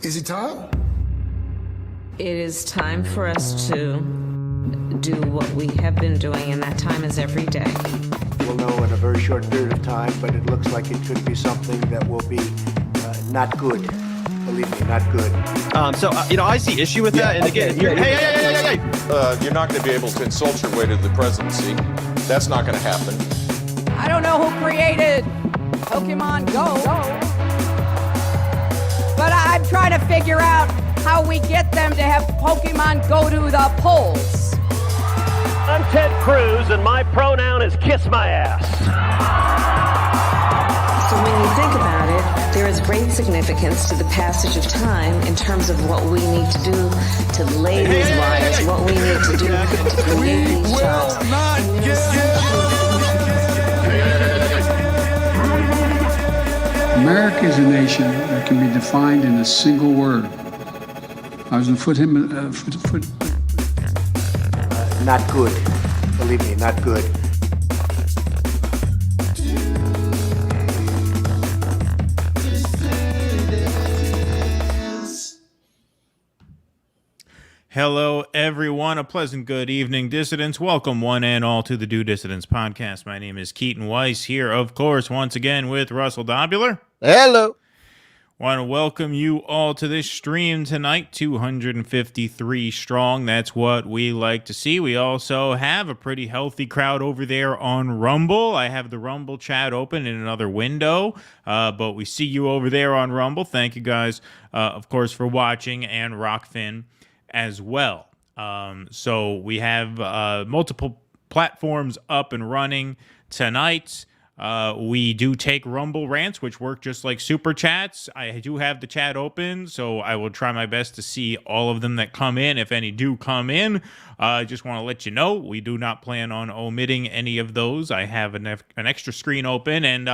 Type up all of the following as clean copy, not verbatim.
Is it time? It is time for us to do what we have been doing, and that time is every day. We'll know in a very short period of time, but it looks like it could be something that will be not good. Believe me, not good. I see issue with that. And again, hey. You're not going to be able to insult your way to the presidency. That's not going to happen. I don't know who created Pokemon Go, but I'm trying to figure out how we get them to have Pokemon go to the polls. I'm Ted Cruz, and my pronoun is kiss my ass. So when you think about it, there is great significance to the passage of time in terms of what we need to do to lay these wires, what we need to do to create these jobs. America is a nation that can be defined in a single word. I was going to put Not good. Believe me, not good. Hello, everyone. A pleasant good evening, dissidents. Welcome one and all to the DueDissidence podcast. My name is Keaton Weiss here, of course, once again with Russell Dobular. Hello. Want to welcome you all to this stream tonight, 253 strong. That's what we like to see. We also have a pretty healthy crowd over there on Rumble. I have the Rumble chat open in another window, but we see you over there on Rumble. Thank you guys, of course, for watching, and Rockfin as well. So we have multiple platforms up and running tonight. We do take Rumble rants, which work just like Super Chats. I do have the chat open, so I will try my best to see all of them that come in, if any do come in. I just want to let you know, we do not plan on omitting any of those. I have an extra screen open, and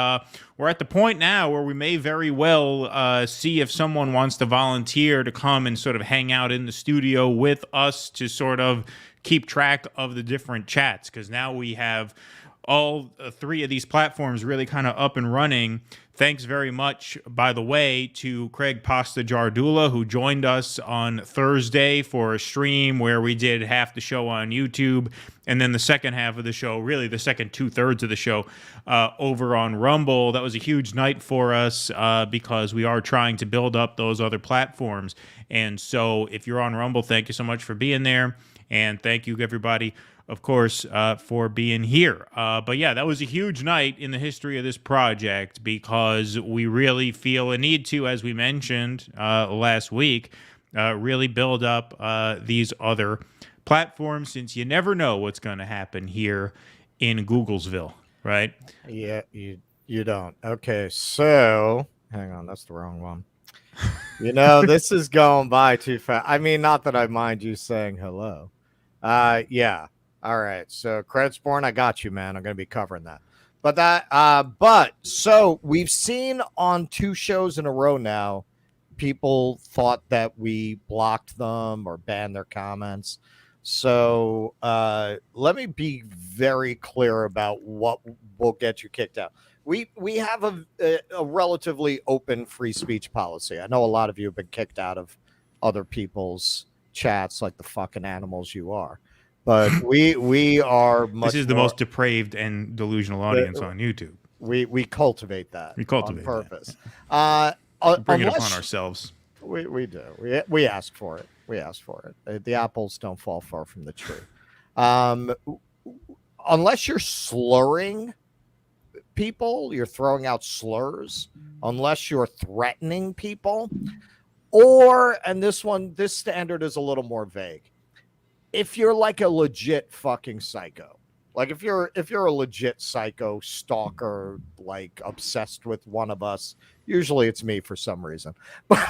we're at the point now where we may very well see if someone wants to volunteer to come and sort of hang out in the studio with us to sort of keep track of the different chats, because now we have all three of these platforms really kind of up and running. Thanks very much, by the way, to Craig Pasta Jardula, who joined us on Thursday for a stream where we did half the show on YouTube, and then the second half of the show, really the second 2/3 of the show, over on Rumble. That was a huge night for us because we are trying to build up those other platforms. And so if you're on Rumble, thank you so much for being there. And thank you, everybody, of course, for being here. But yeah, that was a huge night in the history of this project because we really feel a need to, as we mentioned last week, really build up these other platforms, since you never know what's going to happen here in Googlesville, right? Yeah, you don't. Okay, so hang on, that's the wrong one. You know, this is going by too fast. I mean, not that I mind you saying hello. Yeah. All right. So Creditsborn, I got you, man. I'm going to be covering that. But so we've seen on 2 shows in a row now, people thought that we blocked them or banned their comments. So let me be very clear about what will get you kicked out. We have a relatively open free speech policy. I know a lot of you have been kicked out of other people's chats like the fucking animals you are. But we are much. This is the most depraved and delusional audience on YouTube. We cultivate that. We cultivate on purpose. Bring it upon ourselves. We do. We ask for it. We ask for it. The apples don't fall far from the tree. Unless you're slurring people, you're throwing out slurs. Unless you're threatening people, and this standard is a little more vague. If you're like a legit fucking psycho, like if you're a legit psycho stalker, like obsessed with one of us, usually it's me for some reason. But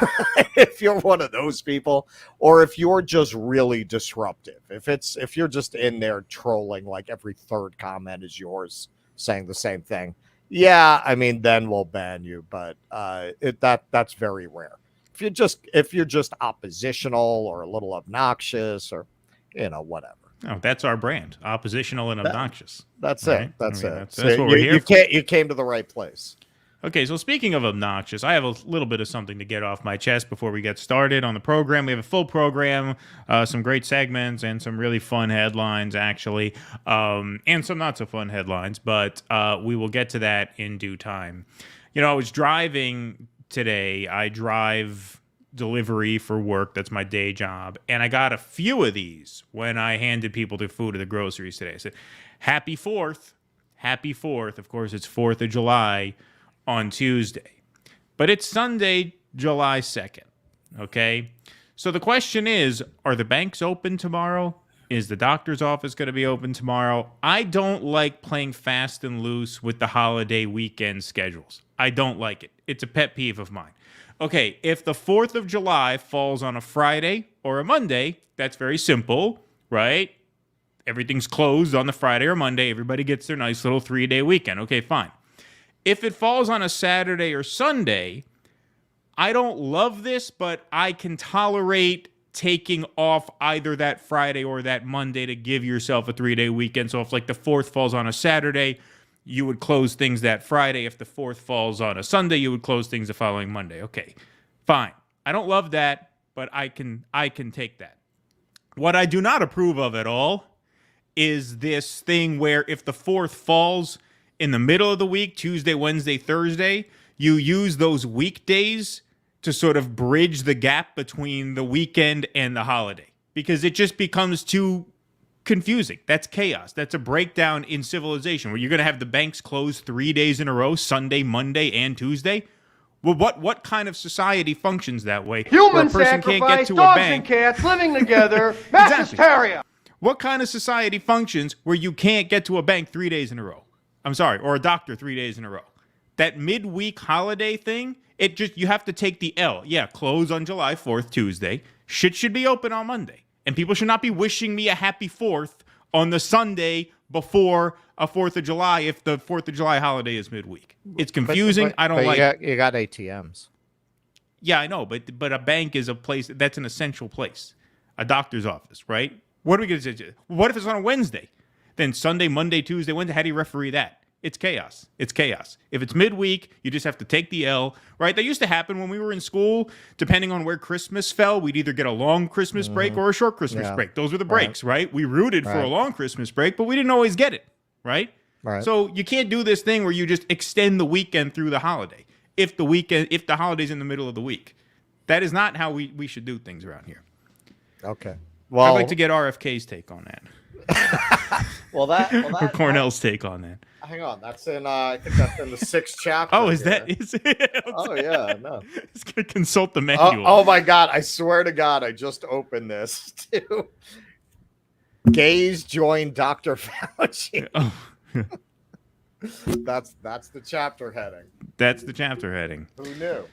if you're one of those people, or if you're just really disruptive, if you're just in there trolling, like every third comment is yours saying the same thing, yeah, I mean, then we'll ban you. But that's very rare. If you're just oppositional or a little obnoxious or whatever. Oh, that's our brand. Oppositional and obnoxious. That's right? it. That's it. That's what we're here for. You came to the right place. Okay, so speaking of obnoxious, I have a little bit of something to get off my chest before we get started on the program. We have a full program, some great segments, and some really fun headlines, actually, and some not so fun headlines, but we will get to that in due time. I was driving today. I drive delivery for work. That's my day job. And I got a few of these when I handed people their food at the groceries today. I said, Happy 4th. Happy 4th. Of course, it's 4th of July on Tuesday. But it's Sunday, July 2nd. Okay? So the question is, are the banks open tomorrow? Is the doctor's office going to be open tomorrow? I don't like playing fast and loose with the holiday weekend schedules. I don't like it. It's a pet peeve of mine. Okay, if the 4th of July falls on a Friday or a Monday, that's very simple, right? Everything's closed on the Friday or Monday. Everybody gets their nice little 3-day weekend. Okay, fine. If it falls on a Saturday or Sunday, I don't love this, but I can tolerate taking off either that Friday or that Monday to give yourself a 3-day weekend. So if like the 4th falls on a Saturday, you would close things that Friday. If the 4th falls on a Sunday, you would close things the following Monday. Okay, fine. I don't love that, but I can take that. What I do not approve of at all is this thing where if the 4th falls in the middle of the week, Tuesday, Wednesday, Thursday, you use those weekdays to sort of bridge the gap between the weekend and the holiday, because it just becomes too confusing. That's chaos. That's a breakdown in civilization, where you're going to have the banks closed 3 days in a row, Sunday, Monday, and Tuesday. Well, what kind of society functions that way? Human sacrifice, dogs and cats living together, mass hysteria. What kind of society functions where you can't get to a bank 3 days in a row? I'm sorry, or a doctor 3 days in a row. That midweek holiday thing, you have to take the L. Yeah, close on July 4th, Tuesday. Shit should be open on Monday. And people should not be wishing me a happy 4th on the Sunday before a 4th of July if the 4th of July holiday is midweek. It's confusing. I don't like it. You got ATMs. Yeah, I know, but a bank is a place that's an essential place. A doctor's office, right? What are we going to do? What if it's on a Wednesday? Then Sunday, Monday, Tuesday, Wednesday, how do you referee that? It's chaos. It's chaos. If it's midweek, you just have to take the L, right? That used to happen when we were in school. Depending on where Christmas fell, we'd either get a long Christmas break or a short Christmas break. Those were the breaks, right? We rooted for a long Christmas break, but we didn't always get it, right? So you can't do this thing where you just extend the weekend through the holiday. If the holiday's in the middle of the week. That is not how we should do things around here. Okay. Well, I'd like to get RFK's take on that. Or Cornell's take on that. Hang on, that's in. I think that's in the 6th chapter. Oh, is it? Oh yeah, no. It's gonna consult the manual. Oh my God! I swear to God, I just opened this too. Gays join Dr. Fauci. Oh. That's the chapter heading. That's the chapter heading. Who knew?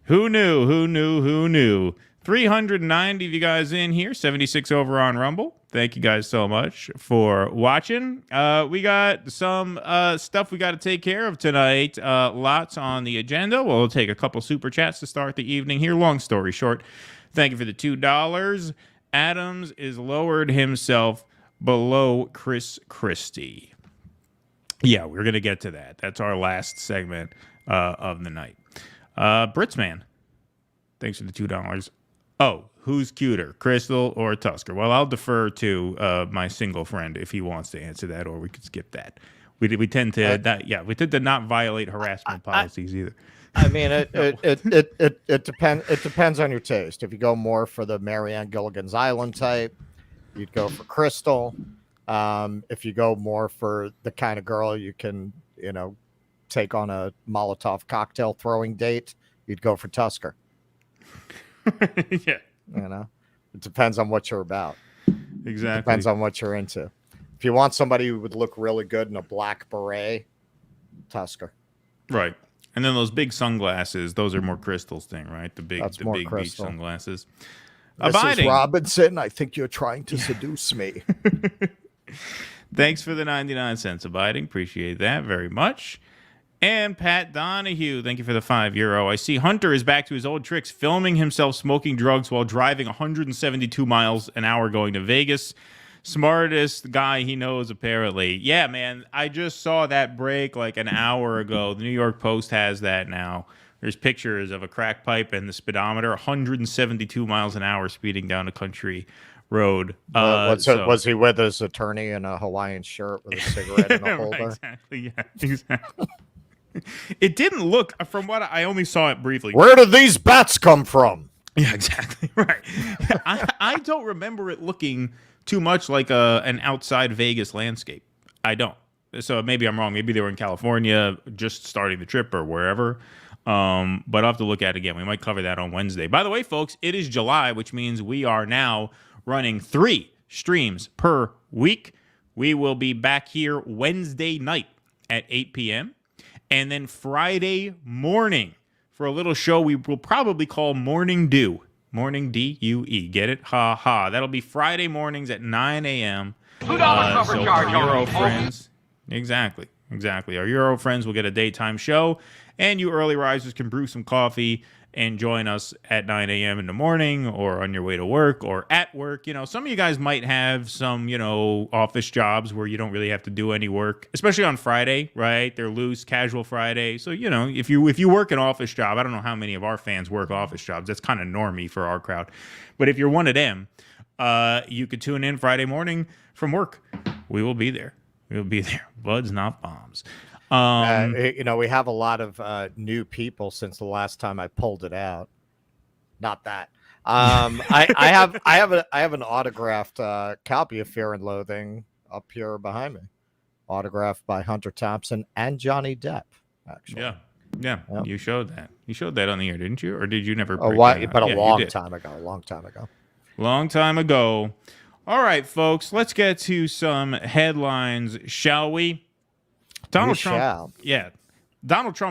Who knew? Who knew? Who knew? 390 of you guys in here, 76 over on Rumble. Thank you guys so much for watching. We got some stuff we got to take care of tonight. Lots on the agenda. We'll take a couple super chats to start the evening here. Long story short, thank you for the $2. Adams is lowered himself below Chris Christie. Yeah, we're going to get to that. That's our last segment of the night. Britsman, thanks for the $2. Oh, who's cuter, Crystal or Tusker? Well, I'll defer to my single friend if he wants to answer that, or we could skip that. We tend to not violate harassment policies either. I mean, it depends. It depends on your taste. If you go more for the Marianne Gilligan's Island type, you'd go for Crystal. If you go more for the kind of girl you can, take on a Molotov cocktail throwing date, you'd go for Tusker. Yeah. It depends on what you're about. Exactly. Depends on what you're into. If you want somebody who would look really good in a black beret, Tusker. Right. And then those big sunglasses, those are more Crystal's thing, right? The big beach sunglasses. Mrs. Robinson, I think you're trying to seduce me. Thanks for the 99 cents, Abiding. Appreciate that very much. And Pat Donahue, thank you for the €5. I see Hunter is back to his old tricks, filming himself smoking drugs while driving 172 miles an hour going to Vegas. Smartest guy he knows, apparently. Yeah, man, I just saw that break like an hour ago. The New York Post has that now. There's pictures of a crack pipe and the speedometer, 172 miles an hour speeding down a country road. Was he with his attorney in a Hawaiian shirt with a cigarette in a holder? Right, exactly, yeah, exactly. It didn't look, from what I only saw it briefly. Where did these bats come from? Yeah, exactly. Right. I don't remember it looking too much like an outside Vegas landscape. I don't. So maybe I'm wrong. Maybe they were in California just starting the trip or wherever. But I'll have to look at it again. We might cover that on Wednesday. By the way, folks, it is July, which means we are now running 3 streams per week. We will be back here Wednesday night at 8 p.m. And then Friday morning for a little show we will probably call Morning Dew. Morning D-U-E. Get it? Ha ha. That'll be Friday mornings at 9 a.m. $2 cover so charge. Euro friends. Exactly. Our Euro friends will get a daytime show. And you early risers can brew some coffee and join us at 9 a.m. in the morning or on your way to work or at work. Some of you guys might have some, office jobs where you don't really have to do any work, especially on Friday, right? They're loose, casual Friday. So, if you work an office job, I don't know how many of our fans work office jobs. That's kind of normie for our crowd. But if you're one of them, you could tune in Friday morning from work. We will be there. Buds, not bombs. We have a lot of new people since the last time I pulled it out. not that. I have an autographed copy of Fear and Loathing up here behind me, autographed by Hunter Thompson and Johnny Depp. Actually, yeah. Yep. You showed that. You showed that on the air, didn't you? Or did you never? Oh, what? But a long time ago. Long time ago. All right, folks. Let's get to some headlines, shall we? Donald Trump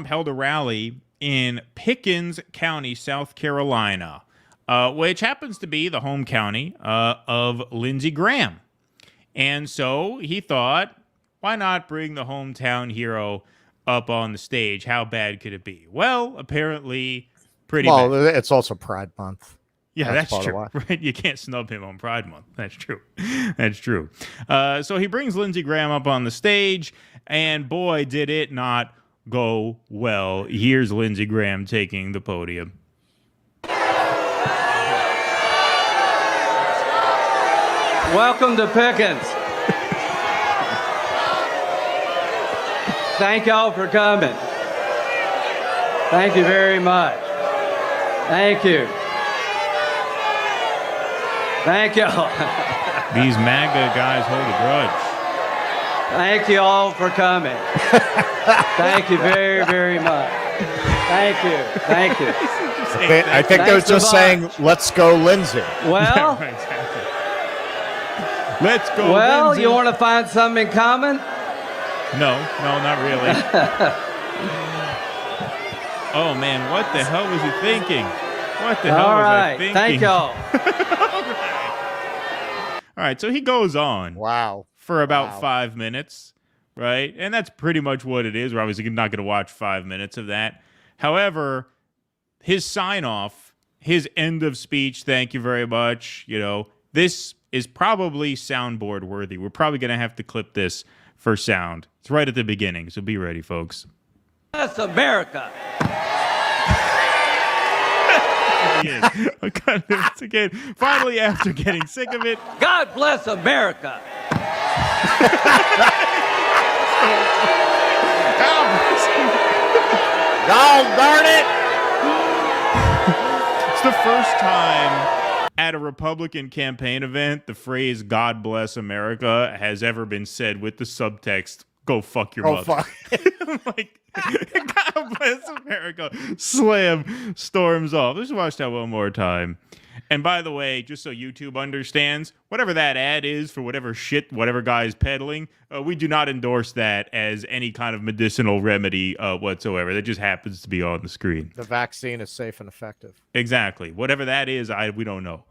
held a rally in Pickens County, South Carolina, which happens to be the home county of Lindsey Graham. And so he thought, why not bring the hometown hero up on the stage? How bad could it be? Well, apparently pretty bad. Well, it's also Pride Month. Yeah, that's true. Right? You can't snub him on Pride Month. That's true. That's true. So he brings Lindsey Graham up on the stage, and boy, did it not go well. Here's Lindsey Graham taking the podium. Welcome to Pickens. Thank y'all for coming. Thank you very much. Thank you. Thank y'all. These MAGA guys hold a grudge. Thank you all for coming. Thank you very, very much. Thank you. Thank you. I think they're just saying, let's go, Lindsey. Well, let's go, well, Lindsey. You want to find something in common? No, not really. Oh, man, what the hell was he thinking? What the hell was I thinking? Thank y'all. All right, so he goes on. Wow. For about 5 minutes, right? And that's pretty much what it is. We're obviously not going to watch 5 minutes of that. However, his sign-off, his end of speech, thank you very much, this is probably soundboard worthy. We're probably going to have to clip this for sound. It's right at the beginning, so be ready, folks. That's America. Again, finally, after getting sick of it. God bless America. God darn it. It's the first time at a Republican campaign event the phrase God bless America has ever been said with the subtext, go fuck your mother. Like, God bless America. Slam storms off. Let's watch that one more time. And by the way, just so YouTube understands, whatever that ad is for whatever guy is peddling, we do not endorse that as any kind of medicinal remedy whatsoever. That just happens to be on the screen. The vaccine is safe and effective. Exactly. Whatever that is, we don't know.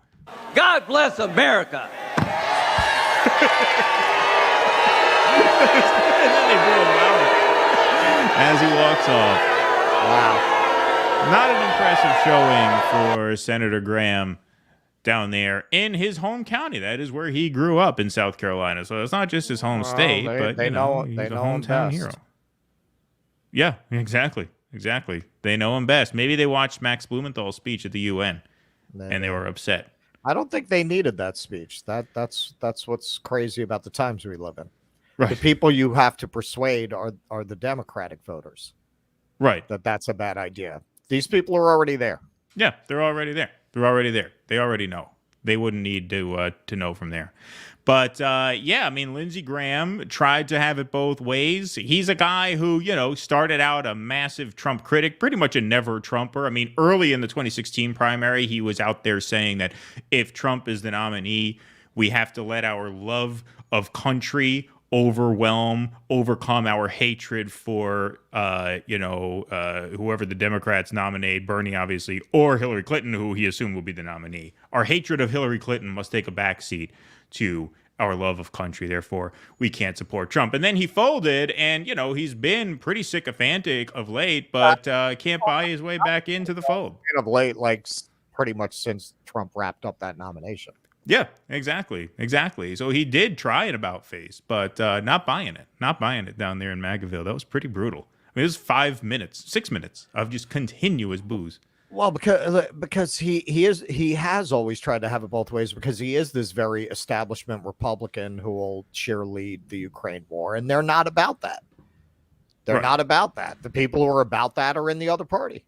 God bless America. And then they blew him louder as he walks off. Wow. Not an impressive showing for Senator Graham down there in his home county. That is where he grew up in South Carolina. So it's not just his home state, but he's a hometown hero. Yeah, exactly. They know him best. Maybe they watched Max Blumenthal's speech at the UN and they were upset. I don't think they needed that speech. That's what's crazy about the times we live in. Right. The people you have to persuade are the Democratic voters. Right. That's a bad idea. These people are already there. Yeah, they're already there. They already know. They wouldn't need to know from there. But, Lindsey Graham tried to have it both ways. He's a guy who, started out a massive Trump critic, pretty much a never Trumper. I mean, early in the 2016 primary, he was out there saying that if Trump is the nominee, we have to let our love of country overcome our hatred for, whoever the Democrats nominate, Bernie, obviously, or Hillary Clinton, who he assumed will be the nominee. Our hatred of Hillary Clinton must take a backseat to our love of country. Therefore, we can't support Trump. And then he folded, and, he's been pretty sycophantic of late, but can't buy his way back into the fold. Of late, like pretty much since Trump wrapped up that nomination. Yeah, exactly. So he did try an about face, but not buying it down there in Magaville. That was pretty brutal. I mean, it was 6 minutes of just continuous booze. Well, because he has always tried to have it both ways, because he is this very establishment Republican who will cheerlead the Ukraine war, and they're not about that. They're not about that. The people who are about that are in the other party.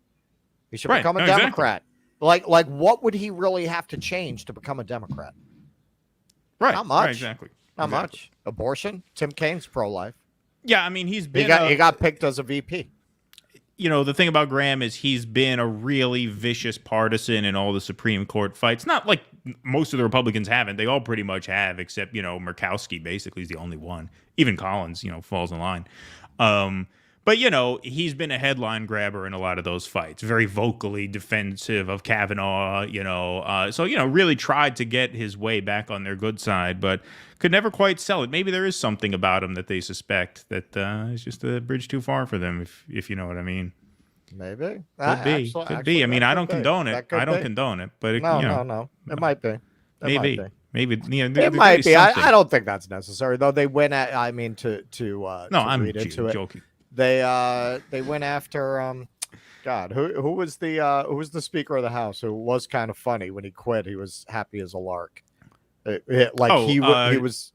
He should become a Democrat. Like what would he really have to change to become a Democrat? Right. Not much. Right, exactly. Not much. Abortion. Tim Kaine's pro-life. Yeah, I mean, he got picked as a VP. You know, the thing about Graham is he's been a really vicious partisan in all the Supreme Court fights. Not like most of the Republicans haven't. They all pretty much have, except, you know, Murkowski basically is the only one. Even Collins, you know, falls in line. But, you know, he's been a headline grabber in a lot of those fights. Very vocally defensive of Kavanaugh, you know. So, you know, really tried to get his way back on their good side, but could never quite sell it. Maybe there is something about him that they suspect that is just a bridge too far for them, if you know what I mean. Maybe. Could be. I mean, I don't condone it. I don't condone it. But no. It might be. Maybe. You know, it might be. I don't think that's necessary, though. They went at. I mean, I'm joking. They went after God. Who was the Speaker of the House? Who was kind of funny when he quit. He was happy as a lark. He was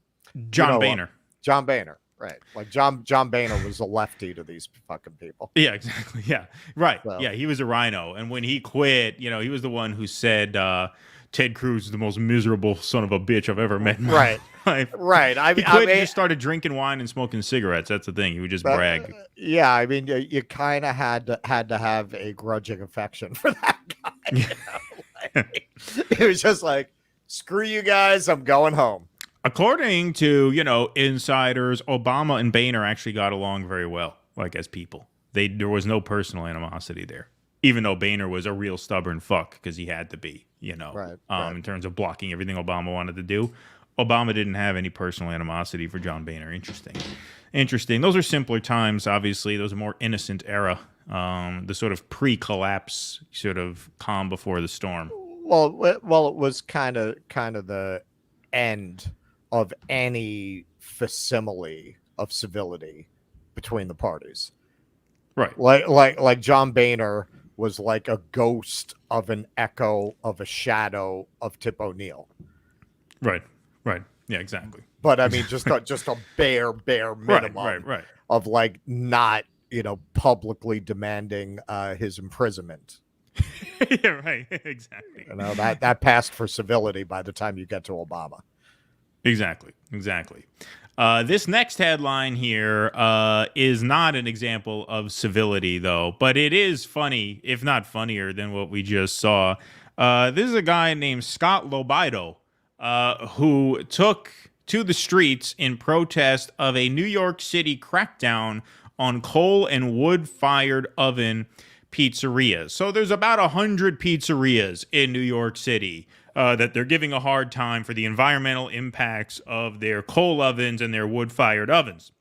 John Boehner. John Boehner. Right. Like John Boehner was a lefty to these fucking people. Yeah, exactly. Yeah. Right. So. Yeah, he was a rhino. And when he quit, you know, he was the one who said Ted Cruz is the most miserable son of a bitch I've ever met in my life. Right. He quit and just started drinking wine and smoking cigarettes. That's the thing. He would just brag. Yeah, I mean, you kind of had to have a grudging affection for that guy. You know? It was just like, screw you guys, I'm going home. According to, you know, insiders, Obama and Boehner actually got along very well, like as people. There was no personal animosity there, even though Boehner was a real stubborn fuck because he had to be, you know, in terms of blocking everything Obama wanted to do. Obama didn't have any personal animosity for John Boehner. Interesting. Those are simpler times, obviously. Those are more innocent era, the sort of pre-collapse, sort of calm before the storm. Well, it was kind of the end of any facsimile of civility between the parties. Right. Like John Boehner was like a ghost of an echo of a shadow of Tip O'Neill. Right. Yeah, exactly. But I mean, just a bare minimum right. of like not, you know, publicly demanding his imprisonment. Yeah, right. Exactly. You know, that passed for civility by the time you get to Obama. Exactly. This next headline here is not an example of civility, though, but it is funny, if not funnier than what we just saw. This is a guy named Scott Lobido who took to the streets in protest of a New York City crackdown on coal and wood-fired oven pizzerias. So there's about 100 pizzerias in New York City that they're giving a hard time for the environmental impacts of their coal ovens and their wood-fired ovens.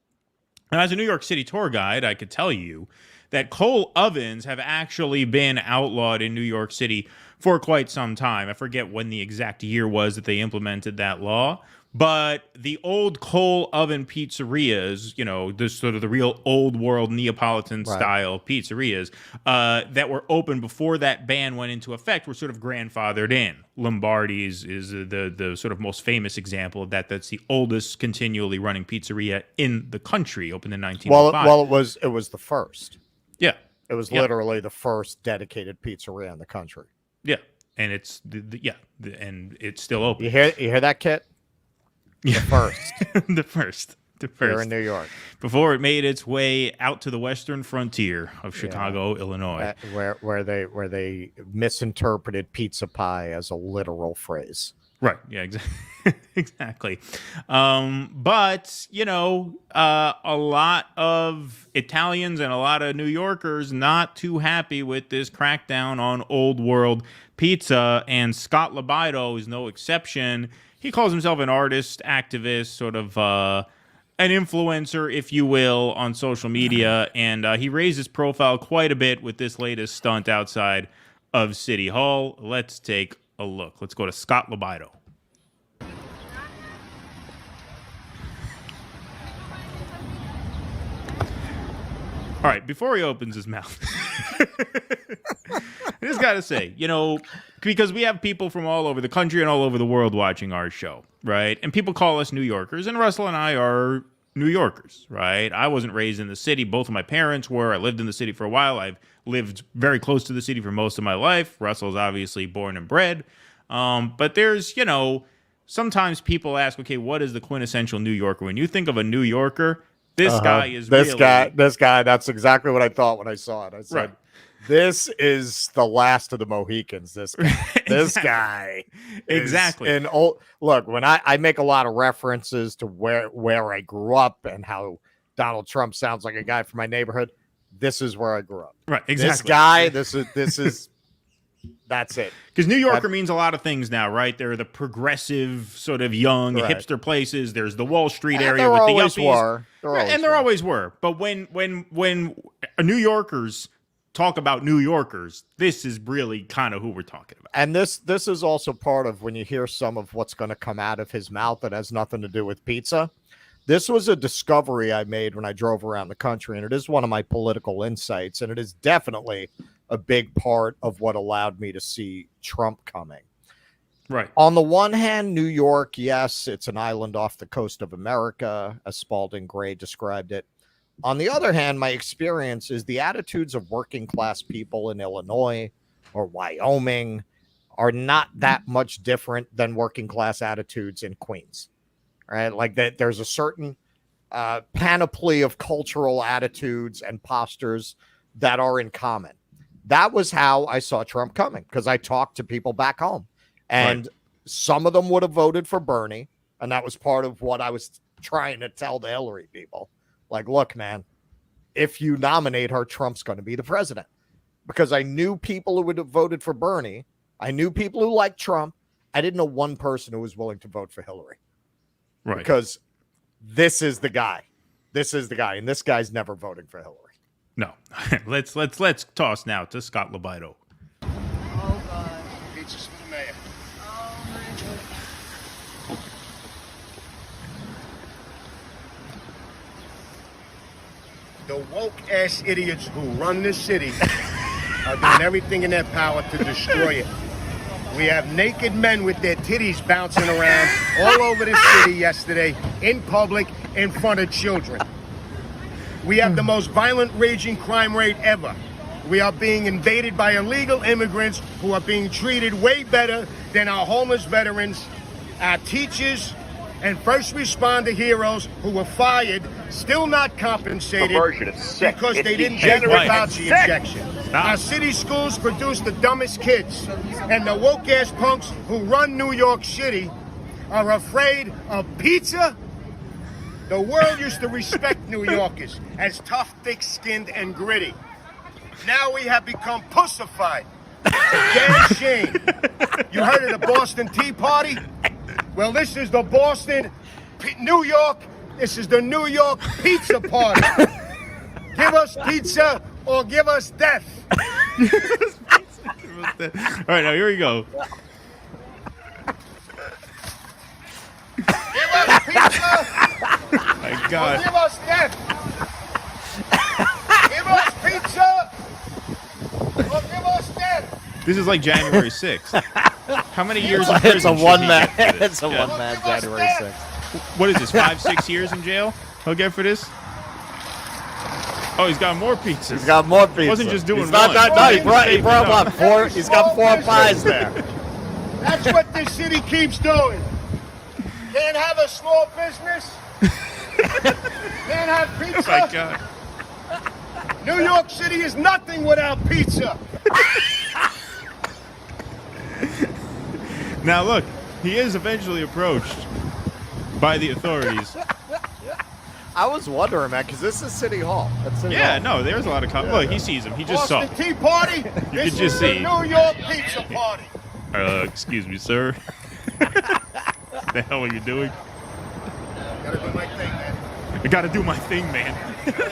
And as a New York City tour guide, I could tell you that coal ovens have actually been outlawed in New York City for quite some time. I forget when the exact year was that they implemented that law, but the old coal oven pizzerias, you know, the sort of the real old world Neapolitan style pizzerias that were open before that ban went into effect were sort of grandfathered in. Lombardi's is the sort of most famous example of that. That's the oldest continually running pizzeria in the country, opened in 1905. Well, it was the first. Yeah. It was literally the first dedicated pizzeria in the country. Yeah. And it's and it's still open. You hear that, Kit? Yeah. The first. Here in New York. Before it made its way out to the western frontier of Chicago, Illinois. Where they misinterpreted pizza pie as a literal phrase. Right. Yeah, exactly. But, you know, a lot of Italians and a lot of New Yorkers not too happy with this crackdown on old world pizza, and Scott Lobido is no exception. He calls himself an artist, activist, sort of an influencer, if you will, on social media, and he raised his profile quite a bit with this latest stunt outside of City Hall. Let's take a look. Let's go to Scott Lobido. All right, before he opens his mouth, I just got to say, you know, because we have people from all over the country and all over the world watching our show, right? And people call us New Yorkers, and Russell and I are New Yorkers, right? I wasn't raised in the city. Both of my parents were. I lived in the city for a while. I've lived very close to the city for most of my life. Russell's obviously born and bred. But there's, sometimes people ask, okay, what is the quintessential New Yorker? When you think of a New Yorker, this guy is this guy. That's exactly what I thought when I saw it. I said, this is the last of the Mohicans. This guy. This guy. Exactly. And look, when I make a lot of references to where I grew up and how Donald Trump sounds like a guy from my neighborhood, this is where I grew up. Right. Exactly. This guy. This is. That's it. Because New Yorker means a lot of things now, right? There are the progressive, sort of young, hipster places. There's the Wall Street area with the yuppies. There always were. But when New Yorkers talk about New Yorkers, this is really kind of who we're talking about. And this is also part of when you hear some of what's going to come out of his mouth that has nothing to do with pizza. This was a discovery I made when I drove around the country, and it is one of my political insights, and it is definitely a big part of what allowed me to see Trump coming. Right. On the one hand, New York, yes, it's an island off the coast of America, as Spalding Gray described it. On the other hand, my experience is the attitudes of working class people in Illinois or Wyoming are not that much different than working class attitudes in Queens. Right? Like that, there's a certain panoply of cultural attitudes and postures that are in common. That was how I saw Trump coming, because I talked to people back home, and some of them would have voted for Bernie. And that was part of what I was trying to tell the Hillary people. Like, look, man, if you nominate her, Trump's going to be the president, because I knew people who would have voted for Bernie. I knew people who liked Trump. I didn't know one person who was willing to vote for Hillary. Right. Because this is the guy. This is the guy. And this guy's never voting for Hillary. No. let's toss now to Scott Lobito. Oh, God. Pizzas for the mayor. Oh, my God. The woke-ass idiots who run this city are doing everything in their power to destroy it. We have naked men with their titties bouncing around all over the city yesterday, in public, in front of children. We have the most violent, raging crime rate ever. We are being invaded by illegal immigrants who are being treated way better than our homeless veterans, our teachers, and first responder heroes who were fired, still not compensated because they didn't get the Fauci injection. Our city schools produce the dumbest kids, and the woke-ass punks who run New York City are afraid of pizza. The world used to respect New Yorkers as tough, thick-skinned, and gritty. Now we have become pussified. It's a damn shame. You heard of the Boston Tea Party? Well, this is the Boston, New York. This is the New York Pizza Party. Give us pizza or give us death. All right, now here we go. Give us pizza. My God. Or give us death. Give us pizza. Or give us death. This is like January 6th. How many years in prison? It's a one-man. It's a one-man January 6th. What is this? 5-6 years in jail? He'll get for this? Oh, he's got more pizzas. He's got more pizzas. He wasn't just doing he's not, one. No, he brought up four. He's got 4 pies there. That's what this city keeps doing. Can't have a small business. Can't have pizza. Oh my God. New York City is nothing without pizza. Now look, he is eventually approached by the authorities. I was wondering, man, because this is City Hall. That's City Hall. No, there's a lot of cops. Look, he sees him. He just saw. Boston Tea Party. You This could just is see. the New York Pizza Party. Excuse me, sir. The hell are you doing? Gotta do my thing, man. I gotta do my thing, man.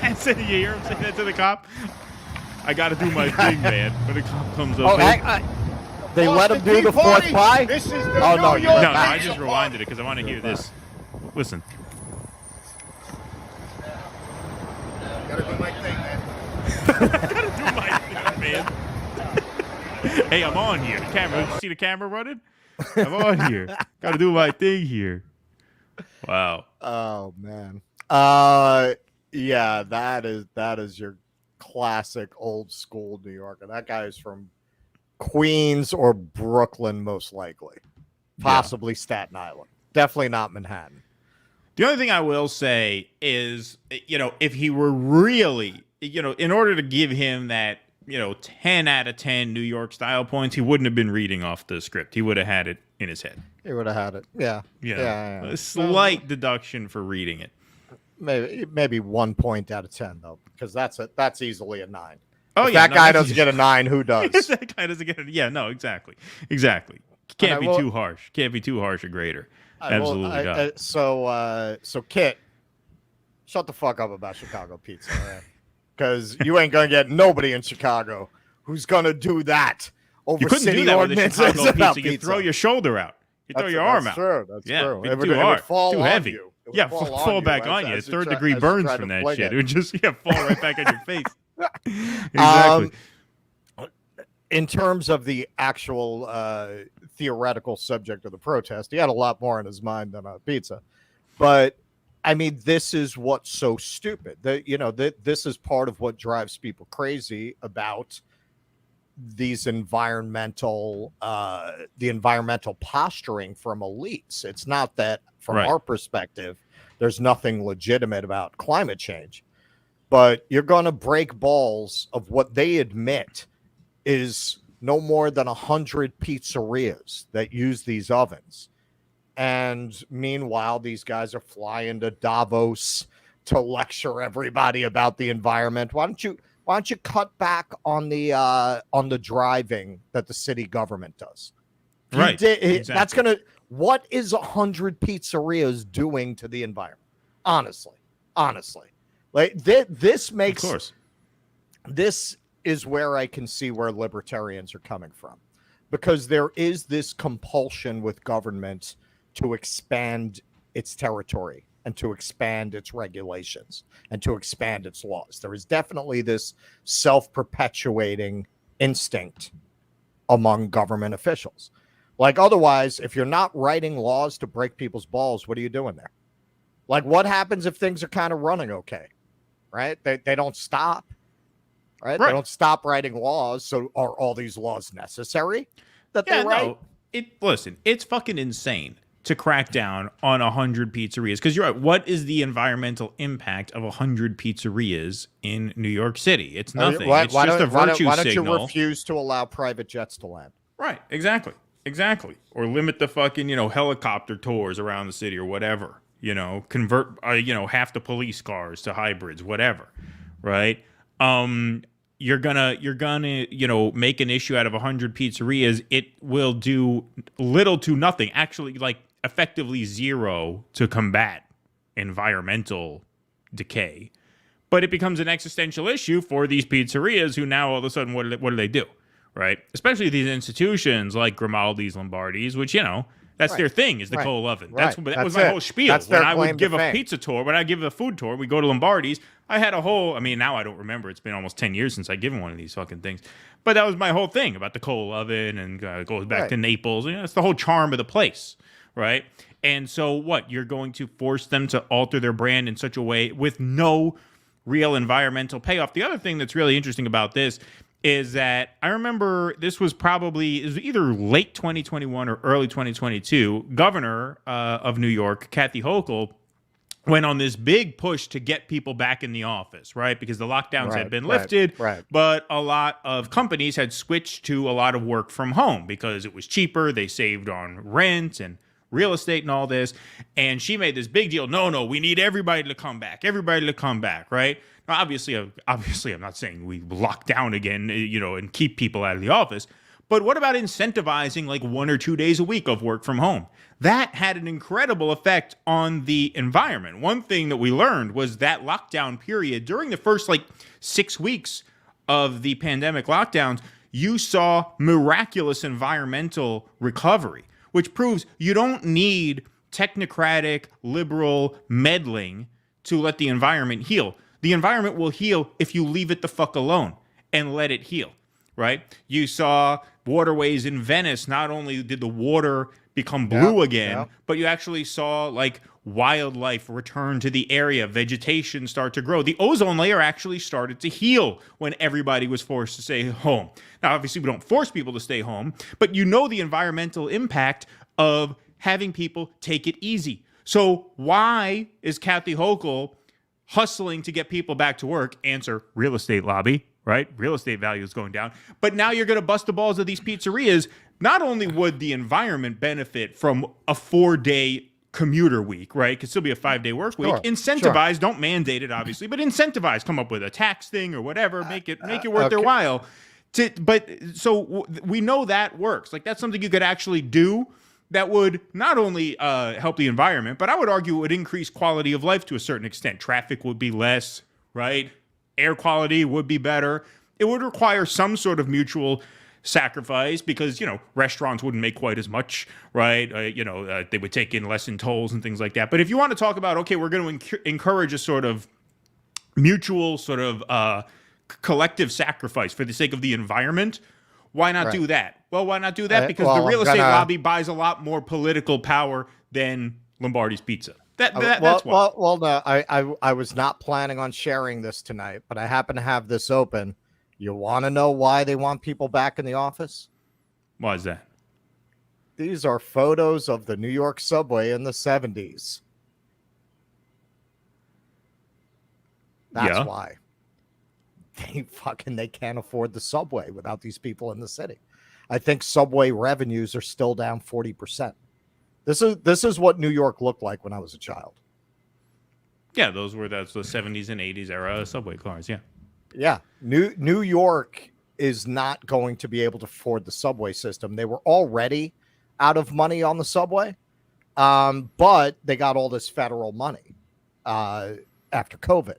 And said, you hear him say that to the cop? I gotta do my thing, man. When the cop comes up. They let him do the 4th pie? This is the Oh, no, New York No, I Pizza just rewinded it because I want to hear this. Listen. Gotta do my thing, man. Gotta do my thing, man. Hey, I'm on here. The camera. You see the camera running? I'm on here. Gotta do my thing here. Wow. Oh, man. Yeah, that is your classic old school New Yorker. That guy is from Queens or Brooklyn, most likely, possibly Staten Island. Definitely not Manhattan. The only thing I will say is, if he were really, in order to give him that, 10 out of 10 New York style points, he wouldn't have been reading off the script. He would have had it in his head. He would have had it. Yeah. Yeah. A slight deduction for reading it. Maybe 1 point out of 10 though, because that's easily a 9. Oh, if that guy doesn't get a 9, who does? That guy doesn't get it. Yeah, no, exactly. Can't be too harsh. Can't be too harsh a grader. Absolutely not. So Kit, shut the fuck up about Chicago pizza, right? Because you ain't gonna get nobody in Chicago who's gonna do that over city ordinances about pizza. You throw your shoulder out. You throw your arm out. That's true. It's too hard. Too heavy. Fall back on you. Third-degree burns from that shit. It would just fall right back on your face. Exactly. In terms of the actual theoretical subject of the protest, he had a lot more in his mind than a pizza. But I mean, this is what's so stupid. This is part of what drives people crazy about these environmental posturing from elites. It's not that from our perspective, there's nothing legitimate about climate change, but you're going to break balls of what they admit is no more than 100 pizzerias that use these ovens. And meanwhile, these guys are flying to Davos to lecture everybody about the environment. Why don't you cut back on the driving that the city government does? Right. Exactly. That's gonna. What is 100 pizzerias doing to the environment? Honestly, like this makes. Of course. This is where I can see where libertarians are coming from, because there is this compulsion with government to expand its territory and to expand its regulations and to expand its laws. There is definitely this self-perpetuating instinct among government officials. Like, otherwise, if you're not writing laws to break people's balls, what are you doing there? Like, what happens if things are kind of running okay, right? They don't stop, right? They don't stop writing laws. So are all these laws necessary that they write? No. Listen, it's fucking insane to crack down on 100 pizzerias, because you're right. What is the environmental impact of 100 pizzerias in New York City? It's nothing. It's just a virtue signal. Why don't you refuse to allow private jets to land? Right, exactly. Or limit the fucking, helicopter tours around the city or whatever. Convert, half the police cars to hybrids, whatever. Right? You're gonna make an issue out of 100 pizzerias. It will do little to nothing, actually, like effectively zero to combat environmental decay. But it becomes an existential issue for these pizzerias who now all of a sudden, what do they do? Right? Especially these institutions like Grimaldi's, Lombardi's, which, that's their thing, is the coal oven. That was my whole spiel. When I would give a pizza tour, when I give a food tour, we go to Lombardi's, I had a whole, now I don't remember. It's been almost 10 years since I've given one of these fucking things. But that was my whole thing about the coal oven, and it goes back to Naples. It's the whole charm of the place, right? And so what? You're going to force them to alter their brand in such a way with no real environmental payoff. The other thing that's really interesting about this is that I remember it was either late 2021 or early 2022. Governor of New York, Kathy Hochul, went on this big push to get people back in the office, right? Because the lockdowns had been lifted, but a lot of companies had switched to a lot of work from home because it was cheaper. They saved on rent and real estate and all this. And she made this big deal. No, we need everybody to come back, right? Now, obviously, I'm not saying we lock down again, and keep people out of the office. But what about incentivizing like 1 or 2 days a week of work from home? That had an incredible effect on the environment. One thing that we learned was that lockdown period, during the first 6 weeks of the pandemic lockdowns, you saw miraculous environmental recovery, which proves you don't need technocratic, liberal meddling to let the environment heal. The environment will heal if you leave it the fuck alone and let it heal, right? You saw waterways in Venice. Not only did the water become blue again, but you actually saw wildlife return to the area, vegetation start to grow. The ozone layer actually started to heal when everybody was forced to stay home. Now, obviously, we don't force people to stay home, but you know the environmental impact of having people take it easy. So why is Kathy Hochul hustling to get people back to work? Answer, real estate lobby, right? Real estate value is going down. But now you're going to bust the balls of these pizzerias. Not only would the environment benefit from a 4-day commuter week, right? Could still be a 5-day work week. Incentivize, don't mandate it, obviously, but incentivize, come up with a tax thing or whatever, make it worth their while. So we know that works. Like, that's something you could actually do that would not only help the environment, but I would argue it would increase quality of life to a certain extent. Traffic would be less, right? Air quality would be better. It would require some sort of mutual sacrifice because, restaurants wouldn't make quite as much, right? They would take in less in tolls and things like that. But if you want to talk about, okay, we're going to encourage a sort of mutual sort of collective sacrifice for the sake of the environment, why not do that? Well, why not do that? Because the real estate lobby buys a lot more political power than Lombardi's Pizza. That's why. Well, no, I was not planning on sharing this tonight, but I happen to have this open. You want to know why they want people back in the office? Why is that? These are photos of the New York subway in the 70s. That's why. They can't afford the subway without these people in the city. I think subway revenues are still down 40%. This is what New York looked like when I was a child. Yeah, that's the 70s and 80s era subway cars, yeah. Yeah, New York is not going to be able to afford the subway system. They were already out of money on the subway, but they got all this federal money after COVID.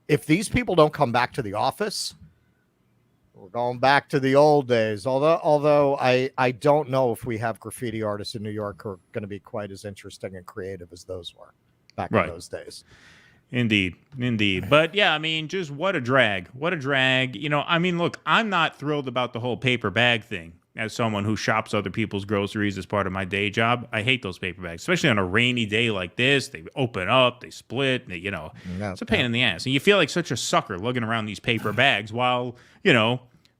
If these people don't come back to the office, we're going back to the old days. Although I don't know if we have graffiti artists in New York who are going to be quite as interesting and creative as those were back in those days. Indeed. But yeah, I mean, just what a drag. Look, I'm not thrilled about the whole paper bag thing. As someone who shops other people's groceries as part of my day job, I hate those paper bags, especially on a rainy day like this. They open up, they split, it's a pain in the ass. And you feel like such a sucker lugging around these paper bags while,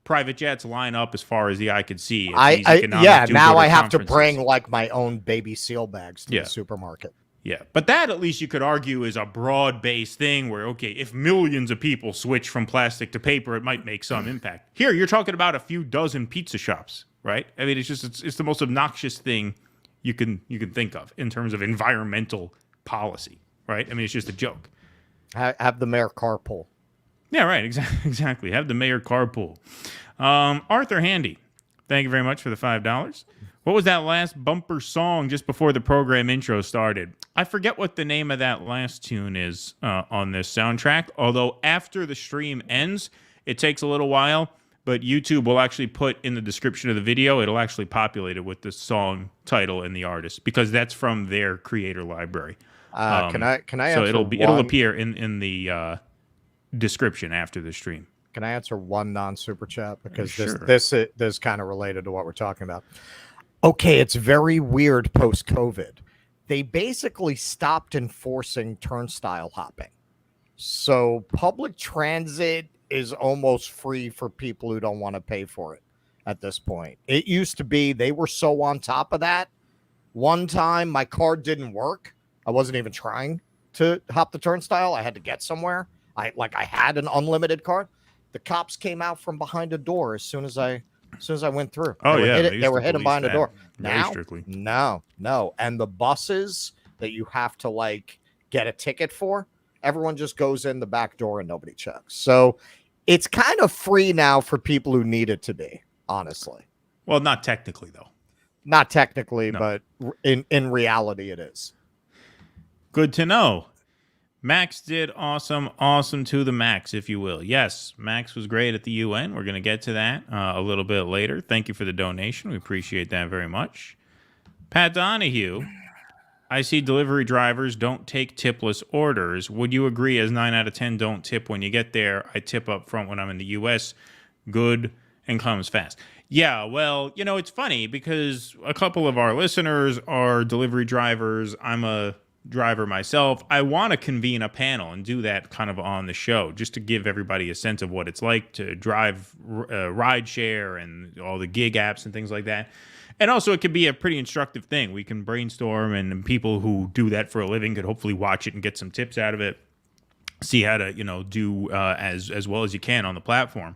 private jets line up as far as the eye could see. Now I have to bring like my own baby seal bags to the supermarket. Yeah, but that at least you could argue is a broad-based thing where, okay, if millions of people switch from plastic to paper, it might make some impact. Here, you're talking about a few dozen pizza shops, right? I mean, it's the most obnoxious thing you can think of in terms of environmental policy, right? I mean, it's just a joke. Have the mayor carpool. Yeah, right, exactly. Have the mayor carpool. Arthur Handy, thank you very much for the $5. What was that last bumper song just before the program intro started? I forget what the name of that last tune is on this soundtrack, although after the stream ends, it takes a little while, but YouTube will actually put in the description of the video, it'll actually populate it with the song title and the artist, because that's from their creator library. Can I so it'll appear in the description after the stream. Can I answer one non-super chat? Because Sure. this is kind of related to what we're talking about. Okay, it's very weird post-COVID. They basically stopped enforcing turnstile hopping. So public transit is almost free for people who don't want to pay for it at this point. It used to be they were so on top of that. One time my card didn't work. I wasn't even trying to hop the turnstile. I had to get somewhere. I had an unlimited card. The cops came out from behind a door as soon as I went through. They were hidden behind the door. Now, no. And the buses that you have to get a ticket for, everyone just goes in the back door and nobody checks. So it's kind of free now for people who need it to be, honestly. Well, not technically, though. Not technically, but in reality it is. Good to know. Max did awesome to the max, if you will. Yes, Max was great at the UN. We're going to get to that a little bit later. Thank you for the donation. We appreciate that very much. Pat Donahue, I see delivery drivers don't take tipless orders. Would you agree, as 9 out of 10 don't tip when you get there? I tip up front when I'm in the U.S. Good and comes fast. Yeah, well, it's funny because a couple of our listeners are delivery drivers. I'm a driver myself. I want to convene a panel and do that kind of on the show just to give everybody a sense of what it's like to drive rideshare and all the gig apps and things like that. And also it could be a pretty instructive thing. We can brainstorm, and people who do that for a living could hopefully watch it and get some tips out of it. See how to, do as well as you can on the platform.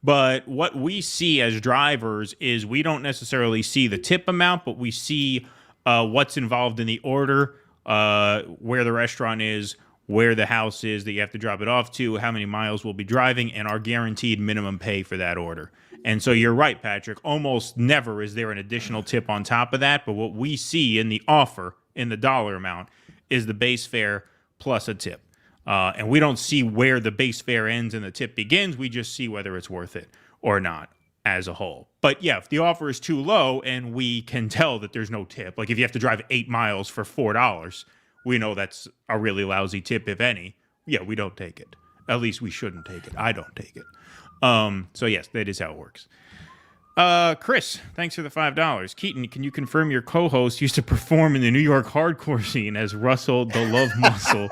But what we see as drivers is we don't necessarily see the tip amount, but we see what's involved in the order, where the restaurant is, where the house is that you have to drop it off to, how many miles we'll be driving, and our guaranteed minimum pay for that order. And so you're right, Patrick. Almost never is there an additional tip on top of that. But what we see in the offer, in the dollar amount, is the base fare plus a tip. And we don't see where the base fare ends and the tip begins. We just see whether it's worth it or not as a whole. But yeah, if the offer is too low and we can tell that there's no tip, like if you have to drive 8 miles for $4, we know that's a really lousy tip, if any. Yeah, we don't take it. At least we shouldn't take it. I don't take it. So yes, that is how it works. Chris, thanks for the $5. Keaton, can you confirm your co-host used to perform in the New York hardcore scene as Russell the Love Muscle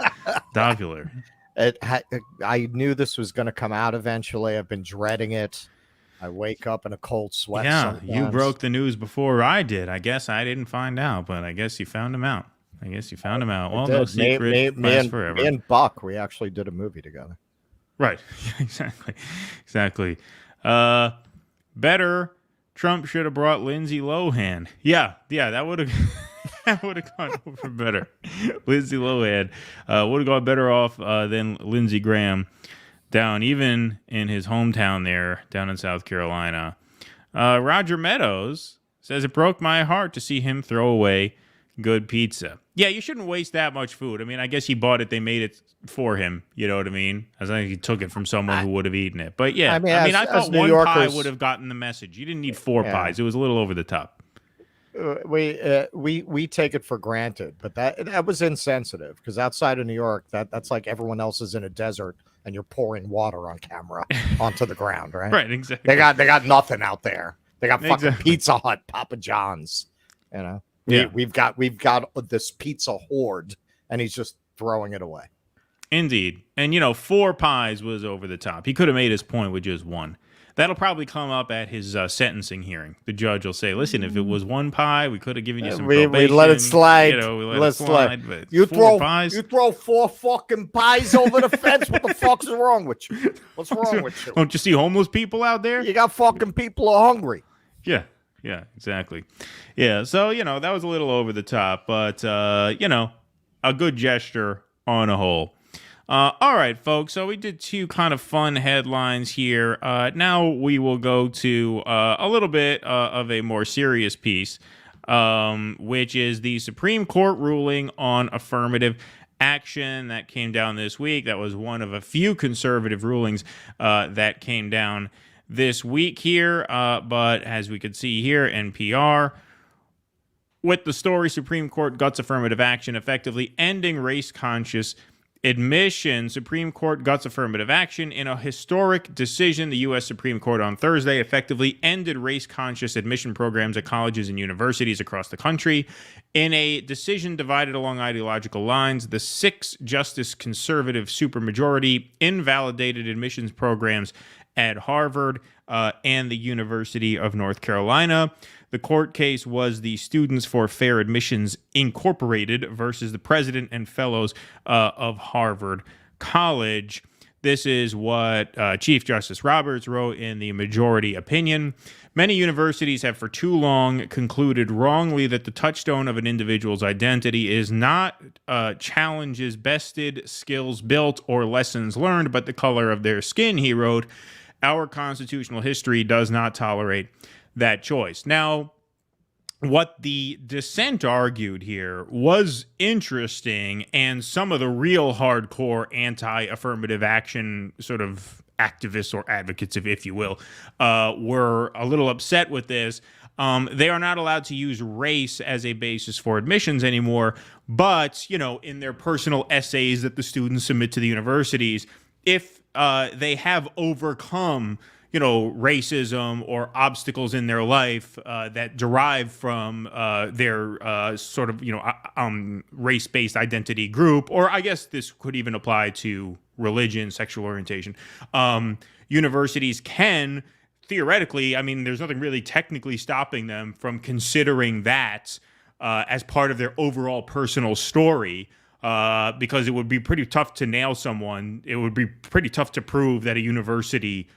Dobular? I knew this was going to come out eventually. I've been dreading it. I wake up in a cold sweat. Yeah, sometimes. You broke the news before I did. I guess I didn't find out, but I guess you found him out. Well, no secret lasts forever. Me and Buck, we actually did a movie together. Right. Exactly. Better. Trump should have brought Lindsay Lohan. Yeah, that would have gone over better. Lindsay Lohan would have gone better off than Lindsey Graham down even in his hometown there, down in South Carolina. Roger Meadows says it broke my heart to see him throw away good pizza. Yeah, you shouldn't waste that much food. I mean, I guess he bought it. They made it for him. You know what I mean? I think he took it from someone who would have eaten it. But yeah, I thought one pie would have gotten the message. You didn't need 4 pies. It was a little over the top. We take it for granted, but that was insensitive because outside of New York, that's like everyone else is in a desert and you're pouring water on camera onto the ground, right? Right, exactly. They got nothing out there. They got fucking Pizza Hut, Papa John's, you know. Yeah. We've got this pizza hoard, and he's just throwing it away. Indeed. And, 4 pies was over the top. He could have made his point with just 1. That'll probably come up at his sentencing hearing. The judge will say, listen, if it was 1 pie, we could have given you some probation. We let it slide. We let it slide. But you 4 pies? You throw 4 fucking pies over the fence. What the fuck's wrong with you? What's wrong with you? Don't you see homeless people out there? You got fucking people who are hungry. Yeah, exactly. Yeah, so, that was a little over the top, but, a good gesture on a whole. All right, folks, so we did 2 kind of fun headlines here. Now we will go to a little bit of a more serious piece, which is the Supreme Court ruling on affirmative action that came down this week. That was one of a few conservative rulings that came down this week here, but as we could see here, NPR, with the story, Supreme Court guts affirmative action, effectively ending race-conscious admission. Supreme Court guts affirmative action in a historic decision. The U.S. Supreme Court on Thursday effectively ended race-conscious admission programs at colleges and universities across the country. In a decision divided along ideological lines, the 6-justice conservative supermajority invalidated admissions programs at Harvard and the University of North Carolina. The court case was the Students for Fair Admissions Incorporated versus the president and fellows of Harvard College. This is what Chief Justice Roberts wrote in the majority opinion. Many universities have for too long concluded wrongly that the touchstone of an individual's identity is not challenges bested, skills built, or lessons learned, but the color of their skin, he wrote. Our constitutional history does not tolerate that choice. Now, what the dissent argued here was interesting, and some of the real hardcore anti-affirmative action sort of activists or advocates, if you will, were a little upset with this. They are not allowed to use race as a basis for admissions anymore, but, in their personal essays that the students submit to the universities, if they have overcome, racism or obstacles in their life that derive from their sort of, race-based identity group, or I guess this could even apply to religion, sexual orientation. Universities can theoretically, I mean, there's nothing really technically stopping them from considering that as part of their overall personal story. Because it would be pretty tough to nail someone. It would be pretty tough to prove that a university,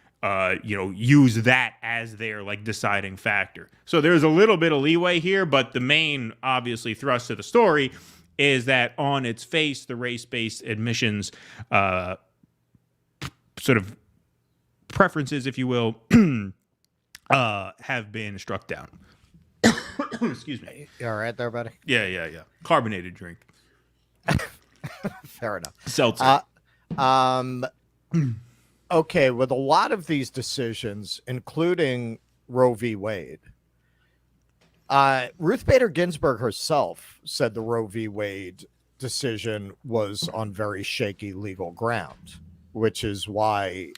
use that as their deciding factor. So there's a little bit of leeway here, but the main, obviously, thrust of the story is that on its face, the race-based admissions sort of preferences, if you will, have been struck down. Excuse me. You all right there, buddy? Yeah. Carbonated drink. Fair enough. Seltzer. Okay, with a lot of these decisions, including Roe v. Wade, Ruth Bader Ginsburg herself said the Roe v. Wade decision was on very shaky legal ground, which is why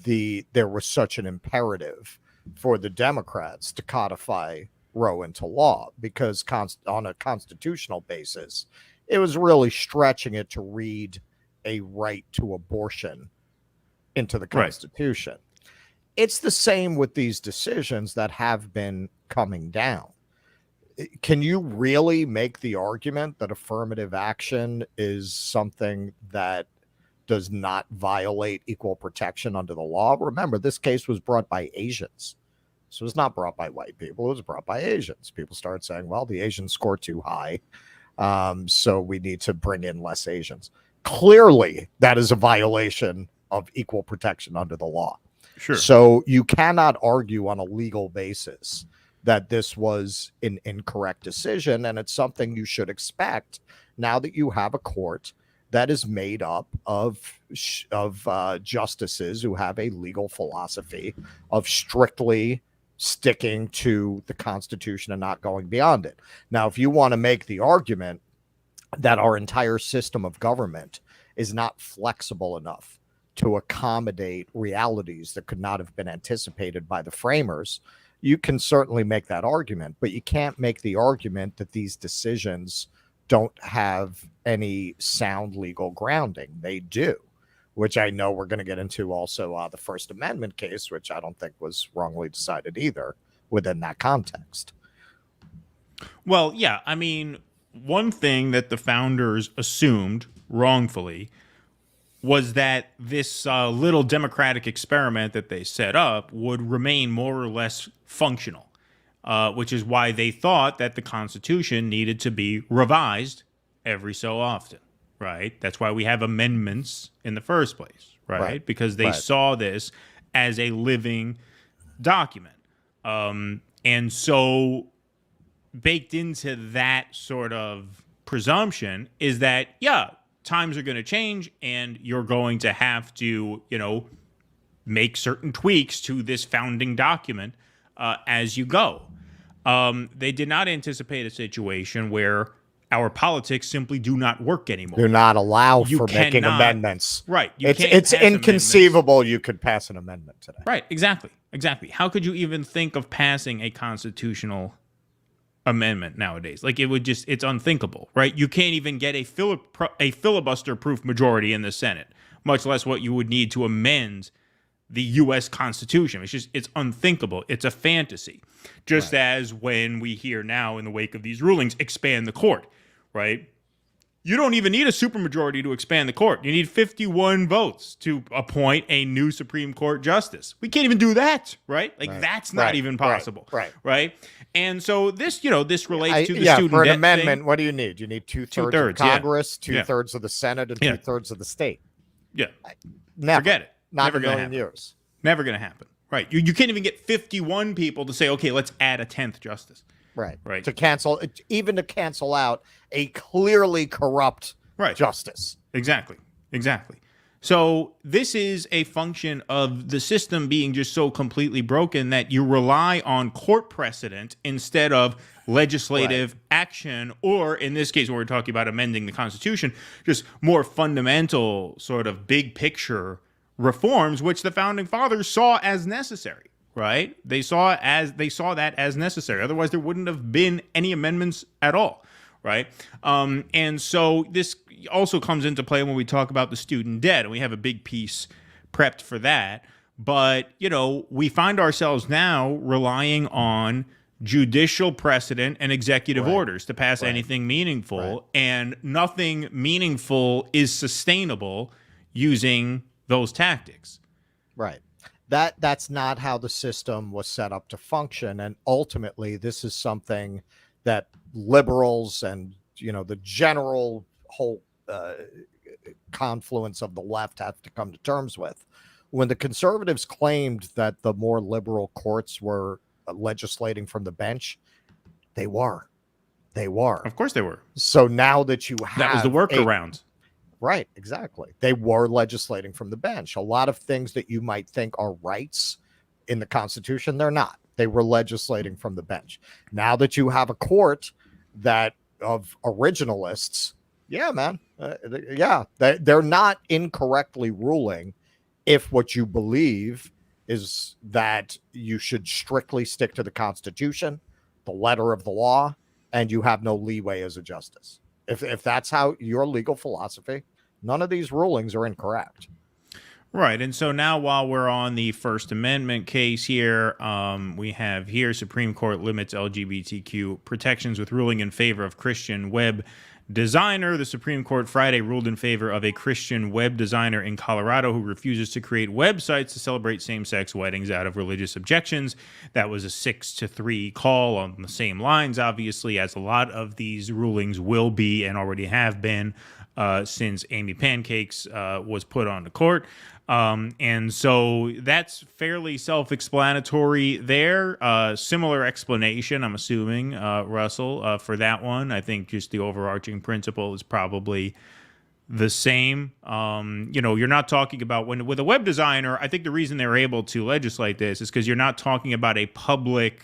there was such an imperative for the Democrats to codify Roe into law, because on a constitutional basis, it was really stretching it to read a right to abortion into the Constitution. Right. It's the same with these decisions that have been coming down. Can you really make the argument that affirmative action is something that does not violate equal protection under the law? Remember, this case was brought by Asians. This was not brought by white people. It was brought by Asians. People started saying, well, the Asians score too high, so we need to bring in less Asians. Clearly, that is a violation of equal protection under the law. Sure. So you cannot argue on a legal basis that this was an incorrect decision, and it's something you should expect now that you have a court that is made up of justices who have a legal philosophy of strictly sticking to the Constitution and not going beyond it. Now, if you want to make the argument that our entire system of government is not flexible enough to accommodate realities that could not have been anticipated by the framers, you can certainly make that argument, but you can't make the argument that these decisions don't have any sound legal grounding. They do, which I know we're going to get into also the First Amendment case, which I don't think was wrongly decided either within that context. Well, yeah, I mean, one thing that the founders assumed wrongfully was that this little democratic experiment that they set up would remain more or less functional, which is why they thought that the Constitution needed to be revised every so often, right? That's why we have amendments in the first place, right? Because they saw this as a living document. And so baked into that sort of presumption is that, yeah, times are going to change and you're going to have to, make certain tweaks to this founding document as you go. They did not anticipate a situation where our politics simply do not work anymore. Do not allow for making amendments. Right. It's inconceivable you could pass an amendment today. Right. Exactly. How could you even think of passing a constitutional amendment nowadays? It's unthinkable, right? You can't even get a filibuster-proof majority in the Senate, much less what you would need to amend the U.S. Constitution. It's unthinkable. It's a fantasy. Just as when we hear now in the wake of these rulings, expand the court, right? You don't even need a supermajority to expand the court. You need 51 votes to appoint a new Supreme Court justice. We can't even do that, right? That's not even possible, right? And so this, this relates to the student for an debt amendment, thing. what do you need? You need two-thirds of Congress, two-thirds of the Senate, and two-thirds of the state. Yeah. Never. Forget it. Not Never in a million years. Never going to happen. Right. You can't even get 51 people to say, okay, let's add a 10th justice. Right. Right. To cancel out a clearly corrupt justice. Exactly. So this is a function of the system being just so completely broken that you rely on court precedent instead of legislative action, or in this case, when we're talking about amending the Constitution, just more fundamental sort of big picture reforms, which the founding fathers saw as necessary. Right? They saw that as necessary. Otherwise, there wouldn't have been any amendments at all. Right? And so this also comes into play when we talk about the student debt, and we have a big piece prepped for that. But, we find ourselves now relying on judicial precedent and executive orders to pass anything meaningful, and nothing meaningful is sustainable using those tactics. Right. That's not how the system was set up to function. And ultimately, this is something that liberals and, the general whole confluence of the left have to come to terms with. When the conservatives claimed that the more liberal courts were legislating from the bench, they were. Of course they were. So now that you have... That was the workaround. Right, exactly. They were legislating from the bench. A lot of things that you might think are rights in the Constitution, they're not. They were legislating from the bench. Now that you have a court that of originalists, they're not incorrectly ruling if what you believe is that you should strictly stick to the Constitution, the letter of the law, and you have no leeway as a justice. If that's how your legal philosophy, none of these rulings are incorrect. Right. And so now while we're on the First Amendment case here, we have here Supreme Court limits LGBTQ protections with ruling in favor of Christian web designer. The Supreme Court Friday ruled in favor of a Christian web designer in Colorado who refuses to create websites to celebrate same-sex weddings out of religious objections. That was a 6-3 call on the same lines, obviously, as a lot of these rulings will be and already have been since Amy Pancakes was put on the court. And so that's fairly self-explanatory there. Similar explanation, I'm assuming, Russell, for that one. I think just the overarching principle is probably the same. You're not talking about with a web designer. I think the reason they're able to legislate this is because you're not talking about a public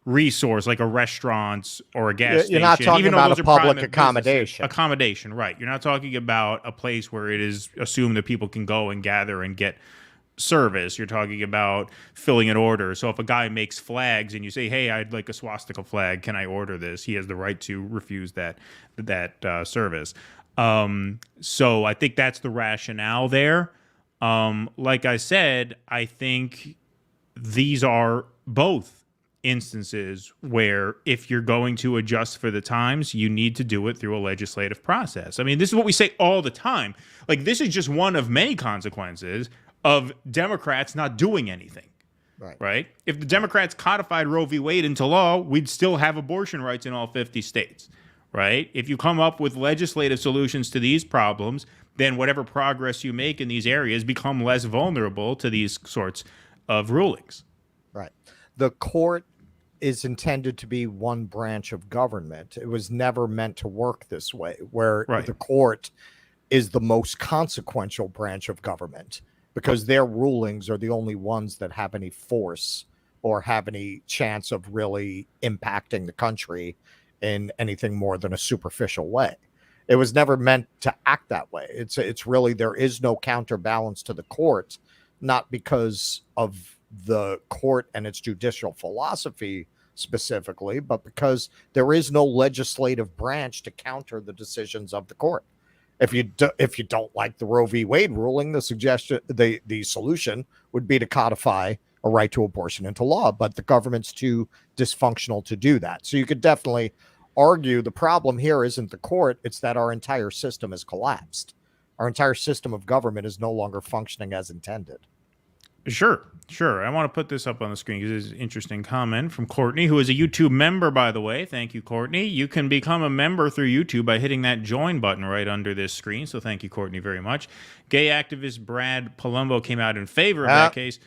resource like a restaurant or a gas station. You're not talking about a public accommodation. Accommodation, right. You're not talking about a place where it is assumed that people can go and gather and get service. You're talking about filling an order. So if a guy makes flags and you say, hey, I'd like a swastika flag, can I order this? He has the right to refuse that service. So I think that's the rationale there. Like I said, I think these are both instances where if you're going to adjust for the times, you need to do it through a legislative process. I mean, this is what we say all the time. Like, this is just one of many consequences of Democrats not doing anything. Right? If the Democrats codified Roe v. Wade into law, we'd still have abortion rights in all 50 states. Right? If you come up with legislative solutions to these problems, then whatever progress you make in these areas become less vulnerable to these sorts of rulings. Right. The court is intended to be one branch of government. It was never meant to work this way, where the court is the most consequential branch of government because their rulings are the only ones that have any force or have any chance of really impacting the country in anything more than a superficial way. It was never meant to act that way. It's really, there is no counterbalance to the court, not because of the court and its judicial philosophy specifically, but because there is no legislative branch to counter the decisions of the court. If you don't like the Roe v. Wade ruling, the solution would be to codify a right to abortion into law, but the government's too dysfunctional to do that. So you could definitely argue the problem here isn't the court, it's that our entire system has collapsed. Our entire system of government is no longer functioning as intended. Sure. I want to put this up on the screen because it's an interesting comment from Courtney, who is a YouTube member, by the way. Thank you, Courtney. You can become a member through YouTube by hitting that join button right under this screen. So thank you, Courtney, very much. Gay activist Brad Palumbo came out in favor of that case,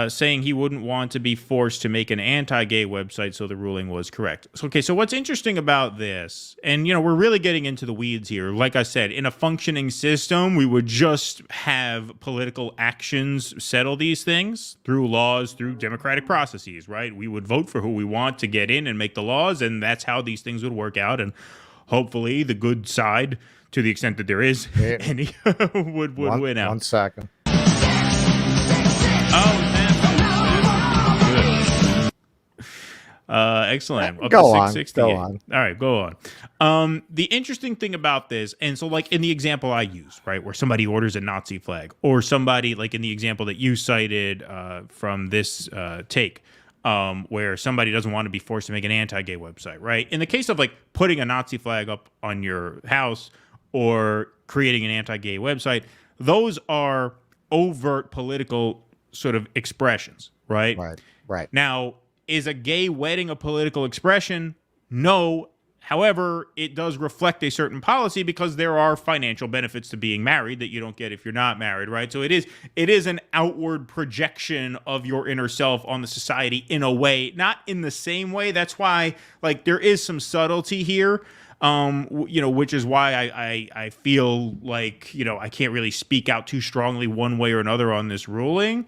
saying he wouldn't want to be forced to make an anti-gay website, so the ruling was correct. So what's interesting about this, and we're really getting into the weeds here. Like I said, in a functioning system, we would just have political actions settle these things through laws, through democratic processes, right? We would vote for who we want to get in and make the laws, and that's how these things would work out. And hopefully the good side, to the extent that there is any, would win out. 1 second. Excellent. Up Go to on, 668. go on. All right, go on. The interesting thing about this, and so like in the example I used, right, where somebody orders a Nazi flag, or somebody like in the example that you cited from this take, where somebody doesn't want to be forced to make an anti-gay website, right? In the case of like putting a Nazi flag up on your house or creating an anti-gay website, those are overt political sort of expressions, right? Right. Now, is a gay wedding a political expression? No. However, it does reflect a certain policy because there are financial benefits to being married that you don't get if you're not married, right? So it is an outward projection of your inner self on the society in a way, not in the same way. That's why, like, there is some subtlety here, which is why I feel like, I can't really speak out too strongly one way or another on this ruling.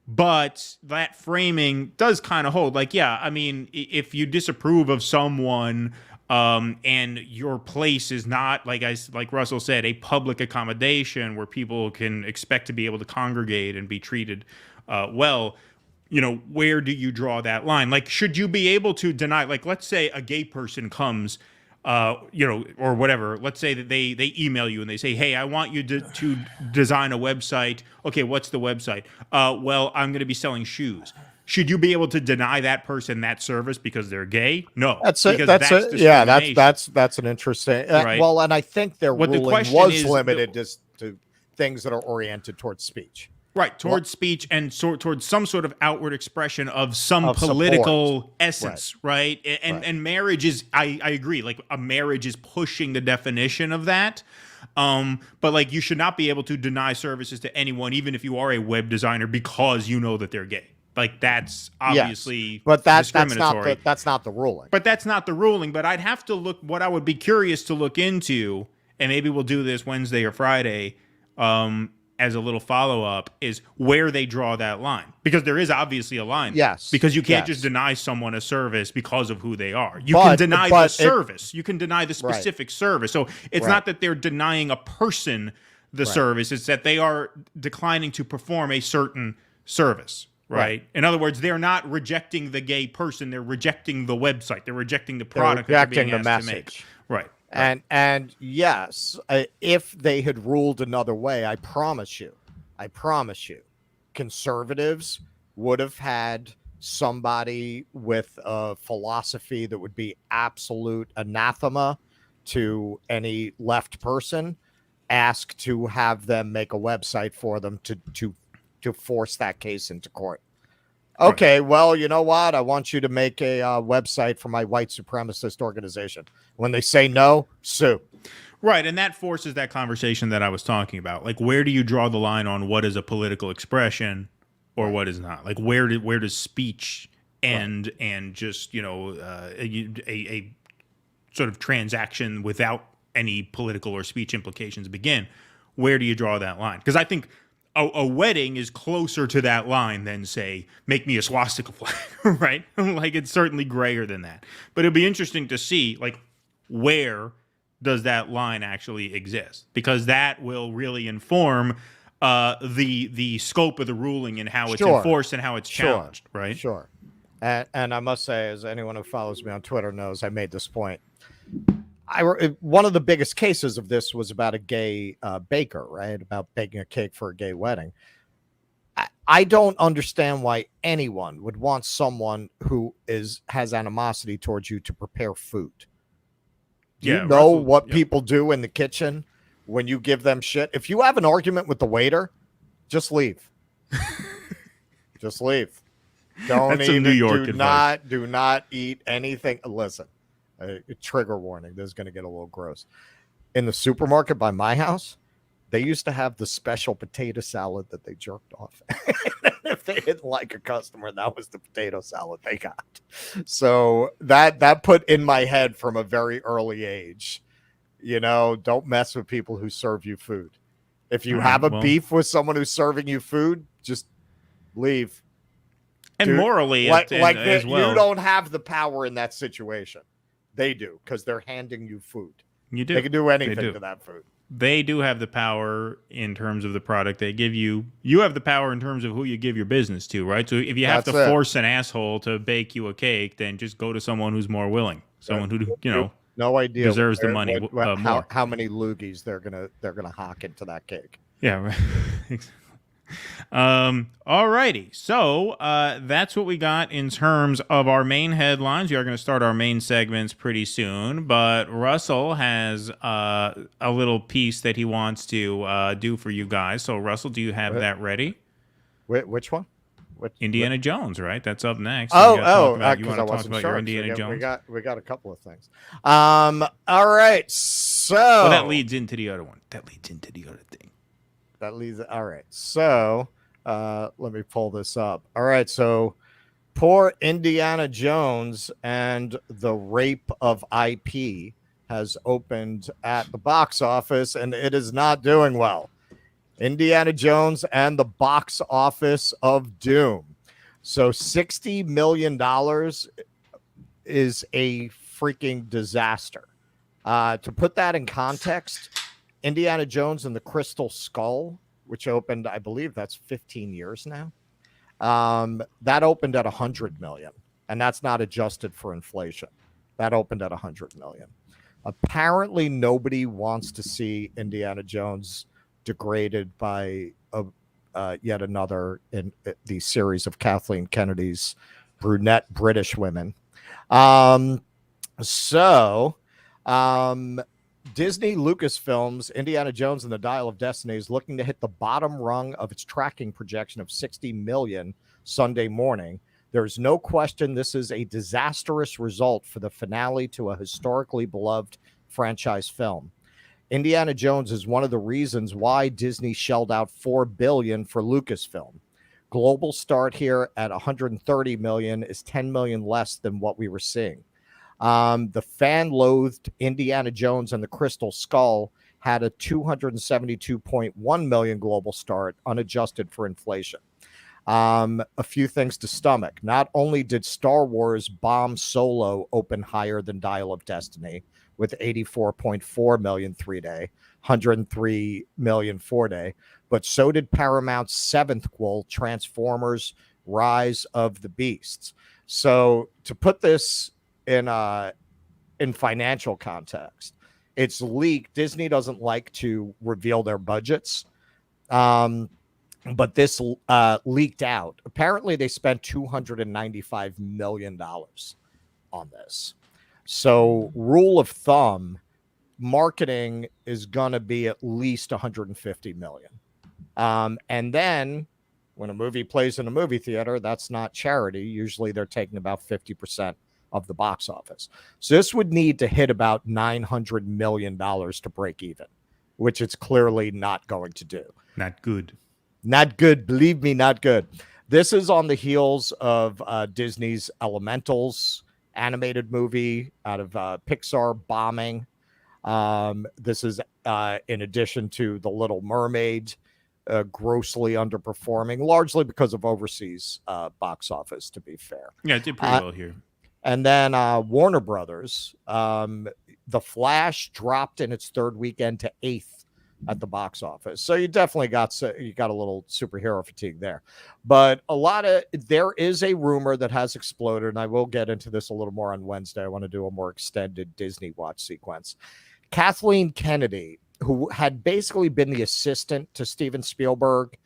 But that framing does kind of hold. Like, yeah, I mean, if you disapprove of someone and your place is not, like Russell said, a public accommodation where people can expect to be able to congregate and be treated well, where do you draw that line? Like, should you be able to deny, like, let's say a gay person comes, or whatever. Let's say that they email you and they say, hey, I want you to design a website. Okay, what's the website? Well, I'm going to be selling shoes. Should you be able to deny that person that service because they're gay? No. That's an interesting. Right. Well, and I think their ruling was limited to things that are oriented towards speech. Right, towards speech and towards some sort of outward expression of some political support. essence, right? And marriage is, I agree, like a marriage is pushing the definition of that. But like you should not be able to deny services to anyone, even if you are a web designer, because you know that they're gay. Like that's obviously discriminatory. That's not the ruling. But that's not the ruling. But I'd have to look, what I would be curious to look into, and maybe we'll do this Wednesday or Friday, as a little follow-up, is where they draw that line. Because there is obviously a line. Yes. Because you can't just deny someone a service because of who they are. You can deny the service. You can deny the specific service. So it's not that they're denying a person the service. It's that they are declining to perform a certain service. Right? In other words, they're not rejecting the gay person. They're rejecting the website. They're rejecting the product. They're rejecting the message. To make. Right. And yes, if they had ruled another way, I promise you, conservatives would have had somebody with a philosophy that would be absolute anathema to any left person ask to have them make a website for them to force that case into court. Okay, well, you know what? I want you to make a website for my white supremacist organization. When they say no, sue. Right, and that forces that conversation that I was talking about. Like, where do you draw the line on what is a political expression or what is not? Like, where does speech end and just, a sort of transaction without any political or speech implications begin? Where do you draw that line? Because I think a wedding is closer to that line than, say, make me a swastika flag, right? Like, it's certainly grayer than that. But it'll be interesting to see, like, where does that line actually exist? Because that will really inform the scope of the ruling and how it's enforced and how it's challenged, right? Sure. And I must say, as anyone who follows me on Twitter knows, I made this point. One of the biggest cases of this was about a gay baker, right? About baking a cake for a gay wedding. I don't understand why anyone would want someone who has animosity towards you to prepare food. Do you know what people do in the kitchen when you give them shit? If you have an argument with the waiter, just leave. Just leave. Don't That's even New York do not eat anything. Listen. Trigger warning. This is going to get a little gross. In the supermarket by my house, they used to have the special potato salad that they jerked off. If they didn't like a customer, that was the potato salad they got. So that put in my head from a very early age, don't mess with people who serve you food. If you have a beef with someone who's serving you food, just leave. And morally, as well. You don't have the power in that situation. They do, because they're handing you food. You do. They can do anything to that food. they do have the power in terms of the product they give you. You have the power in terms of who you give your business to, right? So if you have to force an asshole to bake you a cake, then just go to someone who's more willing, someone who no idea deserves the money more. How many loogies they're gonna hock into that cake. Yeah, right. All righty. So that's what we got in terms of our main headlines. We are going to start our main segments pretty soon, but Russell has a little piece that he wants to do for you guys. So Russell, do you have that ready? Which one? Indiana Jones, right? That's up next. You want I to talk about sure. your Indiana So Jones? we got a couple of things. All right. So well, that leads into the other one. That leads into the other thing. All right. So let me pull this up. All right. So poor Indiana Jones and the Rape of IP has opened at the box office, and it is not doing well. Indiana Jones and the Box Office of Doom. So $60 million is a freaking disaster. To put that in context, Indiana Jones and the Crystal Skull, which opened, I believe that's 15 years now. That opened at 100 million, and that's not adjusted for inflation. That opened at 100 million. Apparently, nobody wants to see Indiana Jones degraded by yet another in the series of Kathleen Kennedy's brunette British women. Disney Lucasfilms Indiana Jones and the Dial of Destiny is looking to hit the bottom rung of its tracking projection of 60 million Sunday morning. There's no question this is a disastrous result for the finale to a historically beloved franchise film. Indiana Jones is one of the reasons why Disney shelled out $4 billion for Lucasfilm. Global start here at 130 million is 10 million less than what we were seeing. The fan-loathed Indiana Jones and the Crystal Skull had a 272.1 million global start, unadjusted for inflation. A few things to stomach. Not only did Star Wars bomb Solo open higher than Dial of Destiny with 84.4 million 3-day, 103 million 4-day, but so did Paramount's seventh-quel Transformers Rise of the Beasts. So to put this in financial context, it's leaked. Disney doesn't like to reveal their budgets, but this leaked out. Apparently, they spent $295 million on this. So, rule of thumb, marketing is going to be at least 150 million. And then when a movie plays in a movie theater, that's not charity. Usually they're taking about 50% of the box office. So this would need to hit about $900 million to break even, which it's clearly not going to do. Not good. Not good. Believe me, not good. This is on the heels of Disney's Elementals animated movie out of Pixar bombing. This is in addition to The Little Mermaid grossly underperforming, largely because of overseas box office, to be fair. Yeah, it did pretty well here. And then Warner Brothers, The Flash dropped in its third weekend to 8th at the box office. So you definitely got a little superhero fatigue there. But there is a rumor that has exploded, and I will get into this a little more on Wednesday. I want to do a more extended Disney watch sequence. Kathleen Kennedy, who had basically been the assistant to Steven Spielberg,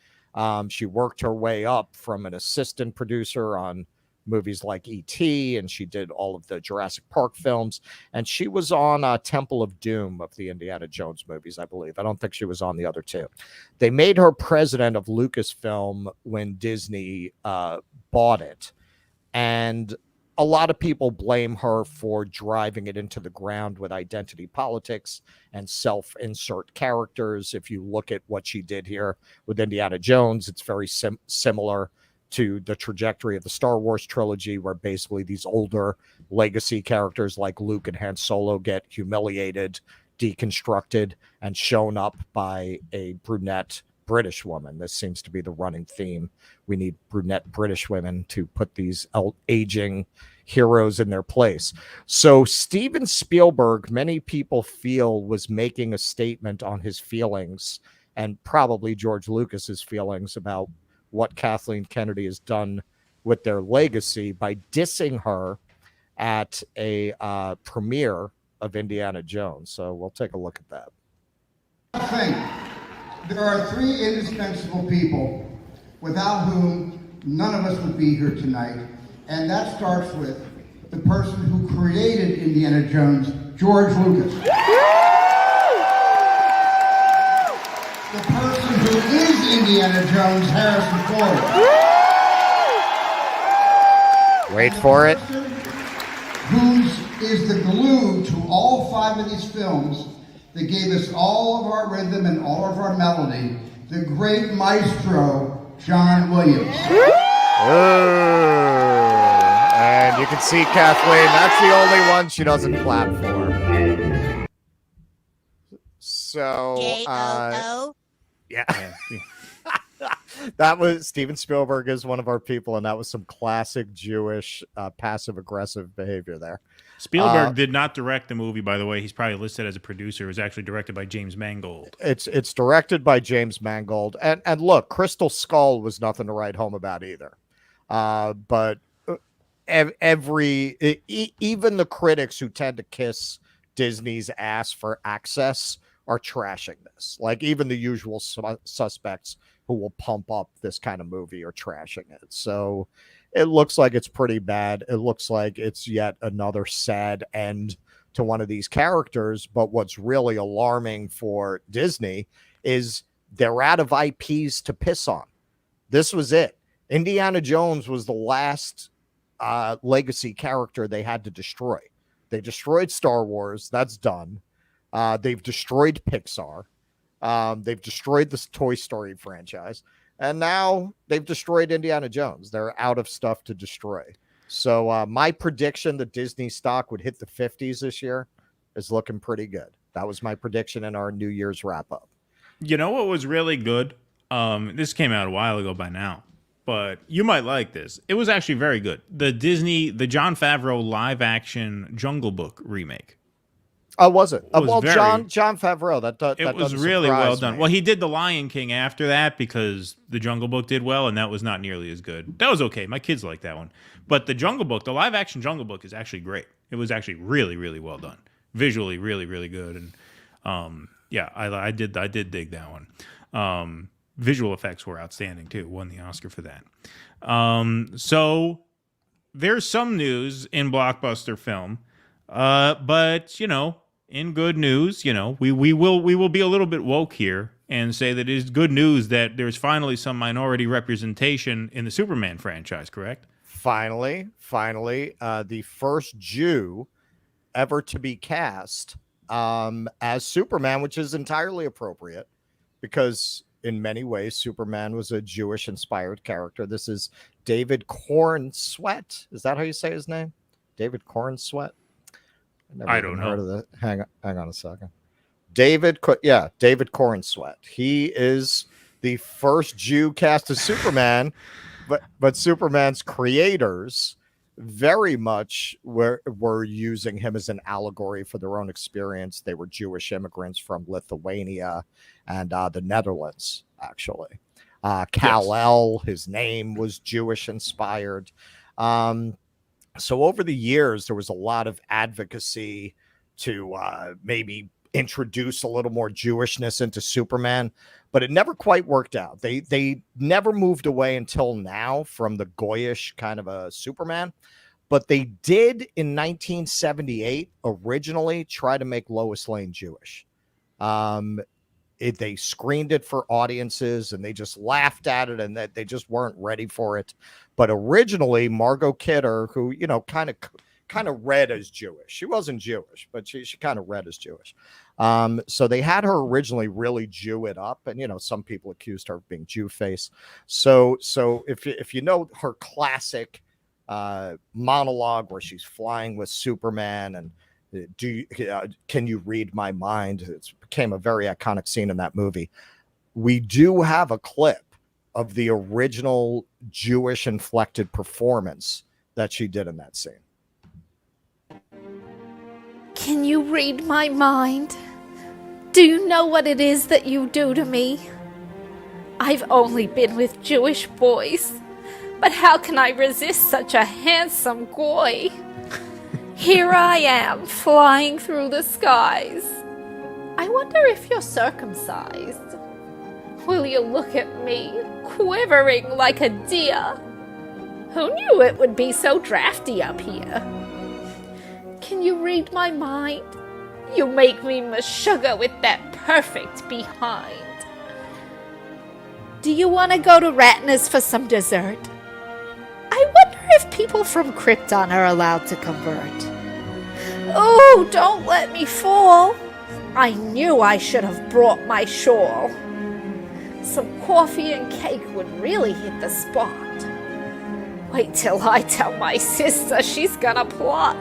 she worked her way up from an assistant producer on movies like E.T., and she did all of the Jurassic Park films, and she was on Temple of Doom of the Indiana Jones movies, I believe. I don't think she was on the other two. They made her president of Lucasfilm when Disney bought it, and a lot of people blame her for driving it into the ground with identity politics and self-insert characters. If you look at what she did here with Indiana Jones, it's very similar to the trajectory of the Star Wars trilogy, where basically these older legacy characters like Luke and Han Solo get humiliated, deconstructed, and shown up by a brunette British woman. This seems to be the running theme. We need brunette British women to put these aging heroes in their place. So Steven Spielberg, many people feel, was making a statement on his feelings, and probably George Lucas's feelings, about what Kathleen Kennedy has done with their legacy by dissing her at a premiere of Indiana Jones. So we'll take a look at that. I think there are three indispensable people without whom none of us would be here tonight, and that starts with the person who created Indiana Jones, George Lucas. The person who is Indiana Jones, Harrison Ford. Wait for it. Whose is the glue to all five of these films that gave us all of our rhythm and all of our melody, the great maestro, John Williams. And you can see Kathleen, that's the only one she doesn't clap for. So, yeah. That was Steven Spielberg is one of our people, and that was some classic Jewish passive-aggressive behavior there. Spielberg did not direct the movie, by the way. He's probably listed as a producer. It was actually directed by James Mangold. It's directed by James Mangold. And look, Crystal Skull was nothing to write home about either. But even the critics who tend to kiss Disney's ass for access are trashing this. Like, even the usual suspects who will pump up this kind of movie are trashing it. So it looks like it's pretty bad. It looks like it's yet another sad end to one of these characters. But what's really alarming for Disney is they're out of IPs to piss on. This was it. Indiana Jones was the last legacy character they had to destroy. They destroyed Star Wars. That's done. They've destroyed Pixar. They've destroyed this Toy Story franchise. And now they've destroyed Indiana Jones. They're out of stuff to destroy. So my prediction that Disney stock would hit the 50s this year is looking pretty good. That was my prediction in our New Year's wrap-up. You know what was really good? This came out a while ago by now, but you might like this. It was actually very good. The John Favreau live-action Jungle Book remake. Oh, was it? Well, John Favreau. That was really well done. Well, he did The Lion King after that because the Jungle Book did well, and that was not nearly as good. That was okay. My kids like that one. But the Jungle Book, the live-action Jungle Book, is actually great. It was actually really, really well done. Visually, really, really good. And yeah, I did dig that one. Visual effects were outstanding too. Won the Oscar for that. So there's some news in blockbuster film, but in good news, we will be a little bit woke here and say that it is good news that there's finally some minority representation in the Superman franchise. Correct? Finally, the first Jew ever to be cast as Superman, which is entirely appropriate because in many ways Superman was a Jewish-inspired character. This is David Cornsweet. Is that how you say his name? David Cornsweet? I don't know. Heard of that. Hang on a second. David Cornsweet. He is the first Jew cast as Superman, but Superman's creators very much were using him as an allegory for their own experience. They were Jewish immigrants from Lithuania and the Netherlands, actually. Kal-El, his name was Jewish inspired. So over the years, there was a lot of advocacy to maybe introduce a little more Jewishness into Superman, but it never quite worked out. They never moved away until now from the Goyish kind of a Superman, but they did in 1978 originally try to make Lois Lane Jewish. They screened it for audiences and they just laughed at it and that they just weren't ready for it. But originally, Margot Kidder, who, kind of read as Jewish. She wasn't Jewish, but she kind of read as Jewish. So they had her originally really Jew it up. And, some people accused her of being Jew face. So if you know her classic monologue where she's flying with Superman and can you read my mind? It became a very iconic scene in that movie. we do have a clip of the original Jewish inflected performance that she did in that scene. Can you read my mind? Do you know what it is that you do to me? I've only been with Jewish boys, but how can I resist such a handsome goy? Here I am, flying through the skies. I wonder if you're circumcised. Will you look at me, quivering like a deer? Who knew it would be so drafty up here? Can you read my mind? You make me sugar with that perfect behind. Do you want to go to Ratner's for some dessert? I wonder if people from Krypton are allowed to convert. Oh, don't let me fall. I knew I should have brought my shawl. Some coffee and cake would really hit the spot. Wait till I tell my sister, she's gonna plot.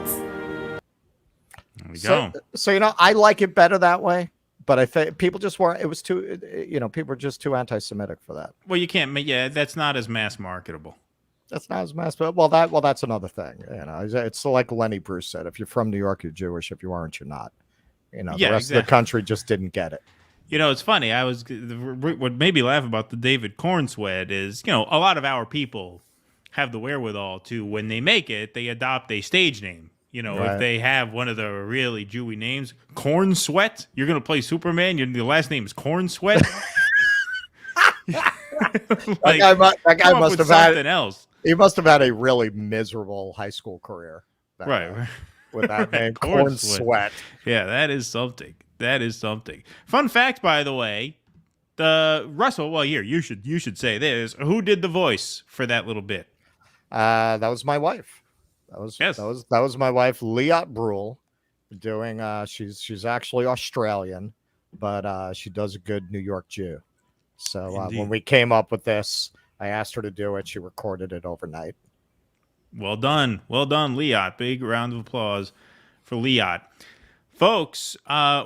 There we go. So you know, I like it better that way. But I think people just weren't. It was too, people were just too anti-Semitic for that. Well, you can't. Yeah, that's not as mass marketable. That's not as mass. Well, that's another thing. It's like Lenny Bruce said: if you're from New York, you're Jewish. If you aren't, you're not. The rest of the country just didn't get it. It's funny. What made me laugh about the David Corn sweat is, a lot of our people have the wherewithal to, when they make it, they adopt a stage name. Right. If they have one of the really Jewy names, Corn Sweat, you're going to play Superman. Your last name is Corn Sweat. that guy must have had something else. He must have had a really miserable high school career. Right. With that name, Corn Sweat. Yeah, that is something. That is something. Fun fact, by the way, Russell. Well, here you should say this. Who did the voice for that little bit? That was my wife. That was my wife, Liat Brule, doing. She's actually Australian, but she does a good New York Jew. So when we came up with this, I asked her to do it. She recorded it overnight. Well done, Liat. Big round of applause for Liat. Folks,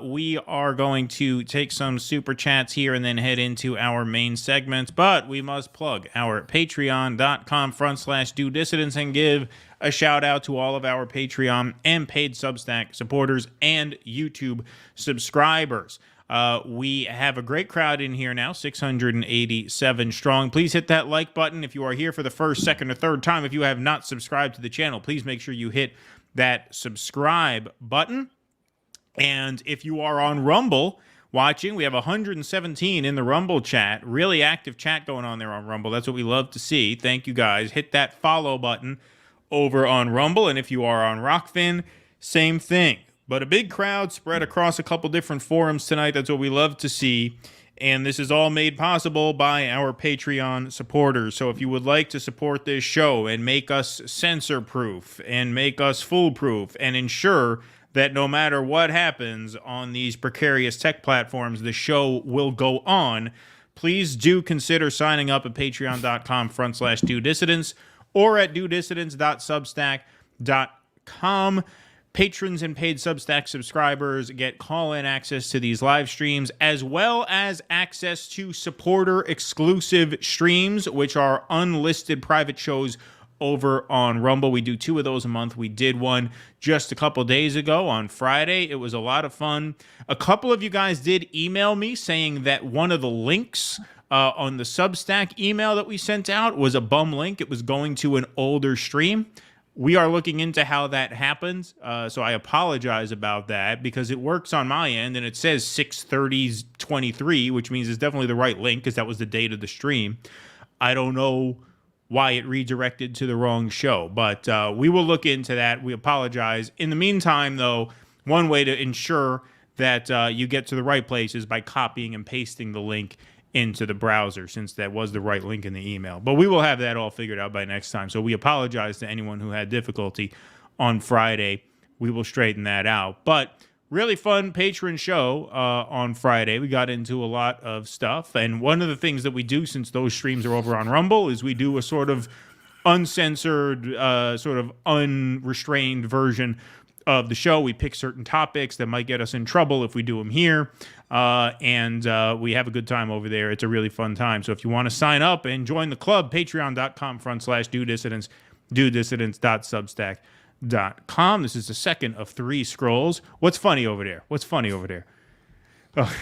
we are going to take some super chats here and then head into our main segments, but we must plug our patreon.com/DueDissidence and give a shout out to all of our Patreon and paid Substack supporters and YouTube subscribers. We have a great crowd in here now, 687 strong. Please hit that like button if you are here for the first, second, or third time. If you have not subscribed to the channel, please make sure you hit that subscribe button. And if you are on Rumble watching, we have 117 in the Rumble chat. Really active chat going on there on Rumble. That's what we love to see. Thank you, guys. Hit that follow button over on Rumble. And if you are on Rockfin, same thing. But a big crowd spread across a couple different forums tonight. That's what we love to see. And this is all made possible by our Patreon supporters. So if you would like to support this show and make us censor-proof and make us foolproof and ensure that no matter what happens on these precarious tech platforms, the show will go on, please do consider signing up at patreon.com/DueDissidence or at DueDissidence.substack.com. Patrons and paid Substack subscribers get call-in access to these live streams, as well as access to supporter-exclusive streams, which are unlisted private shows over on Rumble. We do 2 of those a month. We did one just a couple days ago on Friday. It was a lot of fun. A couple of you guys did email me saying that one of the links on the Substack email that we sent out was a bum link. It was going to an older stream. We are looking into how that happened, so I apologize about that because it works on my end and it says 6:30:23, which means it's definitely the right link because that was the date of the stream. I don't know why it redirected to the wrong show, but we will look into that. We apologize. In the meantime, though, one way to ensure that you get to the right place is by copying and pasting the link into the browser, since that was the right link in the email. But we will have that all figured out by next time. So we apologize to anyone who had difficulty on Friday. We will straighten that out. But really fun patron show on Friday. We got into a lot of stuff. And one of the things that we do, since those streams are over on Rumble, is we do a sort of uncensored, sort of unrestrained version of the show. We pick certain topics that might get us in trouble if we do them here. And we have a good time over there. It's a really fun time. So if you want to sign up and join the club, patreon.com/DueDissidence, DueDissidence.substack.com. This is the second of 3 scrolls. What's funny over there? What's funny over there? Oh,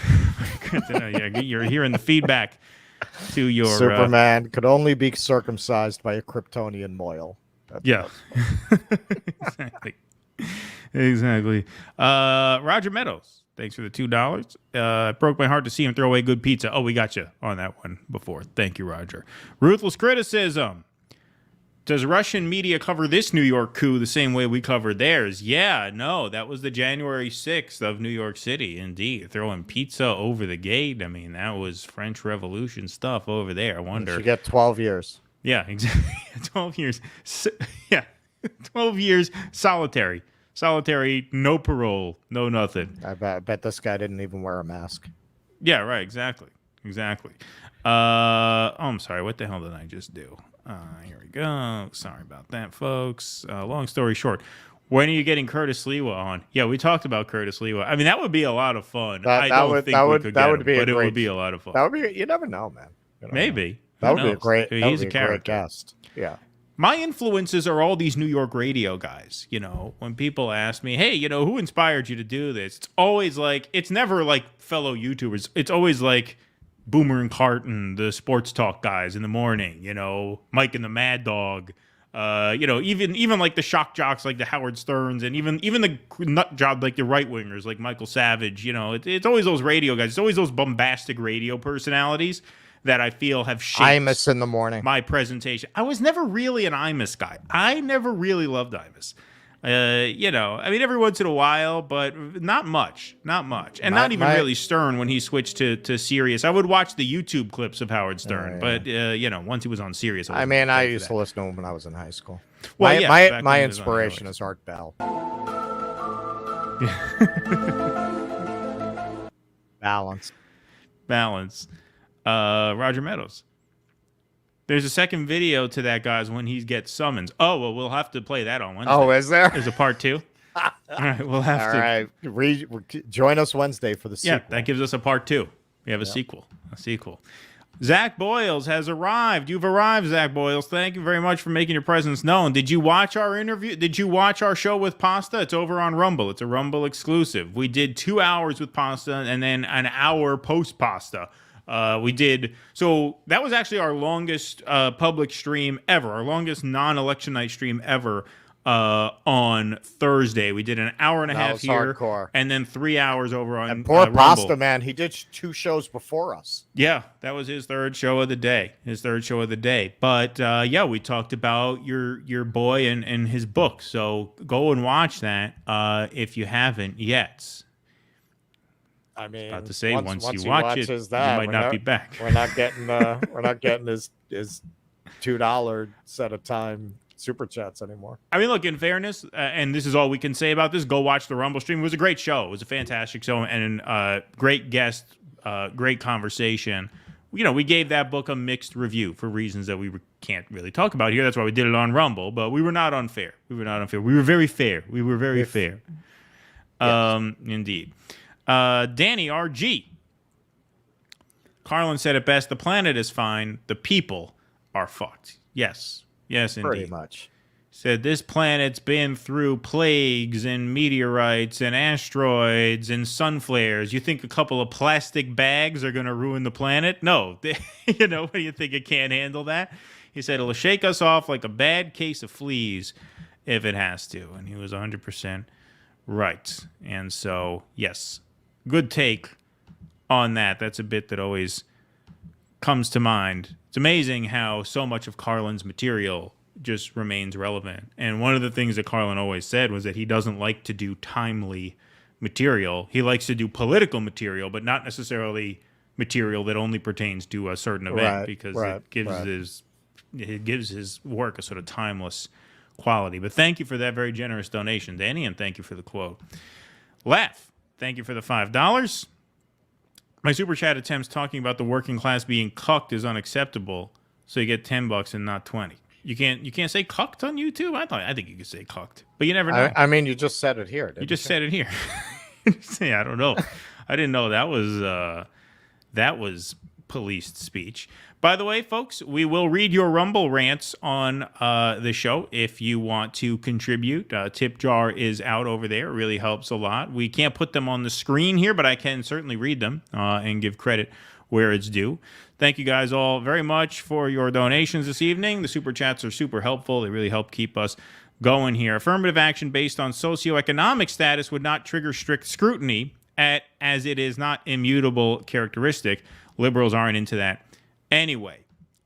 yeah, you're hearing the feedback to your... Superman could only be circumcised by a Kryptonian moil. Yeah. Exactly. Roger Meadows, thanks for the $2. It broke my heart to see him throw away good pizza. Oh, we got you on that one before. Thank you, Roger. Ruthless Criticism. Does Russian media cover this New York coup the same way we covered theirs? Yeah, no, that was the January 6th of New York City, indeed. Throwing pizza over the gate. I mean, that was French Revolution stuff over there. I wonder. You get 12 years. Yeah, exactly. 12 years. Yeah, 12 years solitary. Solitary, no parole, no nothing. I bet this guy didn't even wear a mask. Yeah, right, exactly. I'm sorry, what the hell did I just do? Here we go. Sorry about that, folks. Long story short, when are you getting Curtis Lewa on? Yeah, we talked about Curtis Lewa. I mean, that would be a lot of fun. I don't think we could get him, but it would be a lot of fun. That would be. You never know, man. Maybe. That would be a great. He's a character. Guest. Yeah. My influences are all these New York radio guys. You know, when people ask me, hey, you know, who inspired you to do this? It's always like, it's never like fellow YouTubers. It's always like Boomer and Carton, the sports talk guys in the morning, you know, Mike and the Mad Dog, you know, even like the shock jocks like the Howard Sterns, and even the nut job like the right wingers like Michael Savage. You know, it's always those radio guys. It's always those bombastic radio personalities that I feel have shaped Imus in the morning. My presentation. I was never really an Imus guy. I never really loved Imus. You know, I mean, every once in a while, but not much, and not even really Stern when he switched to Sirius. I would watch the YouTube clips of Howard Stern, but you know, once he was on Sirius, I used to listen to him when I was in high school. Well, my inspiration is Art Bell. Balance. Roger Meadows. There's a second video to that, guys, when he gets summons. Oh, well, we'll have to play that on Wednesday. Oh, is there? There's a part 2. All right, we'll have to. All right, join us Wednesday for the sequel. Yeah, that gives us a part 2. We have a sequel. Zach Boyles has arrived. You've arrived, Zach Boyles. Thank you very much for making your presence known. Did you watch our interview? Did you watch our show with Pasta? It's over on Rumble. It's a Rumble exclusive. We did 2 hours with Pasta and then an hour post Pasta. So that was actually our longest public stream ever, our longest non-election night stream ever on Thursday. We did an hour and a half here, hardcore. And then 3 hours over on and poor Rumble. Pasta, man, he did 2 shows before us. Yeah, that was his third show of the day. But yeah, we talked about your boy and his book. So go and watch that if you haven't yet. I mean, about to say once you watch it, you might not be back. We're not getting his $2 set of time super chats anymore. I mean, look, in fairness, and this is all we can say about this. Go watch the Rumble stream. It was a great show. It was a fantastic show and great guest, great conversation. You know, we gave that book a mixed review for reasons that we can't really talk about here. That's why we did it on Rumble. But we were not unfair. We were very fair. Yes. Indeed. Danny RG. Carlin said it best. The planet is fine. The people are fucked. Yes, indeed. Pretty much. Said this planet's been through plagues and meteorites and asteroids and sun flares. You think a couple of plastic bags are going to ruin the planet? No. You know, what do you think? It can't handle that? He said it'll shake us off like a bad case of fleas if it has to. And he was 100% right. And so, yes. Good take on that. That's a bit that always comes to mind. It's amazing how so much of Carlin's material just remains relevant. And one of the things that Carlin always said was that he doesn't like to do timely material. He likes to do political material, but not necessarily material that only pertains to a certain event, because it gives his work a sort of timeless quality. But thank you for that very generous donation, Danny, and thank you for the quote. Laugh. Thank you for the $5. My super chat attempts talking about the working class being cucked is unacceptable, so you get $10 and not 20. You can't say cucked on YouTube? I think you could say cucked, but you never know. I mean, you just said it here. You just said it here. Yeah, I don't know. I didn't know that was policed speech. By the way, folks, we will read your Rumble rants on the show if you want to contribute. Tip jar is out over there. It really helps a lot. We can't put them on the screen here, but I can certainly read them and give credit where it's due. Thank you guys all very much for your donations this evening. The super chats are super helpful. They really help keep us going here. Affirmative action based on socioeconomic status would not trigger strict scrutiny as it is not immutable characteristic. Liberals aren't into that anyway.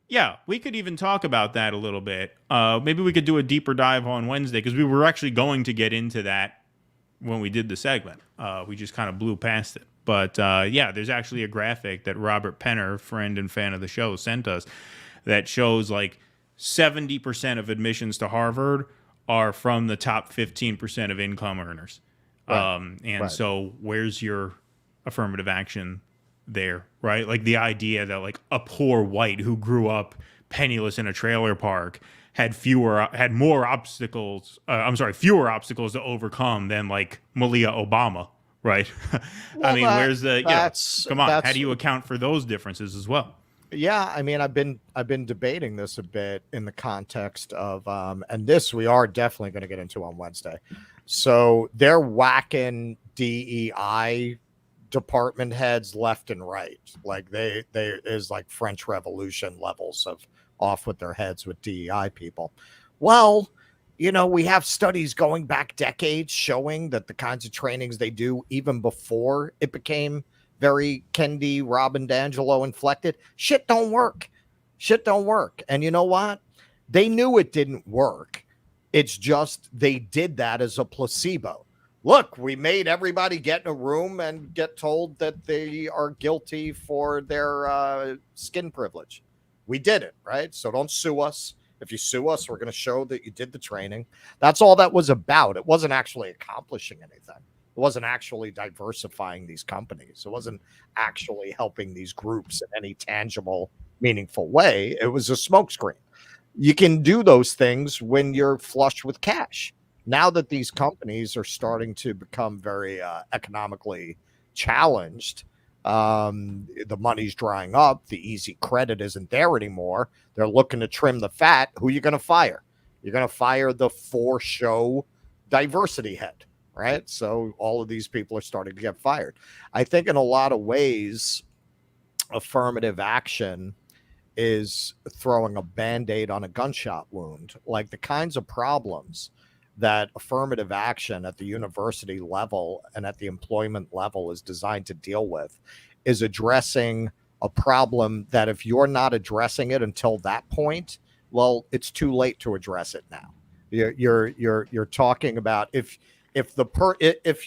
Yeah, we could even talk about that a little bit. Maybe we could do a deeper dive on Wednesday because we were actually going to get into that when we did the segment. We just kind of blew past it. But yeah, there's actually a graphic that Robert Penner, friend and fan of the show, sent us that shows like 70% of admissions to Harvard are from the top 15% of income earners. Right. So where's your affirmative action there, right? Like the idea that like a poor white who grew up penniless in a trailer park had fewer obstacles to overcome than like Malia Obama. Right. Well, I mean, where's the, come on, how do you account for those differences as well? Yeah. I mean, I've been debating this a bit in the context of, and this we are definitely going to get into on Wednesday. So they're whacking DEI department heads left and right. Like they is like French Revolution levels of off with their heads with DEI people. Well, you know, we have studies going back decades showing that the kinds of trainings they do, even before it became very Kendi, Robin DiAngelo inflected, shit don't work. And you know what? They knew it didn't work. It's just they did that as a placebo. Look, we made everybody get in a room and get told that they are guilty for their skin privilege. We did it, right? So don't sue us. If you sue us, we're going to show that you did the training. That's all that was about. It wasn't actually accomplishing anything. It wasn't actually diversifying these companies. It wasn't actually helping these groups in any tangible, meaningful way. It was a smokescreen. You can do those things when you're flush with cash. Now that these companies are starting to become very economically challenged, the money's drying up, the easy credit isn't there anymore. They're looking to trim the fat. Who are you going to fire? You're going to fire the for-show diversity head, right? So all of these people are starting to get fired. I think in a lot of ways, affirmative action is throwing a Band-Aid on a gunshot wound. Like the kinds of problems that affirmative action at the university level and at the employment level is designed to deal with is addressing a problem that if you're not addressing it until that point, well, it's too late to address it now. You're talking about if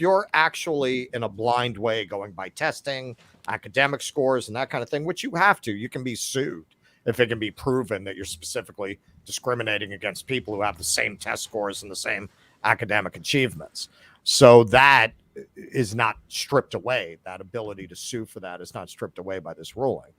you're actually in a blind way going by testing, academic scores and that kind of thing, which you have to, you can be sued if it can be proven that you're specifically discriminating against people who have the same test scores and the same academic achievements. So that is not stripped away. That ability to sue for that is not stripped away by this ruling.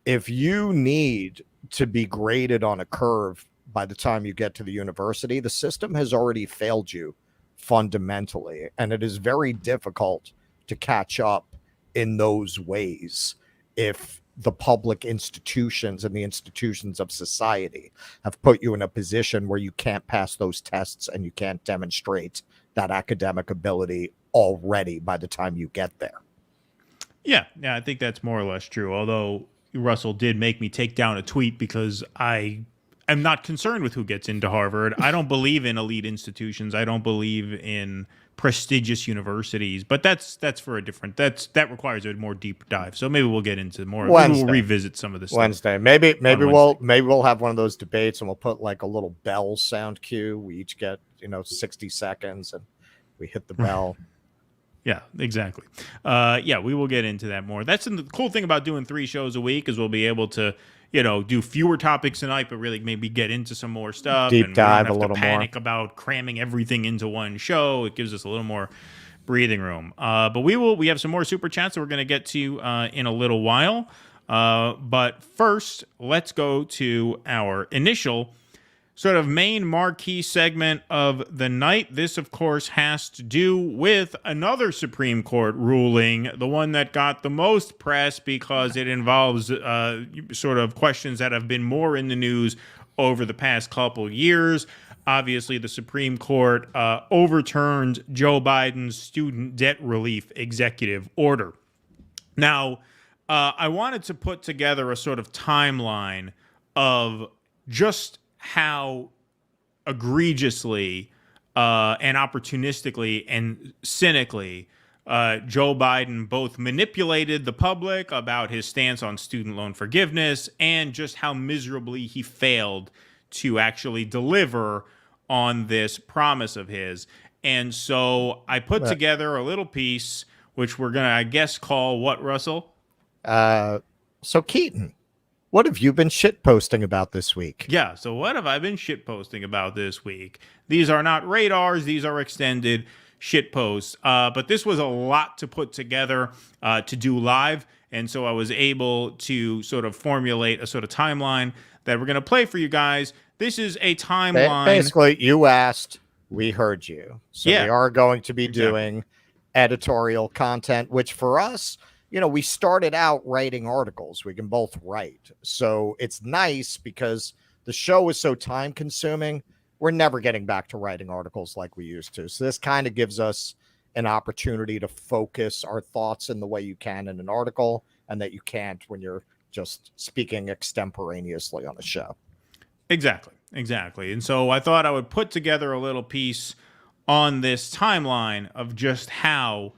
If you need to be graded on a curve by the time you get to the university, the system has already failed you fundamentally, and it is very difficult to catch up in those ways if the public institutions and the institutions of society have put you in a position where you can't pass those tests and you can't demonstrate that academic ability already by the time you get there. Yeah, I think that's more or less true. Although Russell did make me take down a tweet because I am not concerned with who gets into Harvard. I don't believe in elite institutions. I don't believe in prestigious universities, but that's for a different, that requires a more deep dive. So maybe we'll get into more. Maybe we'll revisit some of this Wednesday. Maybe we'll have one of those debates and we'll put like a little bell sound cue. We each get 60 seconds and we hit the bell. Yeah, exactly. We will get into that more. That's the cool thing about doing 3 shows a week is we'll be able to do fewer topics tonight, but really maybe get into some more stuff. Deep dive a little more. Panic about cramming everything into one show. It gives us a little more breathing room. But we have some more super chats that we're going to get to in a little while. But first, let's go to our initial sort of main marquee segment of the night. This, of course, has to do with another Supreme Court ruling, the one that got the most press because it involves sort of questions that have been more in the news over the past couple years. Obviously, the Supreme Court overturned Joe Biden's student debt relief executive order. Now, I wanted to put together a sort of timeline of just how egregiously and opportunistically and cynically Joe Biden both manipulated the public about his stance on student loan forgiveness and just how miserably he failed to actually deliver on this promise of his. And so I put together a little piece, which we're going to, I guess, call what, Russell? So Keaton, what have you been shitposting about this week? Yeah, so what have I been shitposting about this week? These are not radars. These are extended shitposts. But this was a lot to put together to do live. And so I was able to sort of formulate a sort of timeline that we're going to play for you guys. This is a timeline. Basically, you asked, we heard you. So Yeah, we are going to be doing editorial content, which for us, you know, we started out writing articles. We can both write. So it's nice because the show is so time consuming. We're never getting back to writing articles like we used to. So this kind of gives us an opportunity to focus our thoughts in the way you can in an article and that you can't when you're just speaking extemporaneously on a show. Exactly. And so I thought I would put together a little piece on this timeline of just how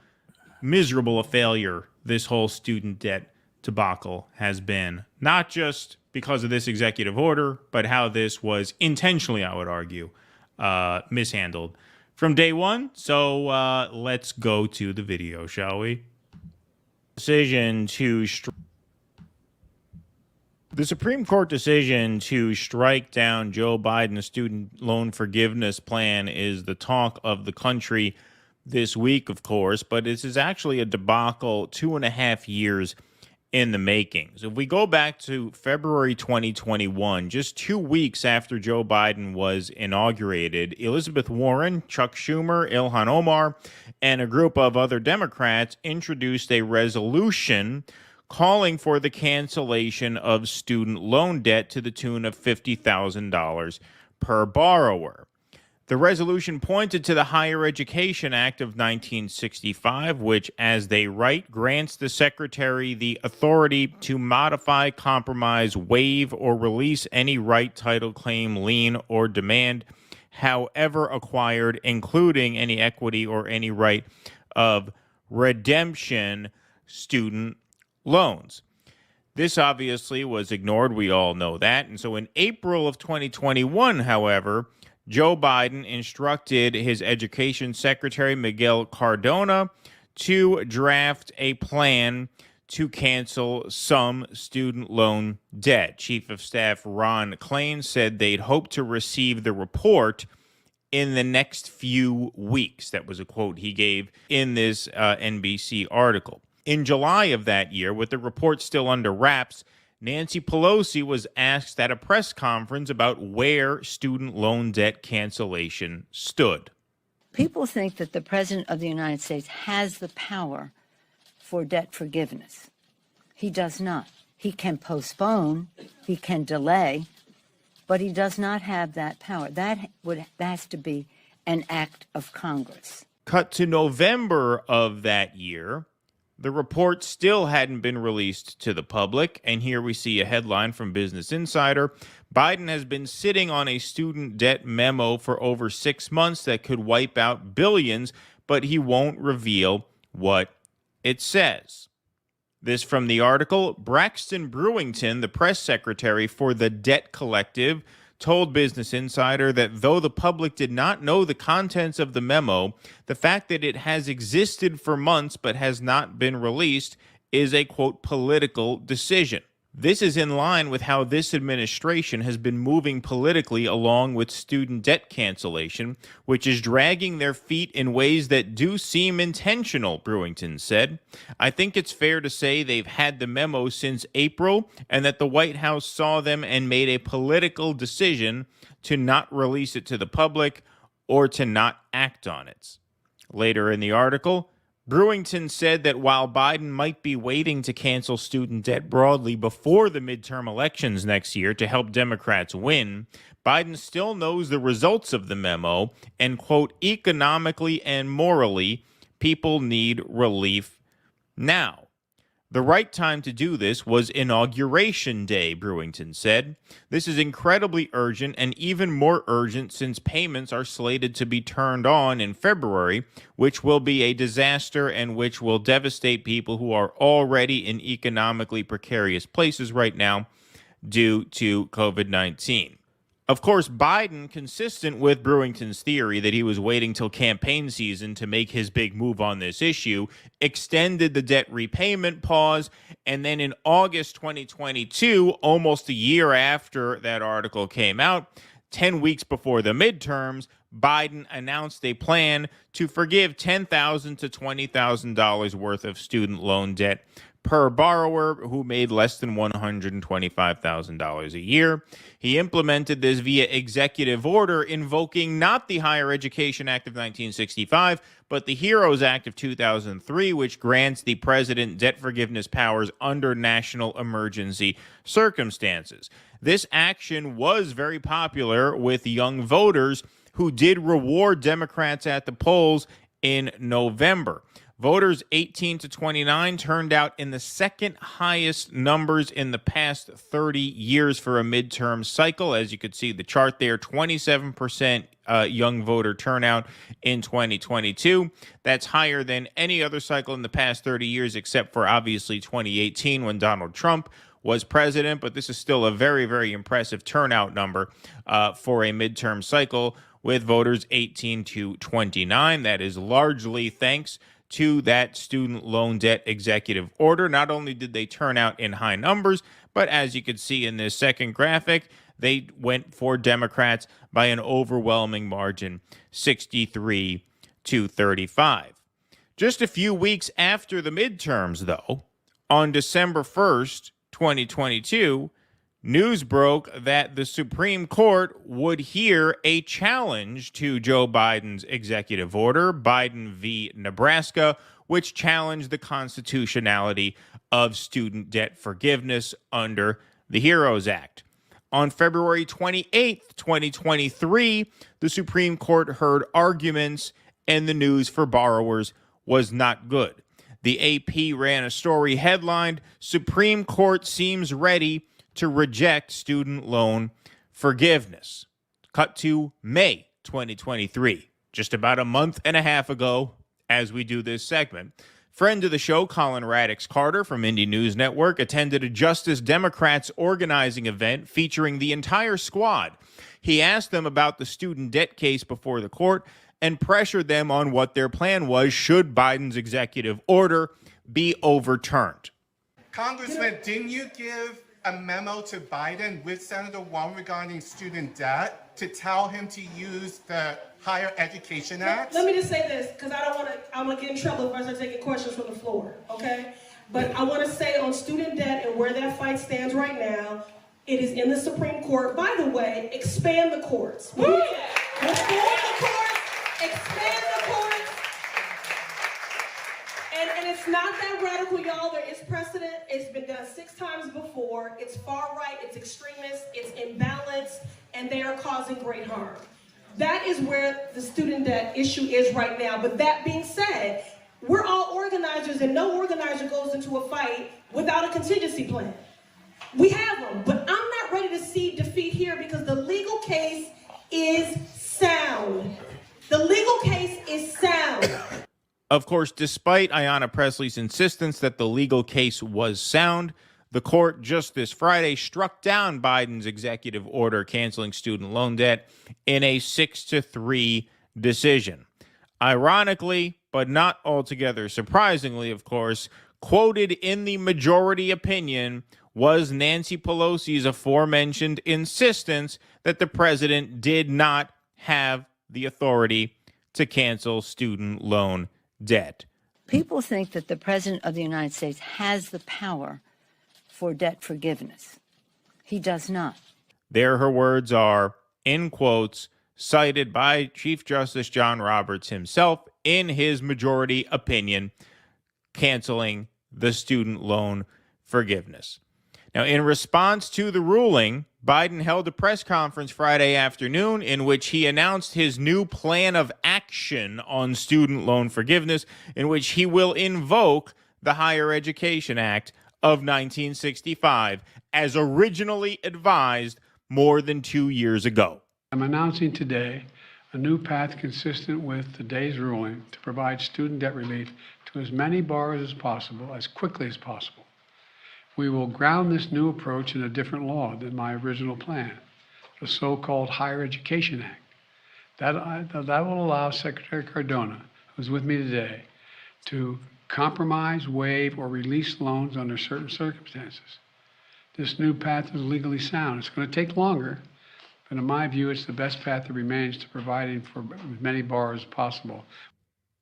miserable a failure this whole student debt debacle has been. Not just because of this executive order, but how this was intentionally, I would argue, mishandled from day one. So let's go to the video, shall we? The Supreme Court decision to strike down Joe Biden's student loan forgiveness plan is the talk of the country this week, of course, but this is actually a debacle 2.5 years in the making. So if we go back to February 2021, just 2 weeks after Joe Biden was inaugurated, Elizabeth Warren, Chuck Schumer, Ilhan Omar, and a group of other Democrats introduced a resolution calling for the cancellation of student loan debt to the tune of $50,000 per borrower. The resolution pointed to the Higher Education Act of 1965, which, as they write, grants the Secretary the authority to modify, compromise, waive, or release any right, title, claim, lien, or demand, however acquired, including any equity or any right of redemption student loans. This obviously was ignored. We all know that. And so in April of 2021, however, Joe Biden instructed his Education Secretary, Miguel Cardona, to draft a plan to cancel some student loan debt. Chief of Staff Ron Klain said they'd hope to receive the report in the next few weeks. That was a quote he gave in this NBC article. In July of that year, with the report still under wraps, Nancy Pelosi was asked at a press conference about where student loan debt cancellation stood. People think that the President of the United States has the power for debt forgiveness. He does not. He can postpone, he can delay, but he does not have that power. That has to be an act of Congress. Cut to November of that year. The report still hadn't been released to the public, and here we see a headline from Business Insider. Biden has been sitting on a student debt memo for over 6 months that could wipe out billions, but he won't reveal what it says. This from the article. Braxton Brewington, the press secretary for the Debt Collective, told Business Insider that though the public did not know the contents of the memo, the fact that it has existed for months but has not been released is a, quote, political decision. This is in line with how this administration has been moving politically along with student debt cancellation, which is dragging their feet in ways that do seem intentional, Brewington said. I think it's fair to say they've had the memo since April and that the White House saw them and made a political decision to not release it to the public or to not act on it. Later in the article, Brewington said that while Biden might be waiting to cancel student debt broadly before the midterm elections next year to help Democrats win, Biden still knows the results of the memo and, quote, economically and morally, people need relief now. The right time to do this was Inauguration Day, Brewington said. This is incredibly urgent and even more urgent since payments are slated to be turned on in February, which will be a disaster and which will devastate people who are already in economically precarious places right now due to COVID-19. Of course, Biden, consistent with Brewington's theory that he was waiting till campaign season to make his big move on this issue, extended the debt repayment pause, and then in August 2022, almost a year after that article came out, 10 weeks before the midterms, Biden announced a plan to forgive $10,000 to $20,000 worth of student loan debt per borrower who made less than $125,000 a year. He implemented this via executive order invoking not the Higher Education Act of 1965, but the HEROES Act of 2003, which grants the president debt forgiveness powers under national emergency circumstances. This action was very popular with young voters who did reward Democrats at the polls in November. Voters 18 to 29 turned out in the second highest numbers in the past 30 years for a midterm cycle. As you could see the chart there, 27% young voter turnout in 2022. That's higher than any other cycle in the past 30 years, except for obviously 2018 when Donald Trump was president. But this is still a very, very impressive turnout number for a midterm cycle with voters 18 to 29. That is largely thanks to that student loan debt executive order. Not only did they turn out in high numbers, but as you can see in this second graphic, they went for Democrats by an overwhelming margin, 63 to 35. Just a few weeks after the midterms, though, on December 1st, 2022, news broke that the Supreme Court would hear a challenge to Joe Biden's executive order, Biden v. Nebraska, which challenged the constitutionality of student debt forgiveness under the HEROES Act. On February 28th, 2023, the Supreme Court heard arguments, and the news for borrowers was not good. The AP ran a story headlined, "Supreme Court Seems Ready to Reject Student Loan Forgiveness." Cut to May 2023, just about a month and a half ago as we do this segment. Friend of the show, Colin Radix-Carter from Indie News Network, attended a Justice Democrats organizing event featuring the entire squad. He asked them about the student debt case before the court and pressured them on what their plan was should Biden's executive order be overturned. Congressman, didn't you give a memo to Biden with Senator Warren regarding student debt to tell him to use the Higher Education Act? Let me just say this, because I'm gonna get in trouble if I start taking questions from the floor, okay? But I want to say on student debt and where that fight stands right now, it is in the Supreme Court. By the way, expand the courts. Reform the courts, expand the courts. And it's not that radical, y'all. There is precedent. It's been done 6 times before. It's far right, it's extremist, it's imbalanced, and they are causing great harm. That is where the student debt issue is right now. But that being said, we're all organizers, and no organizer goes into a fight without a contingency plan. We have them, but I'm not ready to see defeat here because the legal case is sound. The legal case is sound. Of course, despite Ayanna Pressley's insistence that the legal case was sound, the court just this Friday struck down Biden's executive order canceling student loan debt in a 6-3 decision. Ironically, but not altogether surprisingly, of course, quoted in the majority opinion was Nancy Pelosi's aforementioned insistence that the president did not have the authority to cancel student loan debt. People think that the President of the United States has the power for debt forgiveness. He does not. There her words are, in quotes, cited by Chief Justice John Roberts himself in his majority opinion, canceling the student loan forgiveness. Now, in response to the ruling, Biden held a press conference Friday afternoon in which he announced his new plan of action on student loan forgiveness, in which he will invoke the Higher Education Act of 1965, as originally advised more than 2 years ago. I'm announcing today a new path consistent with today's ruling to provide student debt relief to as many borrowers as possible, as quickly as possible. We will ground this new approach in a different law than my original plan, the so-called Higher Education Act. That will allow Secretary Cardona, who's with me today, to compromise, waive, or release loans under certain circumstances. This new path is legally sound. It's going to take longer, but in my view, it's the best path that remains to providing for as many borrowers as possible.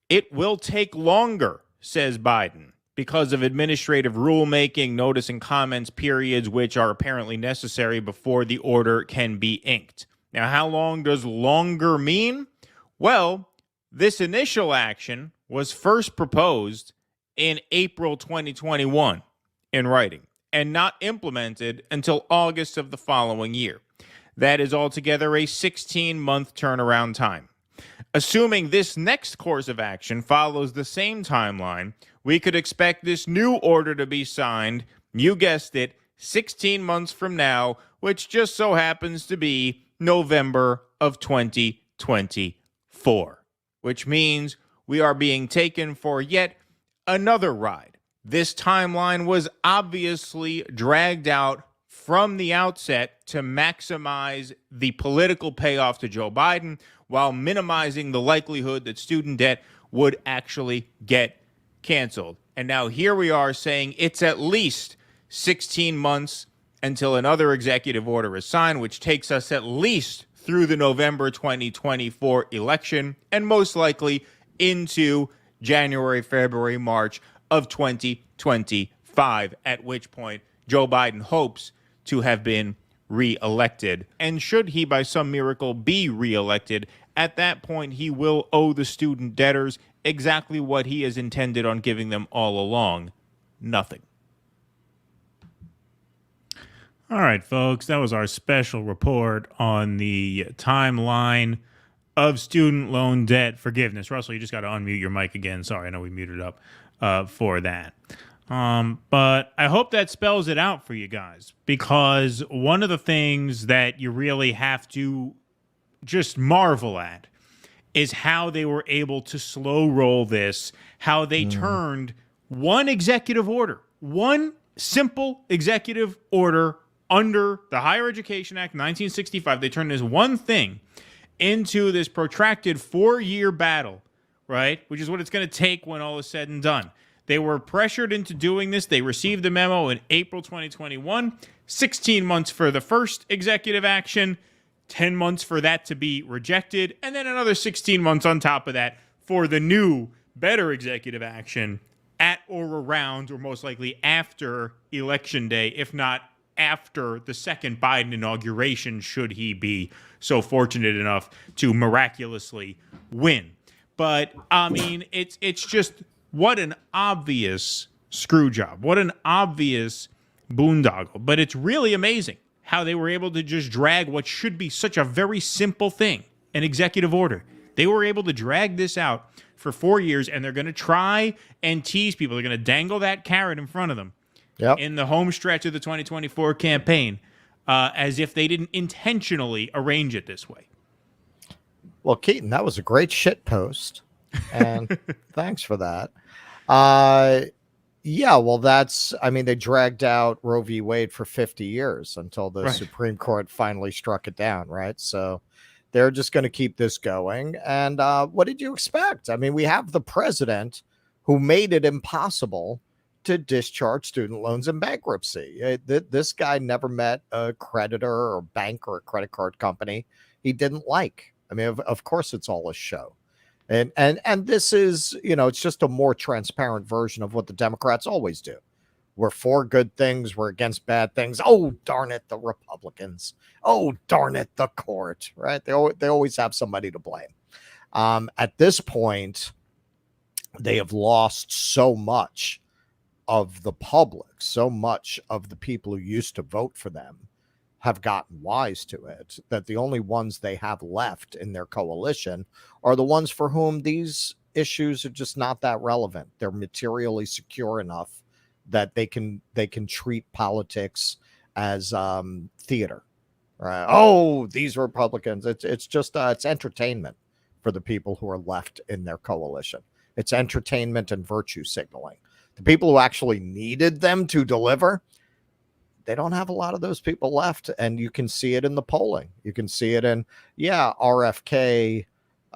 It will take longer, says Biden, because of administrative rulemaking, notice and comments periods, which are apparently necessary before the order can be inked. Now, how long does longer mean? Well, this initial action was first proposed in April 2021 in writing and not implemented until August of the following year. That is altogether a 16-month turnaround time. Assuming this next course of action follows the same timeline, we could expect this new order to be signed, you guessed it, 16 months from now, which just so happens to be November of 2024, which means we are being taken for yet another ride. This timeline was obviously dragged out from the outset to maximize the political payoff to Joe Biden while minimizing the likelihood that student debt would actually get canceled. And now here we are saying it's at least 16 months until another executive order is signed, which takes us at least through the November 2024 election and most likely into January, February, March of 2025, at which point Joe Biden hopes to have been reelected. And should he, by some miracle, be reelected, at that point he will owe the student debtors exactly what he has intended on giving them all along: nothing. All right, folks, that was our special report on the timeline of student loan debt forgiveness. Russell, you just got to unmute your mic again. Sorry, I know we muted up for that. But I hope that spells it out for you guys, because one of the things that you really have to just marvel at is how they were able to slow roll this, how they turned one executive order, one simple executive order under the Higher Education Act 1965. They turned this one thing into this protracted 4-year battle, right? Which is what it's going to take when all is said and done. They were pressured into doing this. They received the memo in April 2021, 16 months for the first executive action, 10 months for that to be rejected, and then another 16 months on top of that for the new, better executive action at or around, or most likely after Election Day, if not after the second Biden inauguration, should he be so fortunate enough to miraculously win. But, I mean, it's just, what an obvious screw job. What an obvious boondoggle. But it's really amazing how they were able to just drag what should be such a very simple thing, an executive order. They were able to drag this out for 4 years, and they're going to try and tease people. They're going to dangle that carrot in front of them in the home stretch of the 2024 campaign, as if they didn't intentionally arrange it this way. Well, Keaton, that was a great shit post, and thanks for that. Yeah, well, they dragged out Roe v. Wade for 50 years until the Supreme Court finally struck it down, right? So they're just going to keep this going. And what did you expect? I mean, we have the president who made it impossible to discharge student loans in bankruptcy. This guy never met a creditor or bank or a credit card company he didn't like. I mean, of course, it's all a show. And this is, it's just a more transparent version of what the Democrats always do. We're for good things. We're against bad things. Oh, darn it, the Republicans. Oh, darn it, the court, right? They always have somebody to blame. At this point, they have lost so much of the public, so much of the people who used to vote for them have gotten wise to it, that the only ones they have left in their coalition are the ones for whom these issues are just not that relevant. They're materially secure enough that they can treat politics as theater. Right? Oh, these Republicans. It's just it's entertainment for the people who are left in their coalition. It's entertainment and virtue signaling. The people who actually needed them to deliver, they don't have a lot of those people left, and you can see it in the polling. You can see it in, RFK,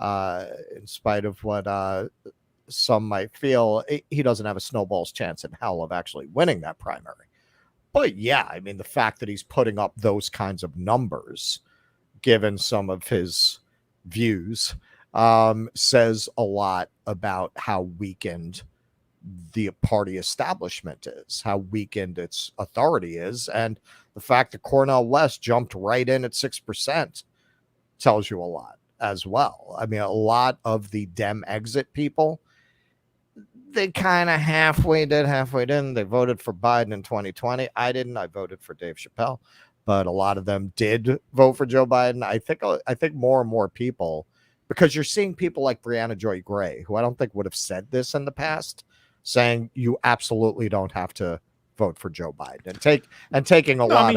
in spite of what some might feel, he doesn't have a snowball's chance in hell of actually winning that primary. But yeah, I mean, the fact that he's putting up those kinds of numbers, given some of his views, says a lot about how weakened the party establishment is, how weakened its authority is. And the fact that Cornel West jumped right in at 6% tells you a lot as well. I mean, a lot of the Dem exit people, they kind of halfway didn't. They voted for Biden in 2020. I didn't. I voted for Dave Chappelle, but a lot of them did vote for Joe Biden. I think more and more people, because you're seeing people like Breonna Joy Gray, who I don't think would have said this in the past, saying you absolutely don't have to vote for Joe Biden and taking a lot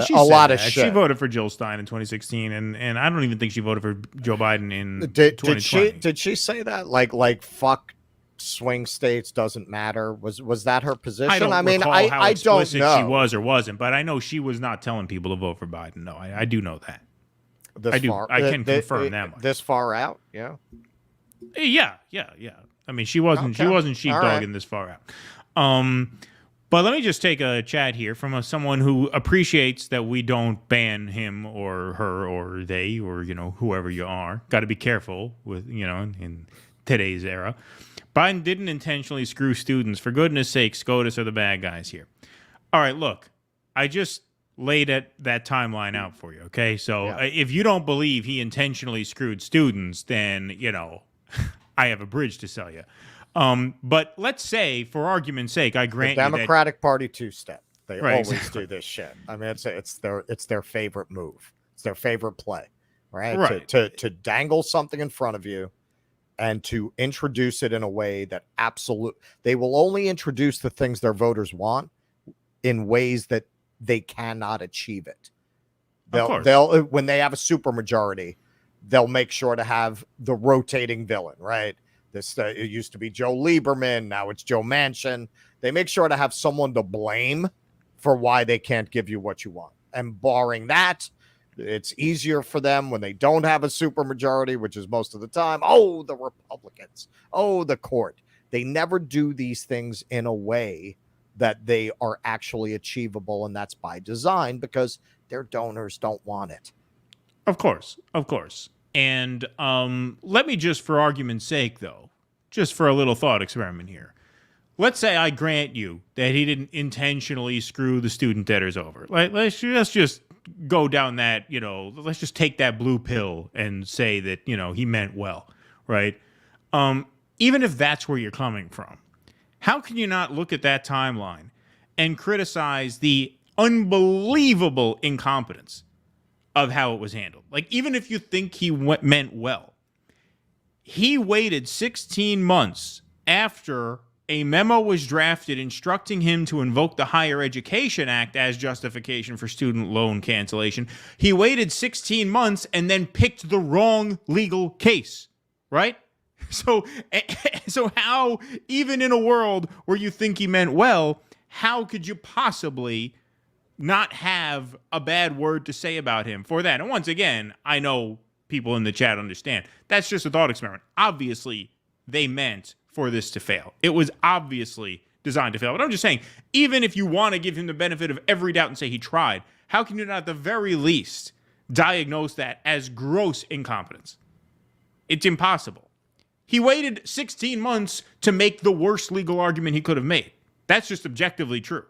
of shit. She voted for Jill Stein in 2016, and I don't even think she voted for Joe Biden in 2020. Did she say that? Like fuck swing states, doesn't matter. Was that her position? I don't how explicit don't know. She was or wasn't, but I know she was not telling people to vote for Biden. No, I do know that. I can confirm that much. This far out, yeah. I mean, she wasn't sheepdogging this far out. But let me just take a chat here from someone who appreciates that we don't ban him or her or they or whoever you are. Got to be careful with in today's era. Biden didn't intentionally screw students. For goodness sake, SCOTUS are the bad guys here. All right, look, I just laid that timeline out for you, okay? So if you don't believe he intentionally screwed students, then, I have a bridge to sell you. But let's say, for argument's sake, I grant the you Democratic Party two-step. They Right, always exactly. do this shit. I mean, it's their favorite move. It's their favorite play, right? Right. To dangle something in front of you and to introduce it in a way that they will only introduce the things their voters want in ways that they cannot achieve it. They'll when they have a supermajority, they'll make sure to have the rotating villain, right? This it used to be Joe Lieberman, now it's Joe Manchin. They make sure to have someone to blame for why they can't give you what you want. And barring that, it's easier for them when they don't have a supermajority, which is most of the time. Oh, the Republicans. Oh, the court. They never do these things in a way that they are actually achievable, and that's by design because their donors don't want it. Of course. And let me just, for argument's sake, though, just for a little thought experiment here. Let's say I grant you that he didn't intentionally screw the student debtors over. Let's just go down that, let's just take that blue pill and say that, he meant well, right? Even if that's where you're coming from, how can you not look at that timeline and criticize the unbelievable incompetence of how it was handled? Like, even if you think he meant well, he waited 16 months after a memo was drafted instructing him to invoke the Higher Education Act as justification for student loan cancellation. He waited 16 months and then picked the wrong legal case, right? So how, even in a world where you think he meant well, how could you possibly not have a bad word to say about him for that? And once again, I know people in the chat understand. That's just a thought experiment. Obviously, they meant for this to fail. It was obviously designed to fail. But I'm just saying, even if you want to give him the benefit of every doubt and say he tried, how can you not at the very least diagnose that as gross incompetence? It's impossible. He waited 16 months to make the worst legal argument he could have made. That's just objectively true,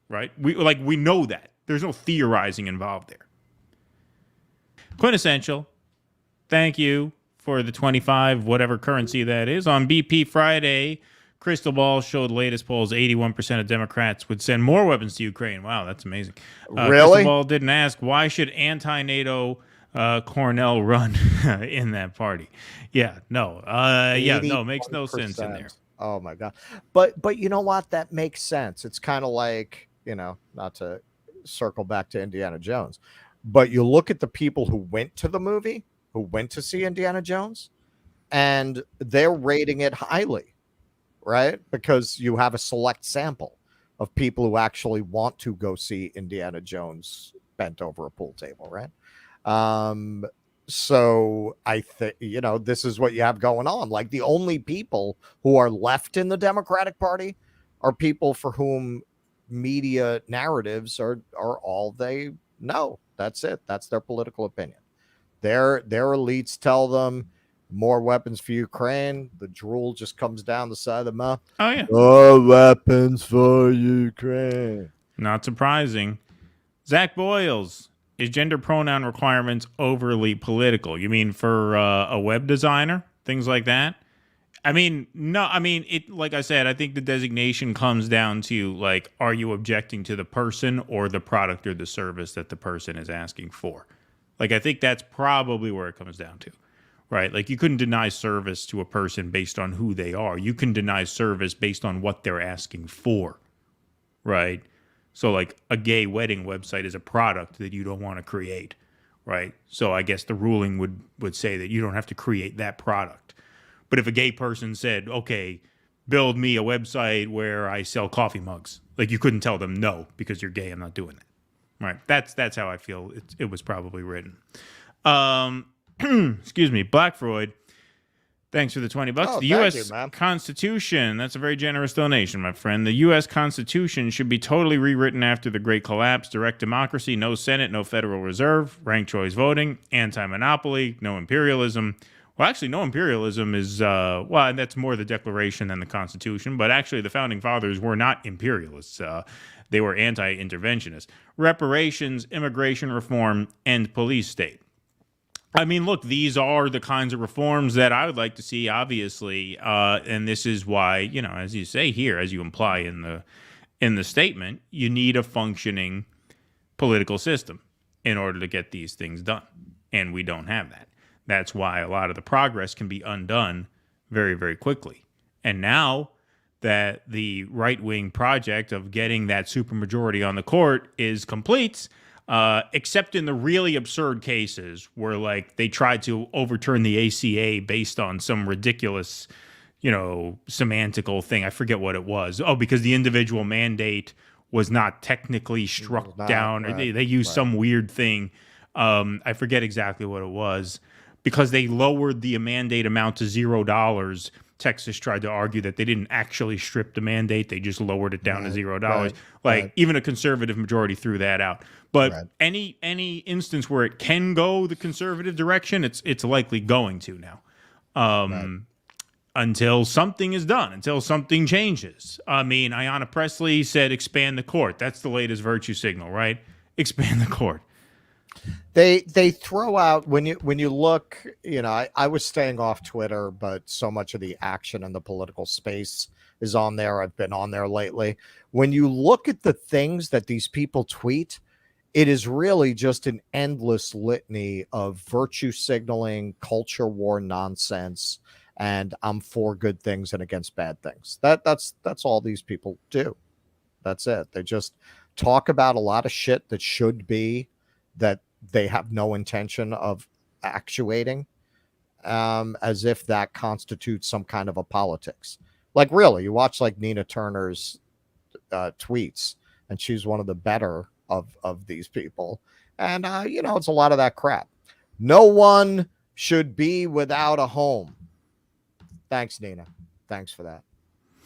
right? We know that. There's no theorizing involved there. Quintessential, thank you for the 25, whatever currency that is. On BP Friday, Crystal Ball showed latest polls, 81% of Democrats would send more weapons to Ukraine. Wow, that's amazing. Really? Crystal Ball didn't ask, why should anti-NATO Cornell run in that party? Yeah, no. Makes no sense in there. Oh, my God. But you know what? That makes sense. It's kind of like, not to circle back to Indiana Jones, but you look at the people who went to the movie, who went to see Indiana Jones, and they're rating it highly, right? Because you have a select sample of people who actually want to go see Indiana Jones bent over a pool table, right? So I think, this is what you have going on. Like, the only people who are left in the Democratic Party are people for whom media narratives are all they know. That's it. That's their political opinion. Their elites tell them more weapons for Ukraine. The drool just comes down the side of the mouth. Oh, yeah. More weapons for Ukraine. Not surprising. Zach Boyles, is gender pronoun requirements overly political? You mean for a web designer? Things like that? I mean, no. I mean, like I said, I think the designation comes down to, like, are you objecting to the person or the product or the service that the person is asking for? Like, I think that's probably where it comes down to, right? Like, you couldn't deny service to a person based on who they are. You can deny service based on what they're asking for, right? So, like, a gay wedding website is a product that you don't want to create, right? So I guess the ruling would say that you don't have to create that product. But if a gay person said, okay, build me a website where I sell coffee mugs, like, you couldn't tell them, no, because you're gay, I'm not doing that. Right. That's how I feel it was probably written. Excuse me. Black Freud, thanks for the $20. The U.S. Constitution, that's a very generous donation, my friend. The U.S. Constitution should be totally rewritten after the Great Collapse. Direct democracy, no Senate, no Federal Reserve, ranked choice voting, anti-monopoly, no imperialism. Well, actually, no imperialism is, that's more the Declaration than the Constitution. But actually, the Founding Fathers were not imperialists. They were anti-interventionists. Reparations, immigration reform, and police state. I mean, look, these are the kinds of reforms that I would like to see, obviously. And this is why, as you say here, as you imply in the statement, you need a functioning political system in order to get these things done. And we don't have that. That's why a lot of the progress can be undone very, very quickly. And now that the right-wing project of getting that supermajority on the court is complete, except in the really absurd cases where, like, they tried to overturn the ACA based on some ridiculous, semantical thing. I forget what it was. Oh, because the individual mandate was not technically struck down. Right, or they used some weird thing. I forget exactly what it was. Because they lowered the mandate amount to $0, Texas tried to argue that they didn't actually strip the mandate. They just lowered it down to $0. Even a conservative majority threw that out. But any instance where it can go the conservative direction, it's likely going to now. Until something is done, until something changes. I mean, Ayanna Pressley said expand the court. That's the latest virtue signal, right? Expand the court. They throw out when you look, I was staying off Twitter, but so much of the action in the political space is on there. I've been on there lately. When you look at the things that these people tweet, it is really just an endless litany of virtue signaling, culture war nonsense, and I'm for good things and against bad things. That's all these people do. That's it. They just talk about a lot of shit that should be that they have no intention of actuating, as if that constitutes some kind of a politics. Like, really, you watch like Nina Turner's tweets, and she's one of the better of these people. And, it's a lot of that crap. No one should be without a home. Thanks, Nina. Thanks for that.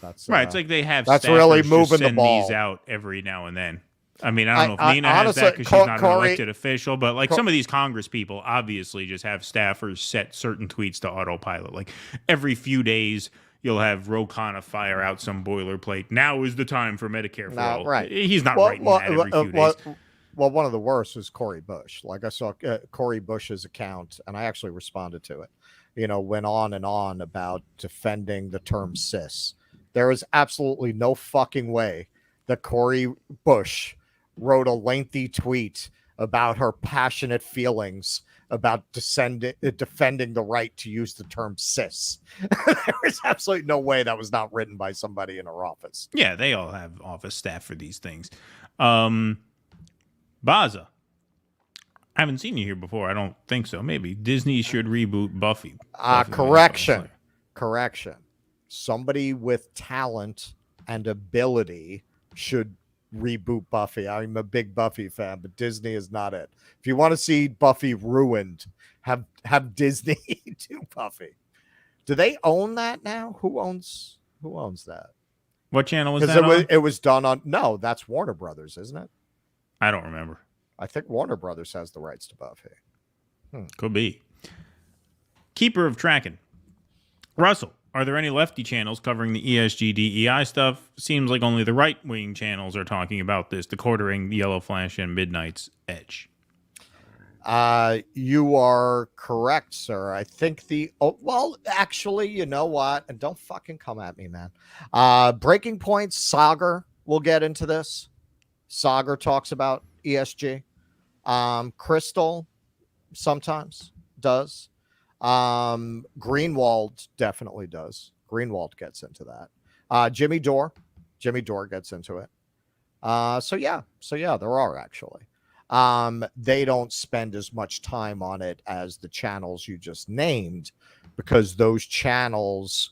That's right. It's like they have that's staffers really just moving the send ball. these out every now and then. I mean, I don't know if Nina honestly, has that because she's not an Corey, elected official, but like some of these Congress people obviously just have staffers set certain tweets to autopilot. Like every few days, you'll have Ro Khanna fire out some boilerplate. Now is the time for Medicare for all. Right. He's not writing that every few days. Well, one of the worst was Cory Bush. Like I saw Cory Bush's account, and I actually responded to it. Went on and on about defending the term cis. There is absolutely no fucking way that Cory Bush wrote a lengthy tweet about her passionate feelings about defending the right to use the term cis. There is absolutely no way that was not written by somebody in her office. Yeah, they all have office staff for these things. Baza, I haven't seen you here before. I don't think so. Maybe Disney should reboot Buffy. Correction. Somebody with talent and ability should reboot Buffy. I'm a big Buffy fan, but Disney is not it. If you want to see Buffy ruined, have Disney do Buffy. Do they own that now? Who owns that? What channel was that on? It was done on. No, that's Warner Brothers, isn't it? I don't remember. I think Warner Brothers has the rights to Buffy. Could be. Keeper of Tracking. Russell, are there any lefty channels covering the ESG DEI stuff? Seems like only the right-wing channels are talking about this, the Quartering, the Yellow Flash, and Midnight's Edge. You are correct, sir. I think actually, you know what? And don't fucking come at me, man. Breaking Point's Sagar will get into this. Sagar talks about ESG. Crystal sometimes does. Greenwald definitely does. Greenwald gets into that. Jimmy Dore gets into it. So yeah, there are actually. They don't spend as much time on it as the channels you just named, because those channels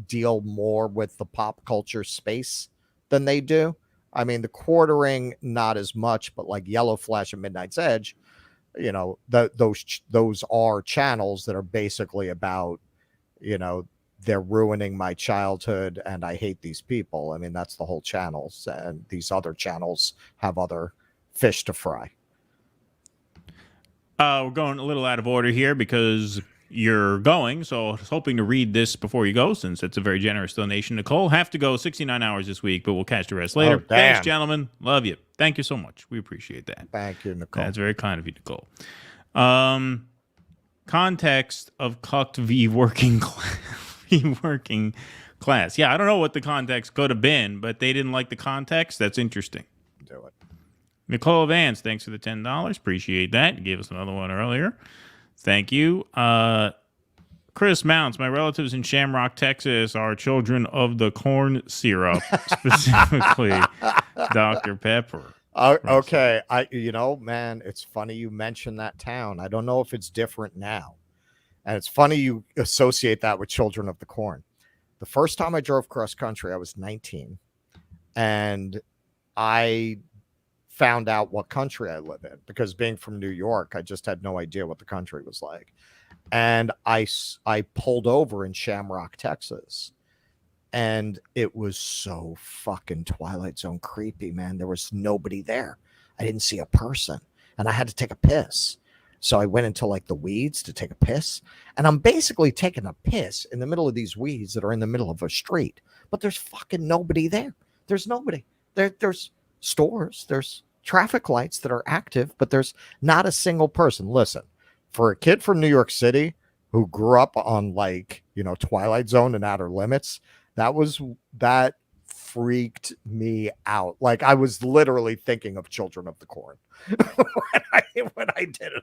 deal more with the pop culture space than they do. I mean, the Quartering, not as much, but like Yellow Flash and Midnight's Edge, those are channels that are basically about, they're ruining my childhood and I hate these people. I mean, that's the whole channels, and these other channels have other fish to fry. We're going a little out of order here because you're going, so I was hoping to read this before you go, since it's a very generous donation. Nicole, have to go 69 hours this week, but we'll catch the rest later. Oh, damn. Thanks, gentlemen. Love you. Thank you so much. We appreciate that. Thank you, Nicole. That's very kind of you, Nicole. Context of cucked v working class. Yeah, I don't know what the context could have been, but they didn't like the context. That's interesting. Do it. Nicole Vance, thanks for the $10. Appreciate that. You gave us another one earlier. Thank you. Chris Mounts, my relatives in Shamrock, Texas are children of the corn syrup, specifically Dr. Pepper. Okay. Man, it's funny you mentioned that town. I don't know if it's different now. And it's funny you associate that with Children of the Corn. The first time I drove cross country, I was 19. And I found out what country I live in, because being from New York, I just had no idea what the country was like. And I pulled over in Shamrock, Texas, and it was so fucking Twilight Zone creepy, man. There was nobody there. I didn't see a person, and I had to take a piss. So I went into like the weeds to take a piss, and I'm basically taking a piss in the middle of these weeds that are in the middle of a street, but there's fucking nobody there. There's nobody there. There's stores, there's traffic lights that are active, but there's not a single person. Listen, for a kid from New York City who grew up on Twilight Zone and Outer Limits, that freaked me out. Like, I was literally thinking of Children of the Corn when I did it.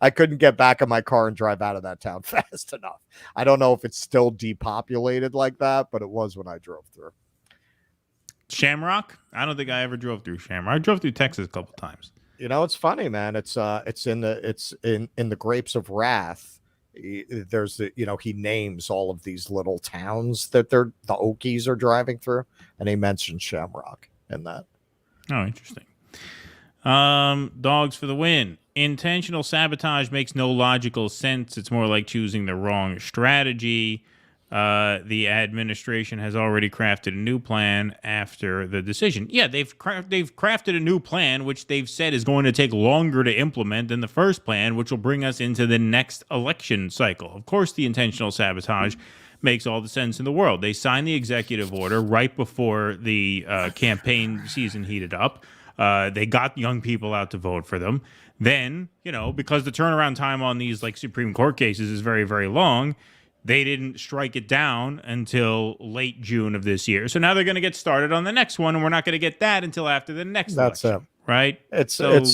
I couldn't get back in my car and drive out of that town fast enough. I don't know if it's still depopulated like that, but it was when I drove through. Shamrock? I don't think I ever drove through Shamrock. I drove through Texas a couple times. It's funny, man. It's in the Grapes of Wrath. There's he names all of these little towns that the Okies are driving through, and he mentions Shamrock in that. Oh, interesting. Dogs for the win. Intentional sabotage makes no logical sense. It's more like choosing the wrong strategy. the administration has already crafted a new plan after the decision. Yeah, they've crafted a new plan, which they've said is going to take longer to implement than the first plan, which will bring us into the next election cycle. Of course, the intentional sabotage makes all the sense in the world. They signed the executive order right before the campaign season heated up. They got young people out to vote for them. Then, because the turnaround time on these Supreme Court cases is very, very long, they didn't strike it down until late June of this year. So now they're going to get started on the next one, and we're not going to get that until after the next election. Right? Listen.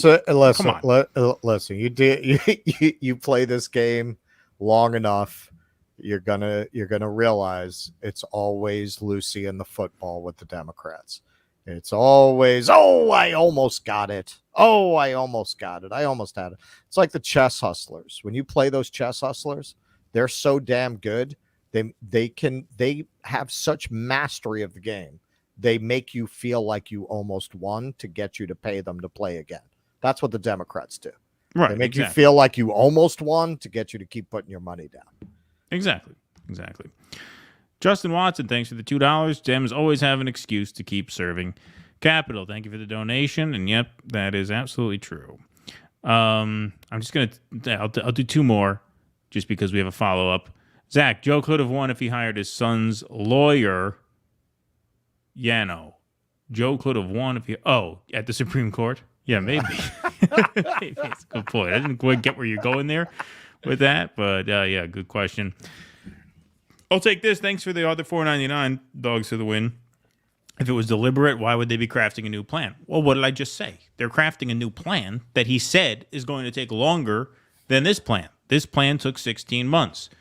You play this game long enough, you're gonna realize it's always Lucy in the football with the Democrats. It's always, I almost got it. I almost got it. I almost had it. It's like the chess hustlers. When you play those chess hustlers, they're so damn good. They have such mastery of the game. They make you feel like you almost won to get you to pay them to play again. That's what the Democrats do. Right. They make you feel like you almost won to get you to keep putting your money down. Exactly. Justin Watson, thanks for the $2. Dems always have an excuse to keep serving capital. Thank you for the donation. And yep, that is absolutely true. I'm just going to, I'll do two more just because we have a follow-up. Zach, Joe could have won if he hired his son's lawyer, Yano. Joe could have won if he, at the Supreme Court? Yeah, maybe. Maybe. It's a good point. I didn't quite get where you're going there with that, but yeah, good question. I'll take this. Thanks for the other $4.99. Dogs for the win. If it was deliberate, why would they be crafting a new plan? Well, what did I just say? They're crafting a new plan that he said is going to take longer than this plan. This plan took 16 months.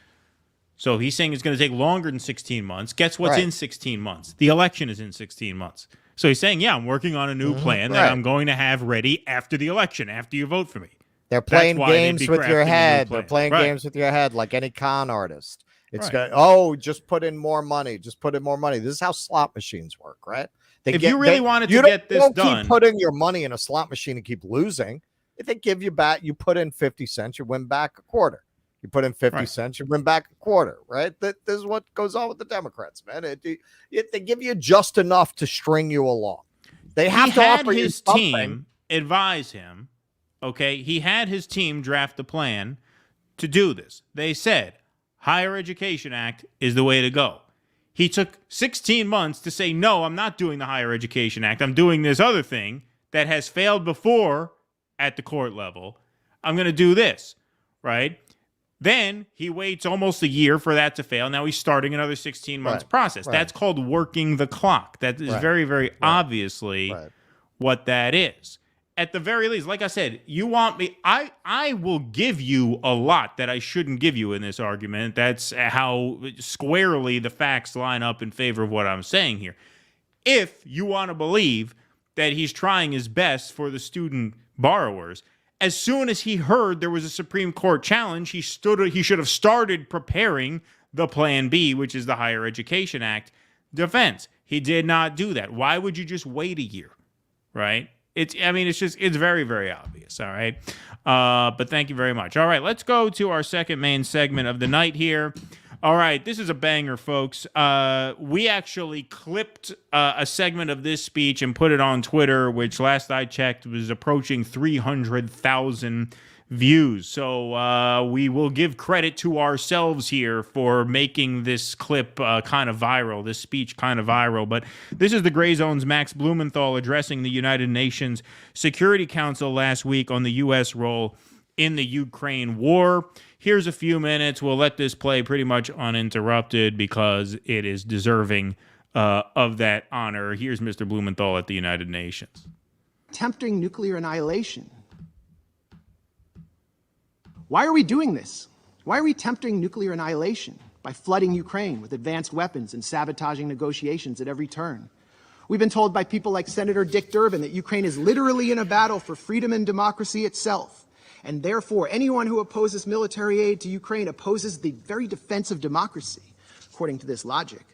So he's saying it's going to take longer than 16 months. Guess what's in 16 months? The election is in 16 months. So he's saying, yeah, I'm working on a new plan that I'm going to have ready after the election, after you vote for me. They're playing games with your head. They're playing games with your head like any con artist. It's just put in more money. Just put in more money. This is how slot machines work, right? If you really wanted to get this done, keep putting your money in a slot machine and keep losing. If they give you back, you put in 50 cents, you win back a quarter. You put in 50 cents, you win back a quarter, right? This is what goes on with the Democrats, man. They give you just enough to string you along. They have to offer you something. Team advise him, okay? He had his team draft the plan to do this. They said, Higher Education Act is the way to go. He took 16 months to say, no, I'm not doing the Higher Education Act. I'm doing this other thing that has failed before at the court level. I'm going to do this, right? Then he waits almost a year for that to fail. Now he's starting another 16 months process. That's called working the clock. That is very, very obviously what that is. At the very least, like I said, you want me, I will give you a lot that I shouldn't give you in this argument. That's how squarely the facts line up in favor of what I'm saying here. If you want to believe that he's trying his best for the student borrowers, as soon as he heard there was a Supreme Court challenge, he should have started preparing the Plan B, which is the Higher Education Act defense. He did not do that. Why would you just wait a year, right? It's very, very obvious, all right? But thank you very much. All right, let's go to our second main segment of the night here. All right, this is a banger, folks. We actually clipped a segment of this speech and put it on Twitter, which last I checked was approaching 300,000 views. So we will give credit to ourselves here for making this clip kind of viral, this speech kind of viral. But this is the Gray Zone's Max Blumenthal addressing the United Nations Security Council last week on the U.S. role in the Ukraine war. Here's a few minutes. We'll let this play pretty much uninterrupted because it is deserving of that honor. Here's Mr. Blumenthal at the United Nations. Attempting nuclear annihilation. Why are we doing this? Why are we attempting nuclear annihilation by flooding Ukraine with advanced weapons and sabotaging negotiations at every turn? We've been told by people like Senator Dick Durbin that Ukraine is literally in a battle for freedom and democracy itself. And therefore, anyone who opposes military aid to Ukraine opposes the very defense of democracy, according to this logic.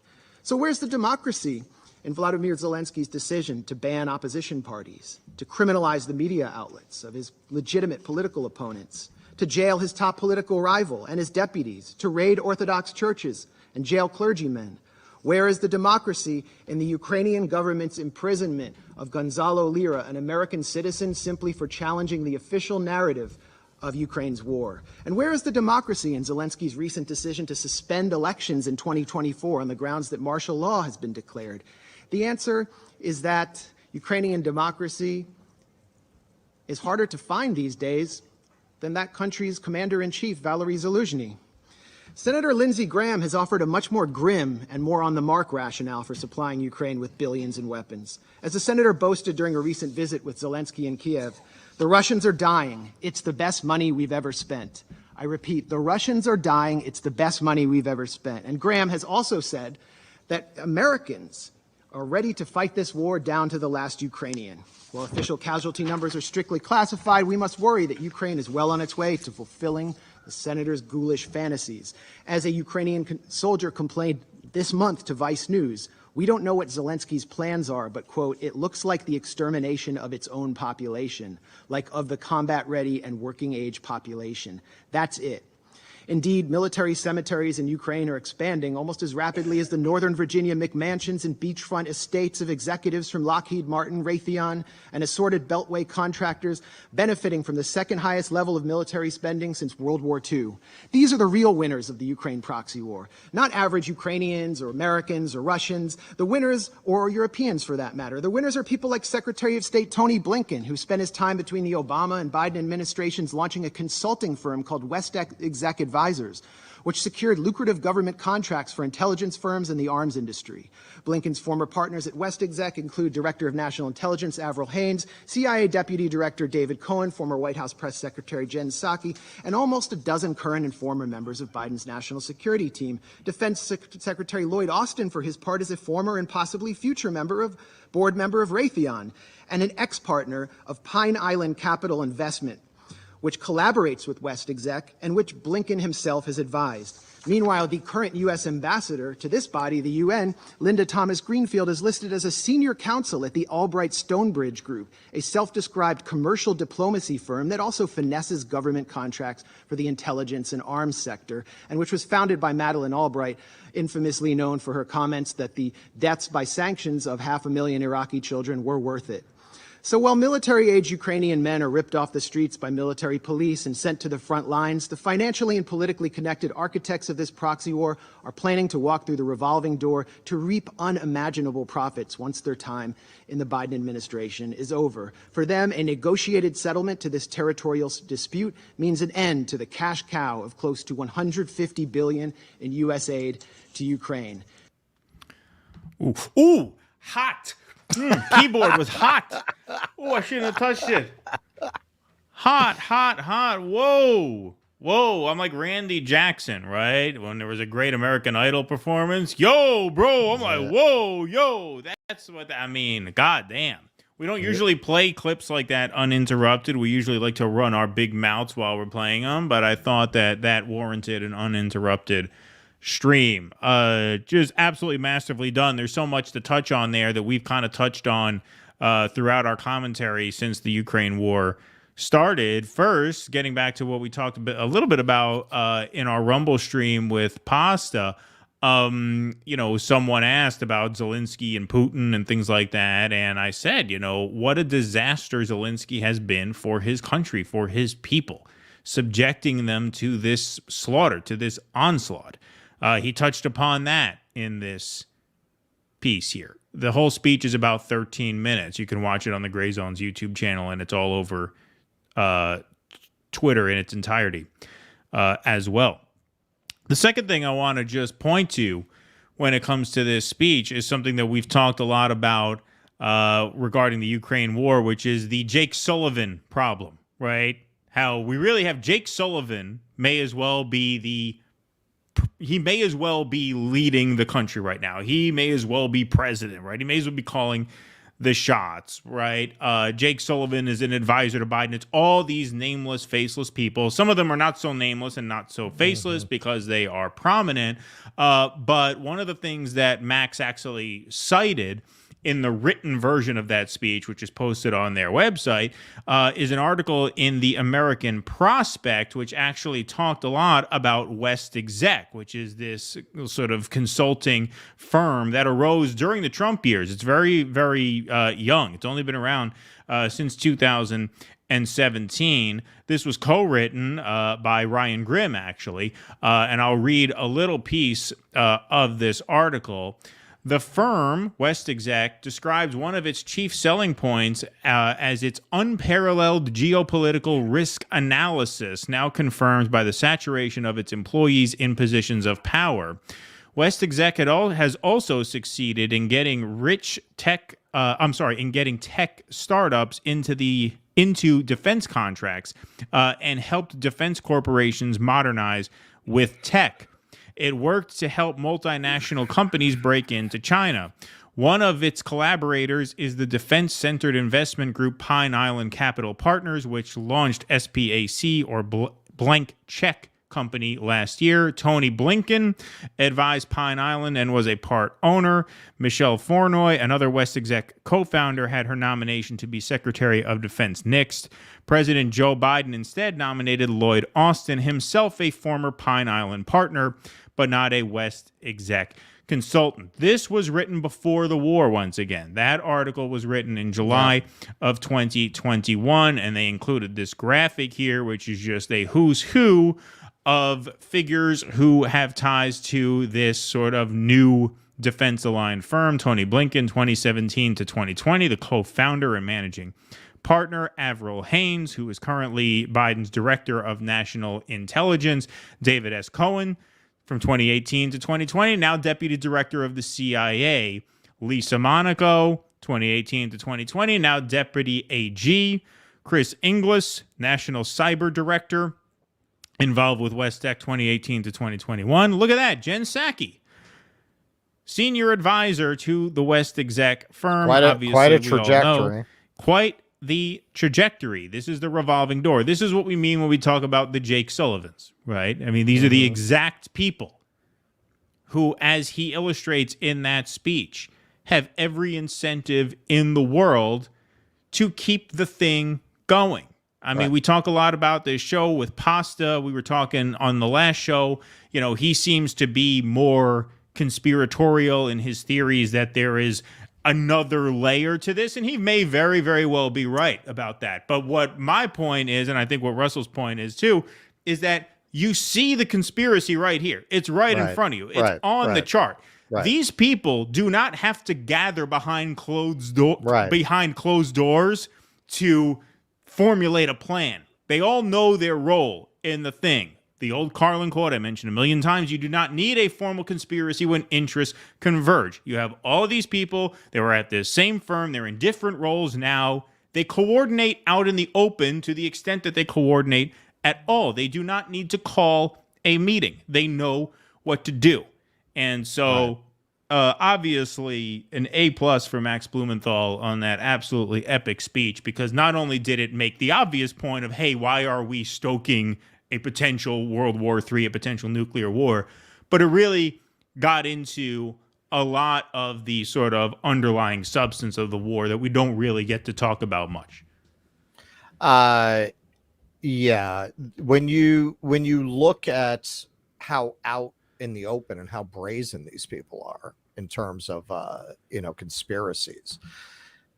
So where's the democracy in Vladimir Zelensky's decision to ban opposition parties, to criminalize the media outlets of his legitimate political opponents, to jail his top political rival and his deputies, to raid Orthodox churches and jail clergymen? Where is the democracy in the Ukrainian government's imprisonment of Gonzalo Lira, an American citizen, simply for challenging the official narrative of Ukraine's war? And where is the democracy in Zelensky's recent decision to suspend elections in 2024 on the grounds that martial law has been declared? The answer is that Ukrainian democracy is harder to find these days than that country's commander-in-chief, Valery Zaluzhny. Senator Lindsey Graham has offered a much more grim and more on-the-mark rationale for supplying Ukraine with billions in weapons. As the senator boasted during a recent visit with Zelensky in Kiev, the Russians are dying. It's the best money we've ever spent. I repeat, the Russians are dying. It's the best money we've ever spent. And Graham has also said that Americans are ready to fight this war down to the last Ukrainian. While official casualty numbers are strictly classified, we must worry that Ukraine is well on its way to fulfilling the senator's ghoulish fantasies. As a Ukrainian soldier complained this month to Vice News, we don't know what Zelensky's plans are, but, quote, it looks like the extermination of its own population, like of the combat-ready and working-age population. That's it. Indeed, military cemeteries in Ukraine are expanding almost as rapidly as the Northern Virginia McMansions and beachfront estates of executives from Lockheed Martin, Raytheon, and assorted Beltway contractors benefiting from the second highest level of military spending since World War II. These are the real winners of the Ukraine proxy war, not average Ukrainians or Americans or Russians. The winners, or Europeans for that matter, the winners are people like Secretary of State Tony Blinken, who spent his time between the Obama and Biden administrations launching a consulting firm called West Exec Advisors, which secured lucrative government contracts for intelligence firms and the arms industry. Blinken's former partners at West Exec include Director of National Intelligence Avril Haines, CIA Deputy Director David Cohen, former White House Press Secretary Jen Psaki, and almost a dozen current and former members of Biden's national security team. Defense Secretary Lloyd Austin, for his part, is a former and possibly future board member of Raytheon, and an ex-partner of Pine Island Capital Investment, which collaborates with West Exec and which Blinken himself has advised. Meanwhile, the current U.S. ambassador to this body, the UN, Linda Thomas Greenfield, is listed as a senior counsel at the Albright Stonebridge Group, a self-described commercial diplomacy firm that also finesses government contracts for the intelligence and arms sector, and which was founded by Madeleine Albright, infamously known for her comments that the deaths by sanctions of 500,000 Iraqi children were worth it. So while military-age Ukrainian men are ripped off the streets by military police and sent to the front lines, the financially and politically connected architects of this proxy war are planning to walk through the revolving door to reap unimaginable profits once their time in the Biden administration is over. For them, a negotiated settlement to this territorial dispute means an end to the cash cow of close to $150 billion in U.S. aid to Ukraine. Ooh, hot. Keyboard was hot. Oh, I shouldn't have touched it. Hot, hot, hot. Whoa. Whoa. I'm like Randy Jackson, right? When there was a Great American Idol performance. Yo, bro. I'm like, whoa, yo. That's what I mean. God damn. We don't usually play clips like that uninterrupted. We usually like to run our big mouths while we're playing them, but I thought that warranted an uninterrupted stream. Just absolutely masterfully done. There's so much to touch on there that we've kind of touched on throughout our commentary since the Ukraine war started. First, getting back to what we talked a little bit about in our Rumble stream with Pasta, someone asked about Zelensky and Putin and things like that, and I said, what a disaster Zelensky has been for his country, for his people, subjecting them to this slaughter, to this onslaught. He touched upon that in this piece here. The whole speech is about 13 minutes. You can watch it on the Gray Zone's YouTube channel, and it's all over Twitter in its entirety as well. The second thing I want to just point to when it comes to this speech is something that we've talked a lot about regarding the Ukraine war, which is the Jake Sullivan problem, right? How we really have Jake Sullivan may as well be leading the country right now. He may as well be president, right? He may as well be calling the shots, right? Jake Sullivan is an advisor to Biden. It's all these nameless, faceless people. Some of them are not so nameless and not so faceless because they are prominent. But one of the things that Max actually cited in the written version of that speech, which is posted on their website, is an article in the American Prospect, which actually talked a lot about West Exec, which is this sort of consulting firm that arose during the Trump years. It's very, very young. It's only been around since 2017. This was co-written by Ryan Grimm, actually, and I'll read a little piece of this article. The firm, West Exec, describes one of its chief selling points as its unparalleled geopolitical risk analysis, now confirmed by the saturation of its employees in positions of power. West Exec has also succeeded in getting tech startups into defense contracts and helped defense corporations modernize with tech. It worked to help multinational companies break into China. One of its collaborators is the defense-centered investment group Pine Island Capital Partners, which launched SPAC, or Blank Check Company, last year. Tony Blinken advised Pine Island and was a part owner. Michelle Flournoy, another West Exec co-founder, had her nomination to be Secretary of Defense nixed. President Joe Biden instead nominated Lloyd Austin, himself a former Pine Island partner, but not a West Exec consultant. This was written before the war once again. That article was written in July of 2021, and they included this graphic here, which is just a who's who of figures who have ties to this sort of new defense-aligned firm. Tony Blinken, 2017 to 2020, the co-founder and managing partner. Avril Haines, who is currently Biden's Director of National Intelligence. David S. Cohen, from 2018 to 2020, now Deputy Director of the CIA. Lisa Monaco, 2018 to 2020, now Deputy AG. Chris Inglis, National Cyber Director, involved with West Tech 2018 to 2021. Look at that, Jen Psaki, Senior Advisor to the West Exec firm. Quite a trajectory. Quite the trajectory. This is the revolving door. This is what we mean when we talk about the Jake Sullivans, right? I mean, these are the exact people who, as he illustrates in that speech, have every incentive in the world to keep the thing going. I mean, we talk a lot about this show with Pasta. We were talking on the last show, he seems to be more conspiratorial in his theories that there is another layer to this, and he may very, very well be right about that. But what my point is, and I think what Russell's point is too, is that you see the conspiracy right here. It's right in front of you. It's on the chart. These people do not have to gather behind closed doors to formulate a plan. They all know their role in the thing. The old Carlin quote I mentioned a million times, you do not need a formal conspiracy when interests converge. You have all of these people, they were at this same firm, they're in different roles now. They coordinate out in the open to the extent that they coordinate at all. They do not need to call a meeting. They know what to do. And so obviously an A+ for Max Blumenthal on that absolutely epic speech, because not only did it make the obvious point of, hey, why are we stoking a potential World War III, a potential nuclear war, but it really got into a lot of the sort of underlying substance of the war that we don't really get to talk about much. Yeah. When you look at how out in the open and how brazen these people are in terms of, conspiracies.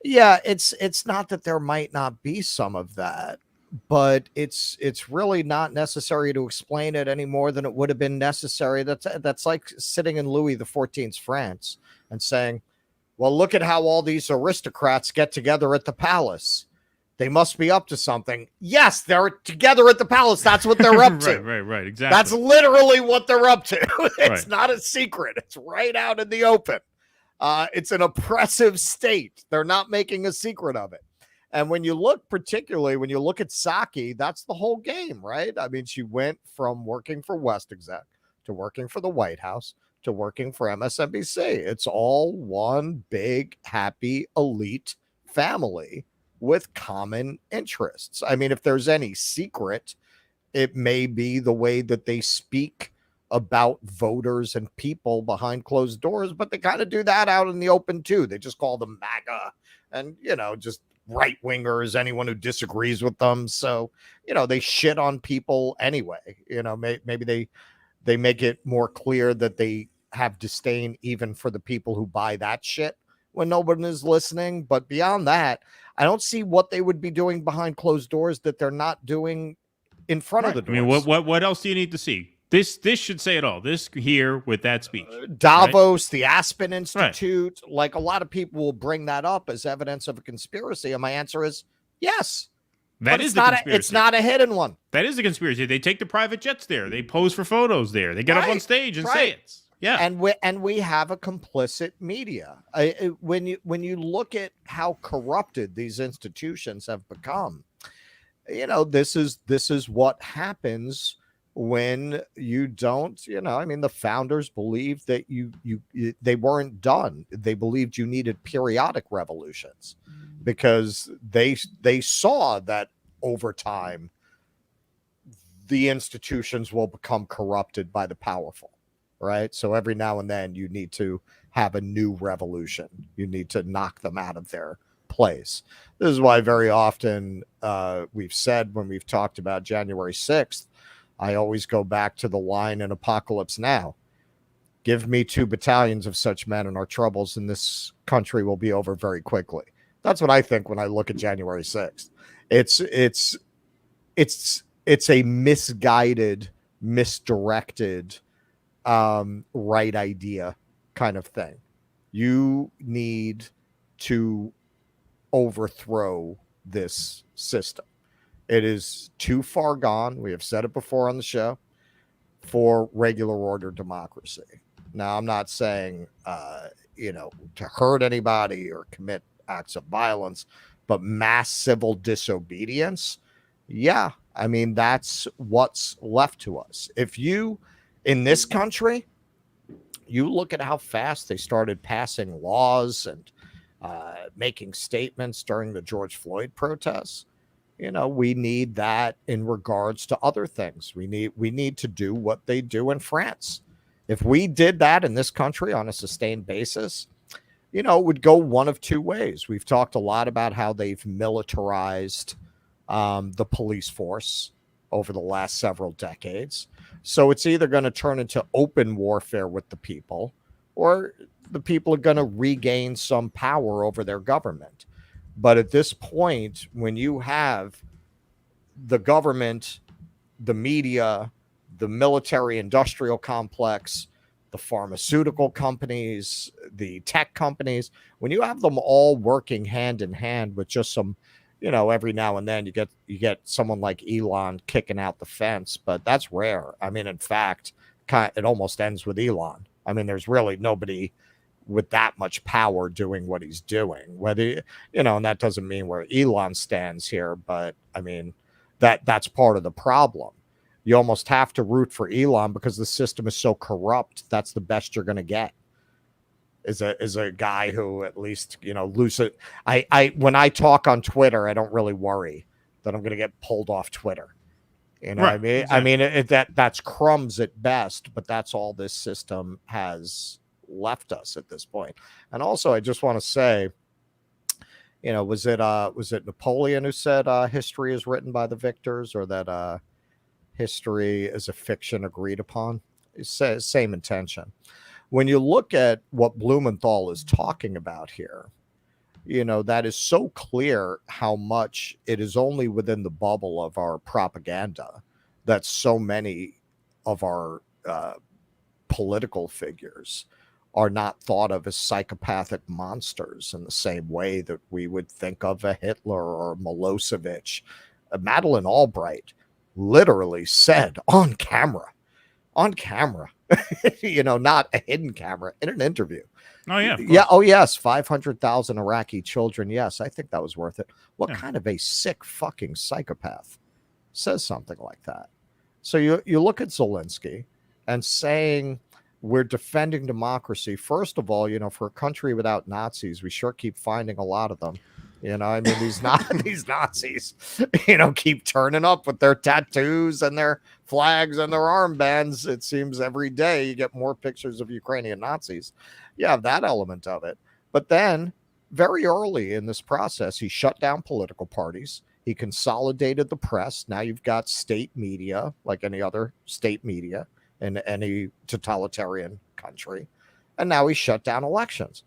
Yeah. It's not that there might not be some of that, but it's really not necessary to explain it any more than it would have been necessary. That's like sitting in Louis XIV's France and saying, well, look at how all these aristocrats get together at the palace. They must be up to something. Yes, they're together at the palace. That's what they're up to. Right. Exactly. That's literally what they're up to. It's not a secret. It's right out in the open. It's an oppressive state. They're not making a secret of it. And when you look at Psaki, that's the whole game, right? I mean, she went from working for West Exec to working for the White House to working for MSNBC. It's all one big, happy, elite family with common interests. I mean, if there's any secret, it may be the way that they speak about voters and people behind closed doors, but they kind of do that out in the open too. They just call them MAGA and, just right wingers, anyone who disagrees with them. So, they shit on people anyway. Maybe they make it more clear that they have disdain even for the people who buy that shit when no one is listening. But beyond that, I don't see what they would be doing behind closed doors that they're not doing in front of the doors. I mean, what else do you need to see? This should say it all. This here with that speech. Davos, the Aspen Institute, like a lot of people will bring that up as evidence of a conspiracy. And my answer is yes. That is the conspiracy. It's not a hidden one. That is the conspiracy. They take the private jets there. They pose for photos there. They get up on stage and say it. Yeah. And we have a complicit media. When you look at how corrupted these institutions have become, this is what happens when you don't, the founders believed that they weren't done. They believed you needed periodic revolutions because they saw that over time, the institutions will become corrupted by the powerful, right? So every now and then you need to have a new revolution. You need to knock them out of their place. This is why very often we've said when we've talked about January 6th, I always go back to the line in Apocalypse Now. Give me 2 battalions of such men and our troubles in this country will be over very quickly. That's what I think when I look at January 6th. It's a misguided, misdirected, right idea kind of thing. You need to overthrow this system. It is too far gone. We have said it before on the show for regular order democracy. Now, I'm not saying, to hurt anybody or commit acts of violence, but mass civil disobedience. Yeah. I mean, that's what's left to us. If you, in this country, you look at how fast they started passing laws and making statements during the George Floyd protests. We need that in regards to other things. We need to do what they do in France. If we did that in this country on a sustained basis, it would go one of 2 ways. We've talked a lot about how they've militarized the police force over the last several decades. So it's either going to turn into open warfare with the people, or the people are going to regain some power over their government. But at this point, when you have the government, the media, the military industrial complex, the pharmaceutical companies, the tech companies, when you have them all working hand in hand with just some, every now and then you get someone like Elon kicking out the fence, but that's rare. I mean, in fact, it almost ends with Elon. I mean, there's really nobody with that much power doing what he's doing, whether, and that doesn't mean where Elon stands here, but I mean, that's part of the problem. You almost have to root for Elon because the system is so corrupt. That's the best you're going to get is a guy who at least, lucid. When I talk on Twitter, I don't really worry that I'm going to get pulled off Twitter. Right, what I mean? Exactly. I mean, that's crumbs at best, but that's all this system has left us at this point. And also, I just want to say, was it Napoleon who said history is written by the victors, or that history is a fiction agreed upon? Same intention. When you look at what Blumenthal is talking about here, that is so clear how much it is only within the bubble of our propaganda that so many of our political figures are not thought of as psychopathic monsters in the same way that we would think of a Hitler or Milosevic. Madeleine Albright literally said on camera, not a hidden camera, in an interview. Oh, yeah. Yeah. Oh, yes. 500,000 Iraqi children. Yes. I think that was worth it. What kind of a sick fucking psychopath says something like that? So you look at Zelensky and saying, we're defending democracy. First of all, for a country without Nazis, we sure keep finding a lot of them. I mean, these Nazis, keep turning up with their tattoos and their flags and their armbands. It seems every day you get more pictures of Ukrainian Nazis. You have that element of it. But then very early in this process, he shut down political parties. He consolidated the press. Now you've got state media, like any other state media in any totalitarian country. And now he shut down elections.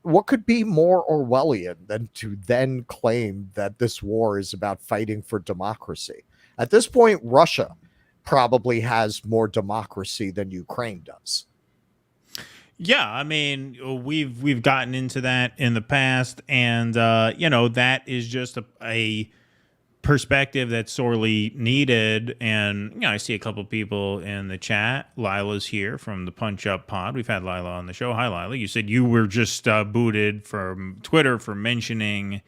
What could be more Orwellian than to then claim that this war is about fighting for democracy? At this point, Russia probably has more democracy than Ukraine does. Yeah, I mean, we've gotten into that in the past, and that is just a perspective that's sorely needed. And I see a couple people in the chat. Lila's here from the Punch Up Pod. We've had Lila on the show. Hi, Lila. You said you were just booted from Twitter for mentioning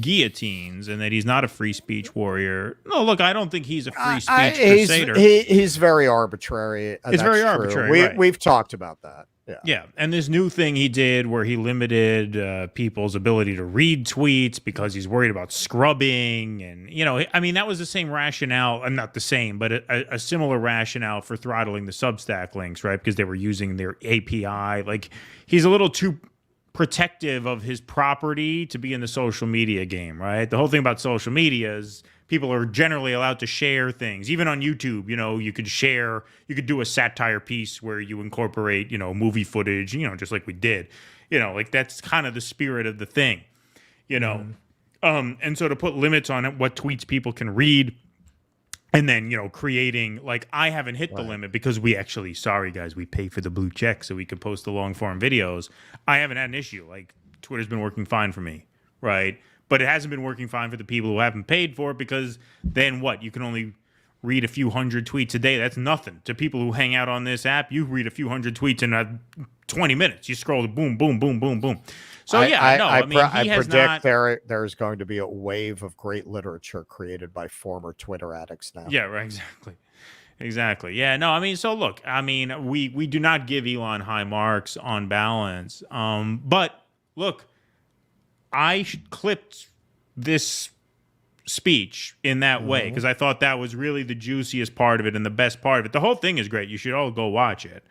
guillotines and that he's not a free speech warrior. No, look, I don't think he's a free speech crusader. He's very arbitrary. It's very arbitrary. Right. We've talked about that. Yeah, and this new thing he did where he limited people's ability to read tweets because he's worried about scrubbing. And, I mean, that was the same rationale, not the same, but a similar rationale for throttling the Substack links, right? Because they were using their API. Like, he's a little too protective of his property to be in the social media game, right? The whole thing about social media is people are generally allowed to share things. Even on YouTube, you could do a satire piece where you incorporate, movie footage, just like we did. Like that's kind of the spirit of the thing, And so to put limits on it, what tweets people can read, and then, creating, like, I haven't hit the limit because we actually, sorry guys, we pay for the blue check so we could post the long form videos. I haven't had an issue. Like, Twitter's been working fine for me, right? But it hasn't been working fine for the people who haven't paid for it, because then what? You can only read a few hundred tweets a day. That's nothing. To people who hang out on this app, you read a few hundred tweets in 20 minutes. You scroll to boom, boom, boom, boom, boom. So, I predict there's going to be a wave of great literature created by former Twitter addicts now. Yeah, right, exactly. Yeah, no, I mean, so look, I mean, we do not give Elon high marks on balance. But look, I clipped this speech in that way because I thought that was really the juiciest part of it and the best part of it. The whole thing is great. You should all go watch it.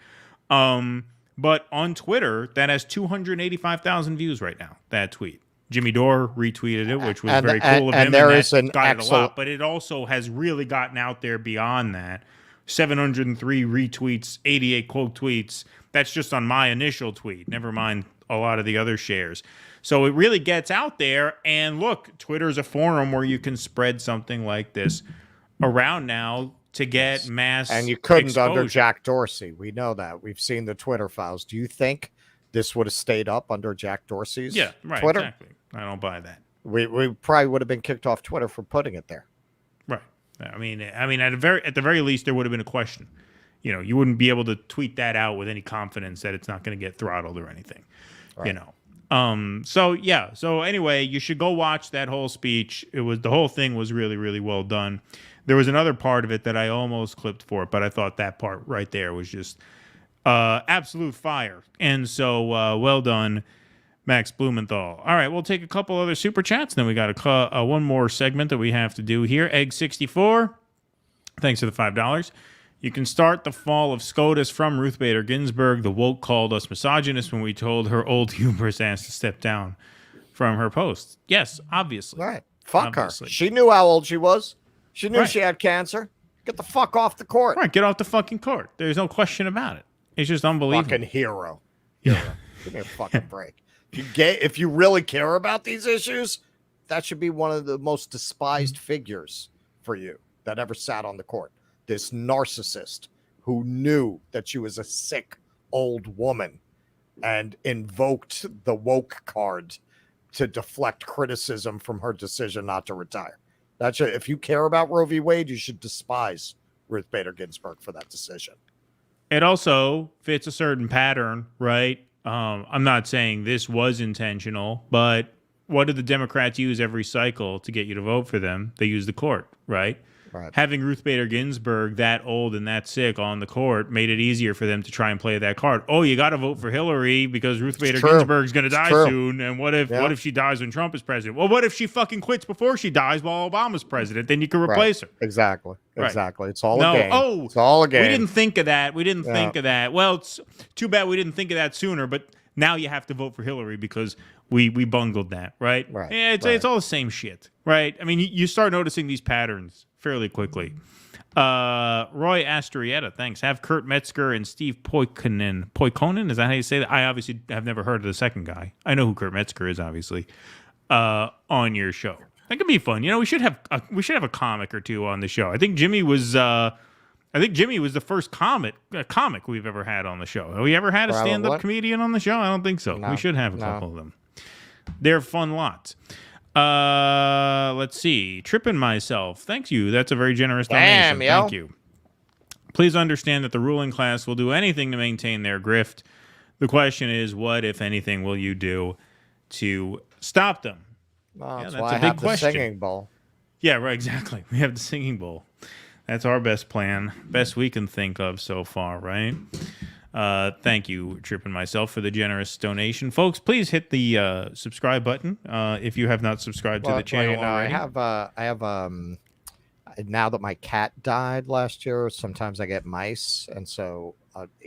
But on Twitter, that has 285,000 views right now, that tweet. Jimmy Dore retweeted it, which was very cool of him. And there is an excellent... a lot, but it also has really gotten out there beyond that. 703 retweets, 88 quote tweets. That's just on my initial tweet. Never mind a lot of the other shares. So it really gets out there. And look, Twitter is a forum where you can spread something like this around now to get mass And you couldn't exposure. under Jack Dorsey. We know that. We've seen the Twitter files. Do you think this would have stayed up under Jack Dorsey's Twitter? Exactly. I don't buy that. We probably would have been kicked off Twitter for putting it there. Right. I mean, at the very least, there would have been a question. You wouldn't be able to tweet that out with any confidence that it's not going to get throttled or anything. Right. So anyway, you should go watch that whole speech. The whole thing was really, really well done. There was another part of it that I almost clipped for it, but I thought that part right there was just absolute fire. And so well done, Max Blumenthal. All right, we'll take a couple other super chats. Then we got one more segment that we have to do here. Egg64, thanks for the $5. You can start the fall of SCOTUS from Ruth Bader Ginsburg. The woke called us misogynist when we told her old hubris ass to step down from her post. Yes, obviously. Right. Fuck her. She knew how old she was. She knew she had cancer. Get the fuck off the court. Right, get off the fucking court. There's no question about it. It's just unbelievable. Fucking hero. Give me a fucking break. If you really care about these issues, that should be one of the most despised figures for you that ever sat on the court. This narcissist who knew that she was a sick old woman and invoked the woke card to deflect criticism from her decision not to retire. If you care about Roe v. Wade, you should despise Ruth Bader Ginsburg for that decision. It also fits a certain pattern, right? I'm not saying this was intentional, but what do the Democrats use every cycle to get you to vote for them? They use the court, right? having Ruth Bader Ginsburg that old and that sick on the court made it easier for them to try and play that card. Oh, you got to vote for Hillary because Ruth Bader Ginsburg's going to die soon. And what if she dies when Trump is president? Well, what if she fucking quits before she dies while Obama's president? Then you can replace her. Exactly. Right. Exactly. It's all a game. Oh, it's all a game. We didn't think of that. Think of that. Well, it's too bad we didn't think of that sooner, but now you have to vote for Hillary because we bungled that, right? Right. Yeah, it's all the same shit, right? I mean, you start noticing these patterns fairly quickly. Roy Astorietta, thanks. Have Kurt Metzger and Steve Poikonen, is that how you say that? I obviously have never heard of the second guy. I know who Kurt Metzger is, obviously, on your show. That could be fun. You know, we should have a comic or two on the show. I think Jimmy was the first comic we've ever had on the show. Have we ever had a stand-up comedian on the show? I don't think so. No, we should have a couple of them. They're fun lots. Let's see. Tripping myself. Thank you. That's a very generous donation. Thank you. Please understand that the ruling class will do anything to maintain their grift. The question is, what, if anything, will you do to stop them? Well, that's why I have the singing bowl. Yeah, right, exactly. We have the singing bowl. That's our best plan. Best we can think of so far, right? Thank you, Tripping Myself, for the generous donation. Folks, please hit the subscribe button if you have not subscribed to the channel already. I have now that my cat died last year, sometimes I get mice. And so,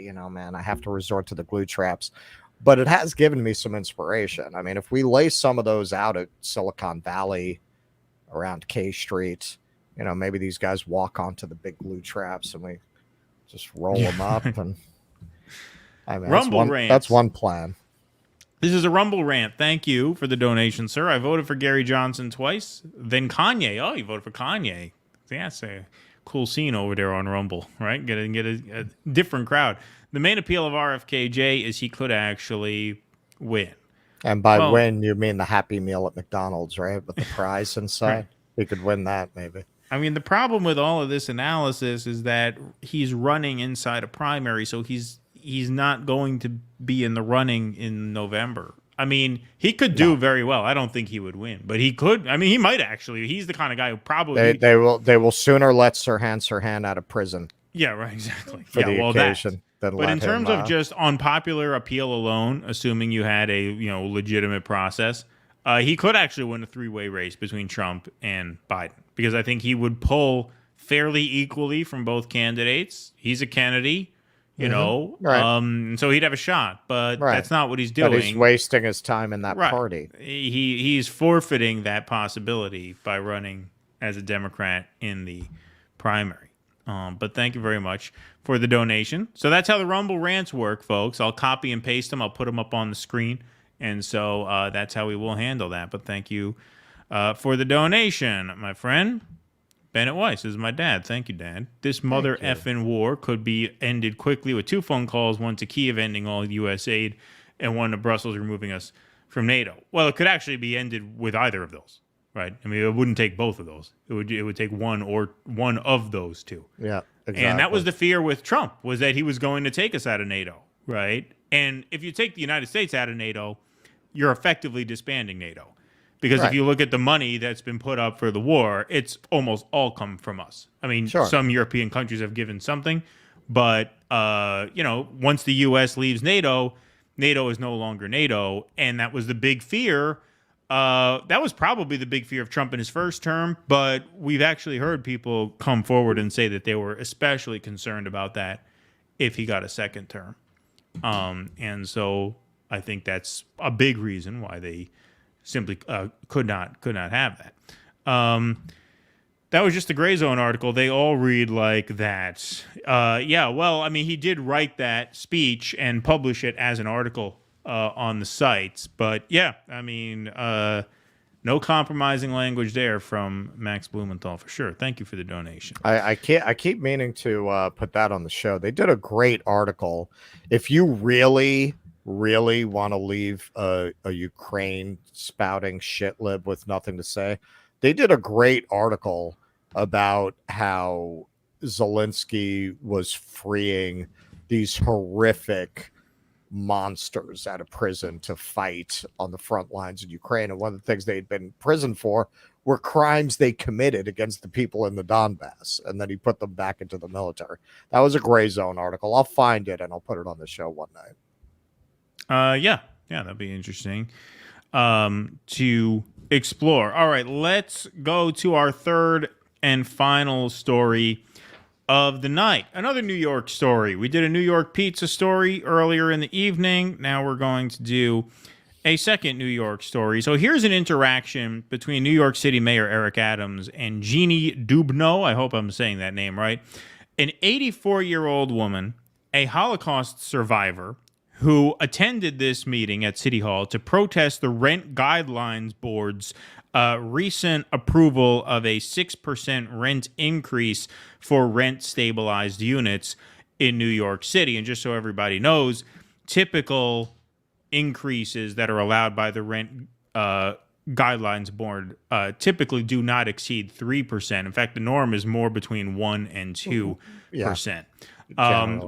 man, I have to resort to the glue traps. But it has given me some inspiration. I mean, if we lay some of those out at Silicon Valley around K Street, maybe these guys walk onto the big glue traps and we just roll them up. And I mean, Rumble rant. That's one plan. This is a Rumble rant. Thank you for the donation, sir. I voted for Gary Johnson twice, then Kanye. Oh, you voted for Kanye. Yeah, it's a cool scene over there on Rumble, right? Get a different crowd. The main appeal of RFKJ is he could actually win. And by win, you mean the Happy Meal at McDonald's, right? With the prize inside. Right. He could win that, maybe. I mean, the problem with all of this analysis is that he's running inside a primary, so he's not going to be in the running in November. I mean, he could do very well. I don't think he would win, but he could. I mean, he might actually. He's the kind of guy who probably they will sooner let Sirhan out of prison. Yeah, right, exactly. For the occasion. But in terms of just unpopular appeal alone, assuming you had a legitimate process, he could actually win a three-way race between Trump and Biden because I think he would pull fairly equally from both candidates. He's a Kennedy. Right. So he'd have a shot, but that's not what he's doing. But he's wasting his time in that party. He's forfeiting that possibility by running as a Democrat in the primary. But thank you very much for the donation. So that's how the Rumble rants work, folks. I'll copy and paste them. I'll put them up on the screen. And so that's how we will handle that. But thank you for the donation, my friend. Bennett Weiss is my dad. Thank you, Dad. This mother effing war could be ended quickly with 2 phone calls, one to Kiev ending all U.S. aid, and one to Brussels removing us from NATO. Well, it could actually be ended with either of those, right? I mean, it wouldn't take both of those. It would take one of those two. Yeah, exactly. And that was the fear with Trump, was that he was going to take us out of NATO, right? And if you take the United States out of NATO, you're effectively disbanding NATO. Because if you look at the money that's been put up for the war, it's almost all come from us. I mean, some European countries have given something, but, once the U.S. leaves NATO, NATO is no longer NATO. And that was the big fear. That was probably the big fear of Trump in his first term. But we've actually heard people come forward and say that they were especially concerned about that if he got a second term. And so I think that's a big reason why they simply could not have that. That was just the Gray Zone article. They all read like that. Well, I mean, he did write that speech and publish it as an article on the sites. But yeah, I mean, no compromising language there from Max Blumenthal for sure. Thank you for the donation. I keep meaning to put that on the show. They did a great article. If you really want to leave a Ukraine spouting shit lib with nothing to say, they did a great article about how Zelensky was freeing these horrific monsters out of prison to fight on the front lines in Ukraine. And one of the things they'd been in prison for were crimes they committed against the people in the Donbass. And then he put them back into the military. That was a Gray Zone article. I'll find it and I'll put it on the show one night. Yeah, that'd be interesting to explore. All right, let's go to our third and final story of the night. Another New York story. We did a New York pizza story earlier in the evening. Now we're going to do a second New York story. So here's an interaction between New York City Mayor Eric Adams and Jeannie Dubno. I hope I'm saying that name right. An 84-year-old woman, a Holocaust survivor, who attended this meeting at City Hall to protest the Rent Guidelines Board's recent approval of a 6% rent increase for rent-stabilized units in New York City. And just so everybody knows, typical increases that are allowed by the Rent Guidelines Board typically do not exceed 3%. In fact, the norm is more between 1 and 2%.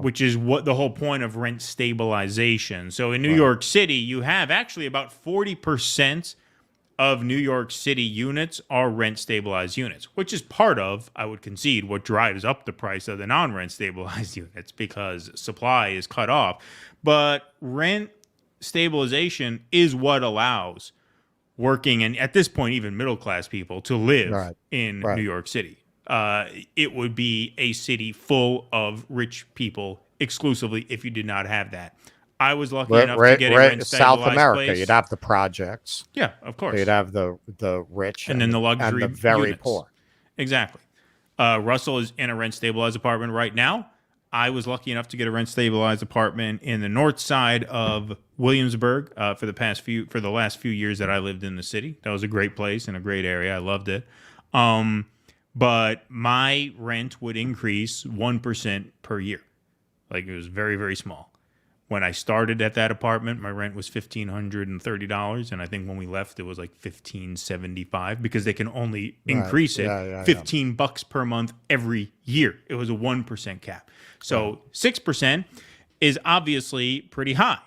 Which is what the whole point of rent stabilization. So in New York City, you have actually about 40% of New York City units are rent stabilized units, which is part of, I would concede, what drives up the price of the non-rent stabilized units because supply is cut off. But rent stabilization is what allows working and at this point even middle class people to live in New York City. It would be a city full of rich people exclusively if you did not have that. I was lucky enough to get a rent stabilized South America, place. you'd have the projects. Yeah, of course. You'd have the rich and then the luxury and the very units. poor. Exactly. Russell is in a rent stabilized apartment right now. I was lucky enough to get a rent stabilized apartment in the north side of Williamsburg for the last few years that I lived in the city. That was a great place and a great area. I loved it. But my rent would increase 1% per year. Like it was very, very small. When I started at that apartment, my rent was $1,530, and I think when we left, it was like $1,575 because they can only increase it $15 per month every year. It was a 1% cap. So 6% is obviously pretty high.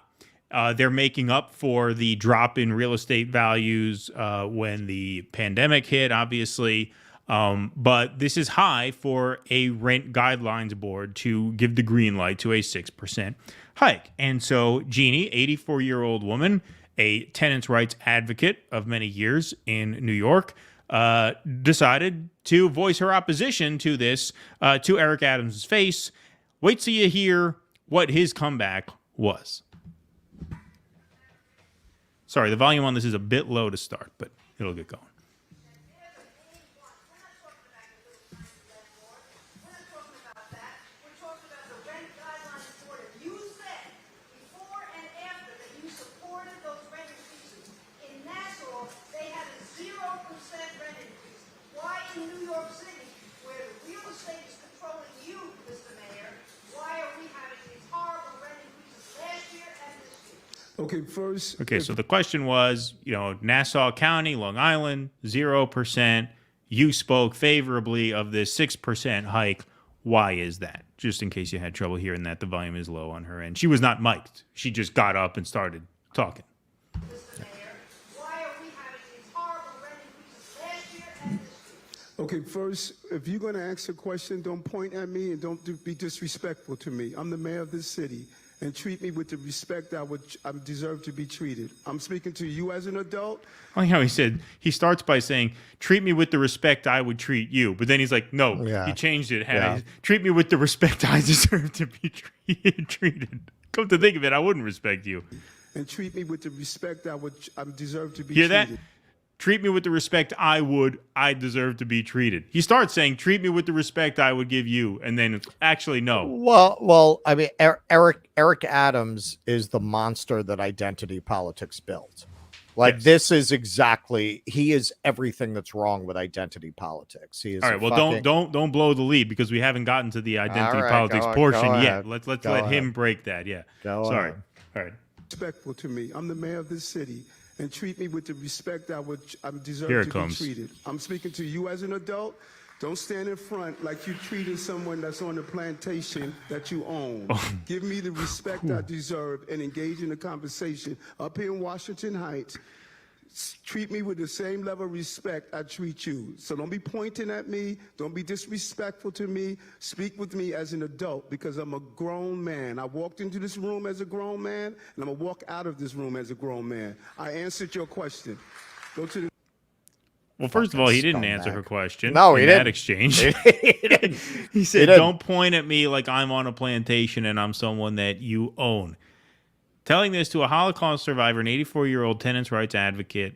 They're making up for the drop in real estate values when the pandemic hit, obviously. But this is high for a rent guidelines board to give the green light to a 6% hike. And so Jeannie, 84-year-old woman, a tenants' rights advocate of many years in New York, decided to voice her opposition to this to Eric Adams' face. Wait till you hear what his comeback was. Sorry, the volume on this is a bit low to start, but it'll get going. Okay, so the question was, Nassau County, Long Island, 0%. You spoke favorably of this 6% hike. Why is that? Just in case you had trouble hearing that, the volume is low on her end. She was not mic'd. She just got up and started talking. Okay, first, if you're going to ask a question, don't point at me and don't be disrespectful to me. I'm the mayor of this city. And treat me with the respect I deserve to be treated. I'm speaking to you as an adult. I like how he starts by saying, treat me with the respect I would treat you. But then he's like, no, he changed it. Treat me with the respect I deserve to be treated. Come to think of it, I wouldn't respect you. And treat me with the respect I deserve to be treated. Hear that? Treat me with the respect I deserve to be treated. He starts saying, treat me with the respect I would give you. And then actually, no. Well, I mean, Eric Adams is the monster that identity politics built. This is he is everything that's wrong with identity politics. He is all right. Well, don't blow the lead because we haven't gotten to the identity politics portion yet. Let's let him break that. Yeah. Sorry. All right. Respectful to me. I'm the mayor of this city. And treat me with the respect I deserve Here to it comes. be treated. I'm speaking to you as an adult. Don't stand in front like you're treating someone that's on the plantation that you own. Give me the respect I deserve and engage in a conversation up here in Washington Heights. Treat me with the same level of respect I treat you. So don't be pointing at me. Don't be disrespectful to me. Speak with me as an adult because I'm a grown man. I walked into this room as a grown man, and I'm going to walk out of this room as a grown man. I answered your question. Go to the... Well, first of all, he didn't answer her question. No, he in didn't. That exchange. He said, He didn't. "Don't point at me like I'm on a plantation and I'm someone that you own." Telling this to a Holocaust survivor, an 84-year-old tenants' rights advocate,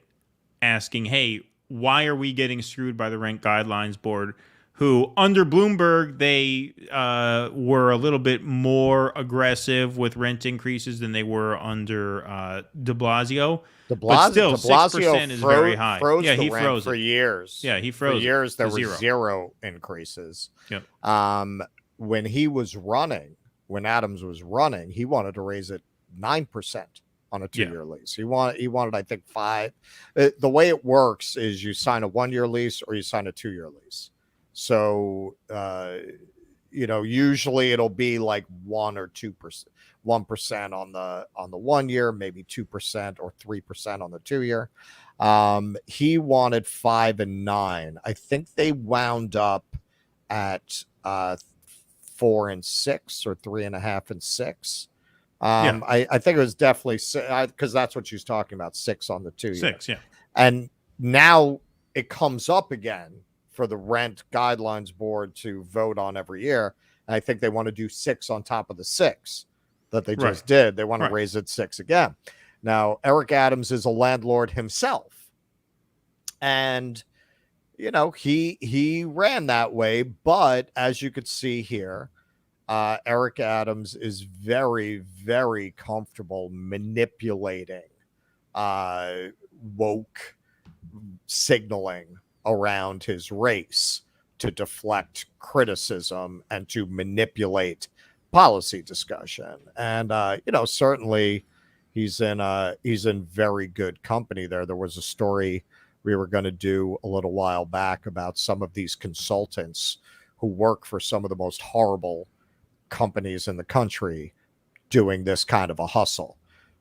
asking, "Hey, why are we getting screwed by the Rent Guidelines Board?" Who, under Bloomberg, they were a little bit more aggressive with rent increases than they were under de Blasio. But still, 6% is very high. Froze yeah, the he rent froze for it. years. Yeah, he froze for years. There to were zero increases. Yep. When he was running, when Adams was running, he wanted to raise it 9% on a 2-year lease. He wanted, I think, 5. The way it works is you sign a 1-year lease or you sign a 2-year lease. So, usually it'll be like 1 or 2%, 1% on the 1 year, maybe 2% or 3% on the 2-year. He wanted 5 and 9. I think they wound up at 4 and 6 or 3.5 and 6. I think it was definitely because that's what she's talking about, 6 on the 2-year. 6, yeah. And now it comes up again for the Rent Guidelines Board to vote on every year. And I think they want to do 6 on top of the 6 that they just did. They want to raise it 6 again. Now, Eric Adams is a landlord himself. And, he ran that way. But as you could see here, Eric Adams is very, very comfortable manipulating woke signaling around his race to deflect criticism and to manipulate policy discussion. And certainly he's in very good company there. There was a story we were going to do a little while back about some of these consultants who work for some of the most horrible companies in the country doing this kind of a hustle.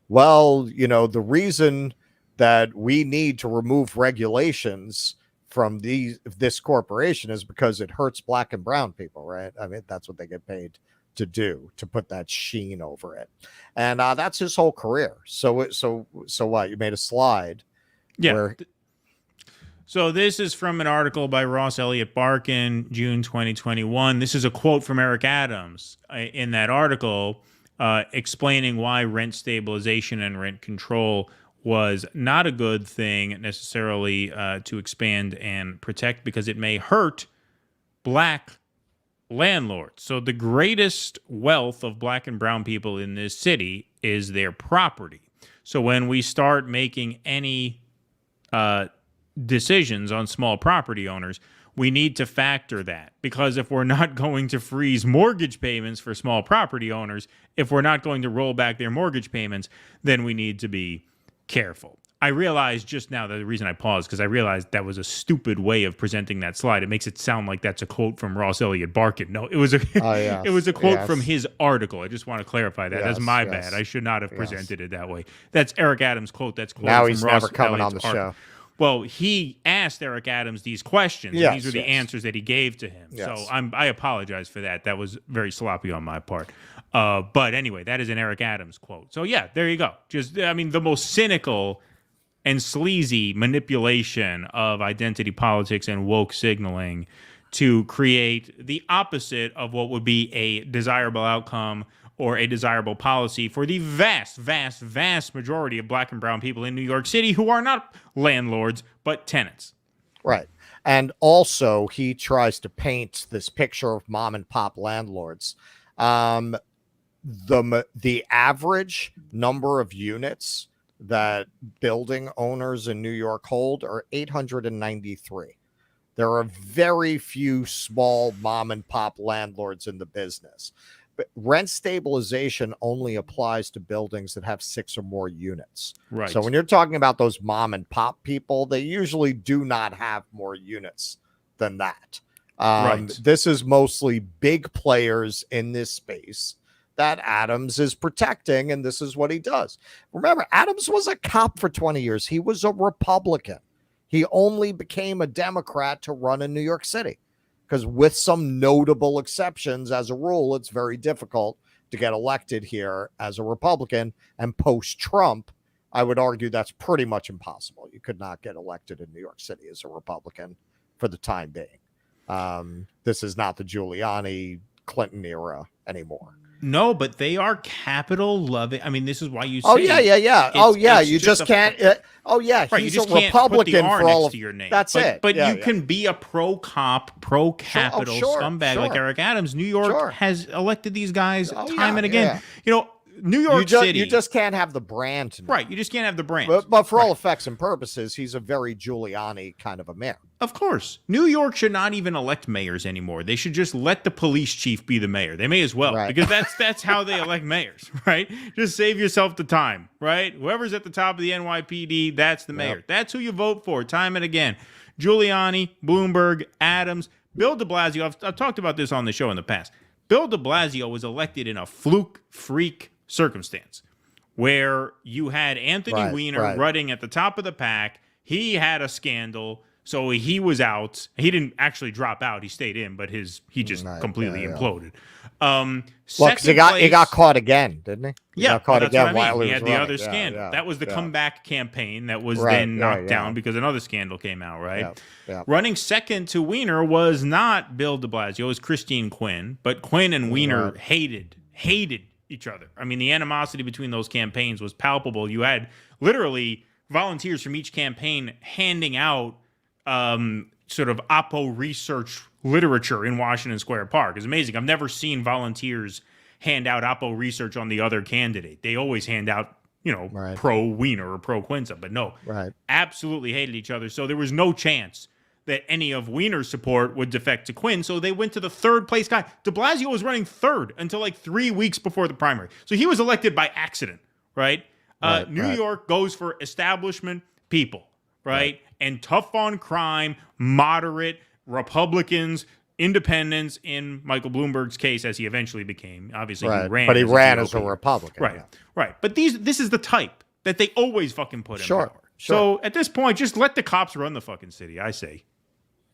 Well, the reason that we need to remove regulations from this corporation is because it hurts black and brown people, right? I mean, that's what they get paid to do, to put that sheen over it. And that's his whole career. So what? You made a slide. Yeah. So this is from an article by Ross Elliott Barkin, June 2021. This is a quote from Eric Adams in that article explaining why rent stabilization and rent control was not a good thing necessarily to expand and protect because it may hurt black landlords. So the greatest wealth of black and brown people in this city is their property. So when we start making any decisions on small property owners, we need to factor that, because if we're not going to freeze mortgage payments for small property owners, if we're not going to roll back their mortgage payments, then we need to be careful. I realized just now that the reason I paused because I realized that was a stupid way of presenting that slide. It makes it sound like that's a quote from Ross Elliott Barkin. No, it was a it was a quote from his article. I just want to clarify that. That's my bad. I should not have presented it that way. That's Eric Adams' quote. That's quoted now from he's Ross never coming Elliott's on the article. show. Well, he asked Eric Adams these questions, and these were the answers that he gave to him. Yes. So I apologize for that. That was very sloppy on my part. But anyway, that is an Eric Adams quote. So yeah, there you go. The most cynical and sleazy manipulation of identity politics and woke signaling to create the opposite of what would be a desirable outcome or a desirable policy for the vast, vast, vast majority of black and brown people in New York City who are not landlords, but tenants. Right. And also he tries to paint this picture of mom and pop landlords. The average number of units that building owners in New York hold are 893. There are very few small mom and pop landlords in the business. But rent stabilization only applies to buildings that have 6 or more units. Right. So when you're talking about those mom and pop people, they usually do not have more units than that. Right. This is mostly big players in this space that Adams is protecting, and this is what he does. Remember, Adams was a cop for 20 years. He was a Republican. He only became a Democrat to run in New York City, because with some notable exceptions, as a rule, it's very difficult to get elected here as a Republican. And post-Trump, I would argue that's pretty much impossible. You could not get elected in New York City as a Republican for the time being. This is not the Giuliani Clinton era anymore. No, but they are capital loving. I mean, this is why you say. Oh yeah. You just can't. Right, He's you just a can't put the Republican R for all next of to your name. That's it. But you can be a pro cop, pro capital scumbag like Eric Adams. New York has elected these guys time and again. You know, New York City. You just can't have the brand. Right. You just can't have the brand. But for all effects and purposes, he's a very Giuliani kind of a mayor. Of course. New York should not even elect mayors anymore. They should just let the police chief be the mayor. They may as well, because that's how they elect mayors, right? Just save yourself the time, right? Whoever's at the top of the NYPD, that's the mayor. That's who you vote for time and again. Giuliani, Bloomberg, Adams, Bill de Blasio. I've talked about this on the show in the past. Bill de Blasio was elected in a fluke freak circumstance where you had Anthony Weiner running at the top of the pack. He had a scandal. So he was out. He didn't actually drop out. He stayed in, but he just completely imploded. Look, he got caught again, didn't he? He got caught again while he was had the running. other scandal. That was the comeback campaign that was then knocked down because another scandal came out, right? Running second to Weiner was not Bill de Blasio. It was Christine Quinn. But Quinn and Weiner hated each other. I mean, the animosity between those campaigns was palpable. You had literally volunteers from each campaign handing out sort of Oppo research literature in Washington Square Park. It's amazing. I've never seen volunteers hand out Oppo research on the other candidate. They always hand out, pro Weiner or pro Quinza, but no, absolutely hated each other. So there was no chance that any of Weiner's support would defect to Quinn. So they went to the third place guy. De Blasio was running third until like 3 weeks before the primary. So he was elected by accident, right? New York goes for establishment people, right? And tough on crime, moderate Republicans, independents in Michael Bloomberg's case, as he eventually became. Obviously, he ran. But he ran as a Republican. Right. But this is the type that they always fucking put in power. So at this point, just let the cops run the fucking city, I say.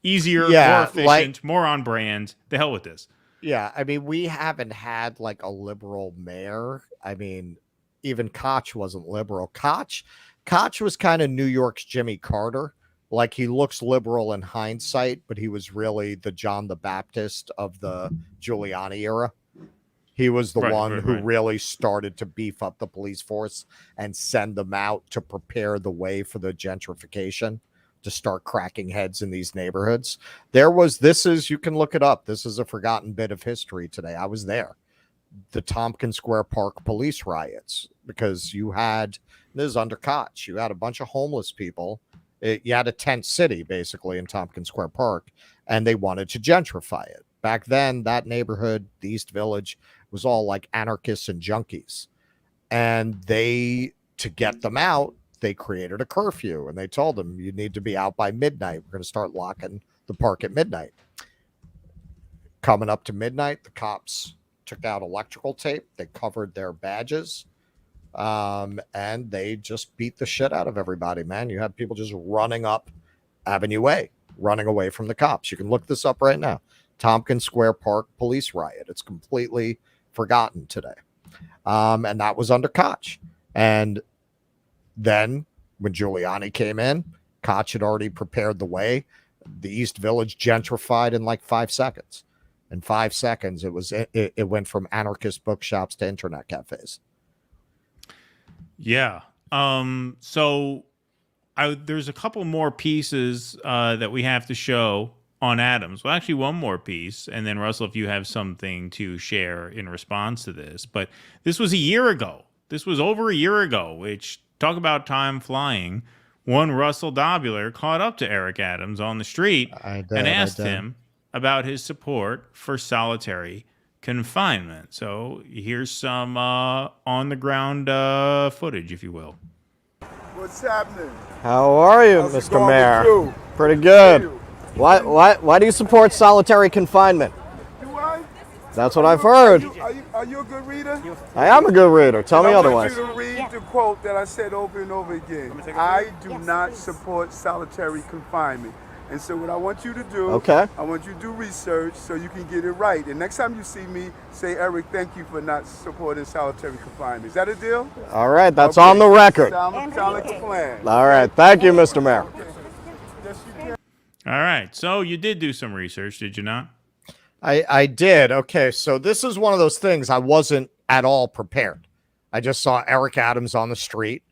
Easier, more efficient, more on brand. The hell with this. Yeah, I mean, we haven't had like a liberal mayor. I mean, even Koch wasn't liberal. Koch was kind of New York's Jimmy Carter. Like, he looks liberal in hindsight, but he was really the John the Baptist of the Giuliani era. He was the one who really started to beef up the police force and send them out to prepare the way for the gentrification, to start cracking heads in these neighborhoods. You can look it up. This is a forgotten bit of history today. I was there. The Tompkins Square Park police riots, because this is under Koch. You had a bunch of homeless people. You had a tent city, basically, in Tompkins Square Park, and they wanted to gentrify it. Back then, that neighborhood, the East Village, was all like anarchists and junkies. And to get them out, they created a curfew, and they told them, you need to be out by midnight. We're going to start locking the park at midnight. Coming up to midnight, the cops took out electrical tape. They covered their badges. And they just beat the shit out of everybody, man. You had people just running up Avenue A, running away from the cops. You can look this up right now. Tompkins Square Park police riot. It's completely forgotten today. And that was under Koch. And then when Giuliani came in, Koch had already prepared the way. The East Village gentrified in like 5 seconds. In 5 seconds, it went from anarchist bookshops to internet cafes. Yeah. So there's a couple more pieces that we have to show on Adams. Well, actually, one more piece. And then, Russell, if you have something to share in response to this. But this was a year ago. This was over a year ago, which, talk about time flying. One Russell Dobular caught up to Eric Adams on the street and asked him about his support for solitary confinement. So here's some on-the-ground footage, if you will. What's happening? How are you, How's Mr. Mayor? Pretty good. Why do you support solitary confinement? Do I? That's what I've heard. Are you a good reader? I am a good reader. Tell me otherwise. I want you to read the quote that I said over and over again. I do not support solitary confinement. And so what I want you to do, I want you to do research so you can get it right. And next time you see me, say, Eric, thank you for not supporting solitary confinement. Is that a deal? All right, that's on the record. Sound like a plan. All right, thank you, Mr. Mayor. All right, so you did do some research, did you not? I did. Okay, so this is one of those things I wasn't at all prepared. I just saw Eric Adams on the street,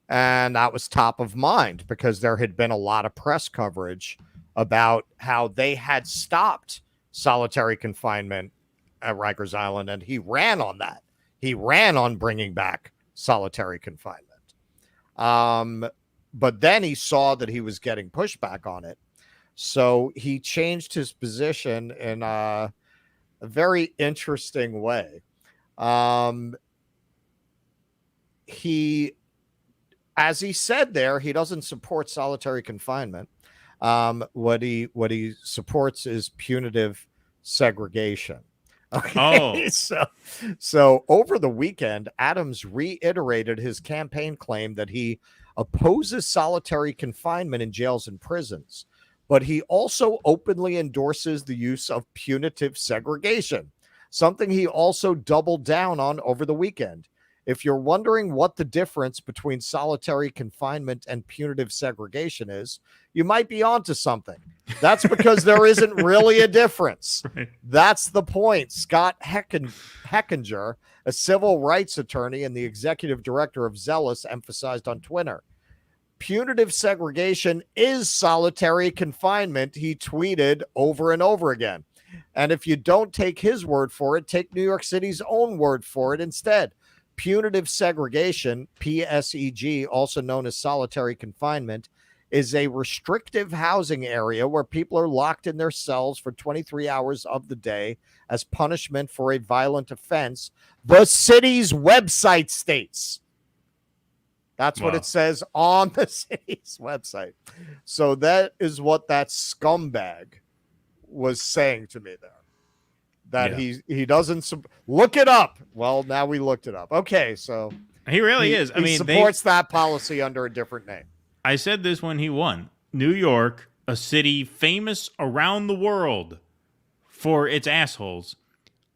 and that was top of mind because there had been a lot of press coverage about how they had stopped solitary confinement at Rikers Island, and he ran on that. He ran on bringing back solitary confinement. But then he saw that he was getting pushback on it. So he changed his position in a very interesting way. As he said there, he doesn't support solitary confinement. What he supports is punitive segregation. Okay. So over the weekend, Adams reiterated his campaign claim that he opposes solitary confinement in jails and prisons, but he also openly endorses the use of punitive segregation, something he also doubled down on over the weekend. If you're wondering what the difference between solitary confinement and punitive segregation is, you might be onto something. That's because there isn't really a difference. Right. That's the point. Scott Heckinger, a civil rights attorney and the executive director of Zealous, emphasized on Twitter. Punitive segregation is solitary confinement, he tweeted over and over again. And if you don't take his word for it, take New York City's own word for it instead. Punitive segregation, PSEG, also known as solitary confinement, is a restrictive housing area where people are locked in their cells for 23 hours of the day as punishment for a violent offense. The city's website states. That's what it says on the city's website. So that is what that scumbag was saying to me there. That he doesn't look it up. Well, now we looked it up. Okay, so he really is. I mean, he supports that policy under a different name. I said this when he won. New York, a city famous around the world for its assholes,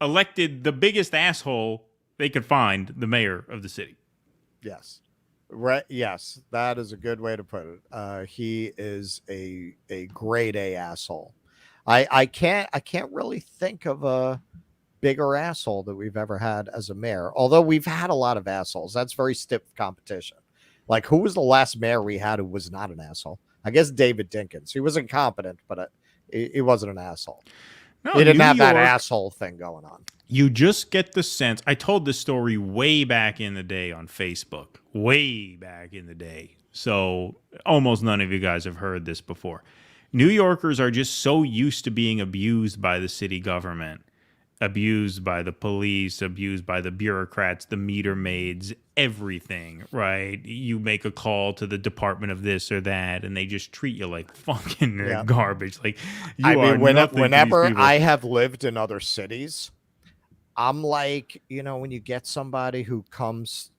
elected the biggest asshole they could find, the mayor of the city. Yes. Right. Yes, that is a good way to put it. He is a grade A asshole. I can't really think of a bigger asshole that we've ever had as a mayor, although we've had a lot of assholes. That's very stiff competition. Like, who was the last mayor we had who was not an asshole? I guess David Dinkins. He was incompetent, but he wasn't an asshole. No, he didn't have that asshole thing going on. You just get the sense. I told this story way back in the day on Facebook, way back in the day. So almost none of you guys have heard this before. New Yorkers are just so used to being abused by the city government, abused by the police, abused by the bureaucrats, the meter maids, everything, right? You make a call to the department of this or that, and they just treat you like fucking garbage. Like, whenever I have lived in other cities, I'm like, when you get somebody who comes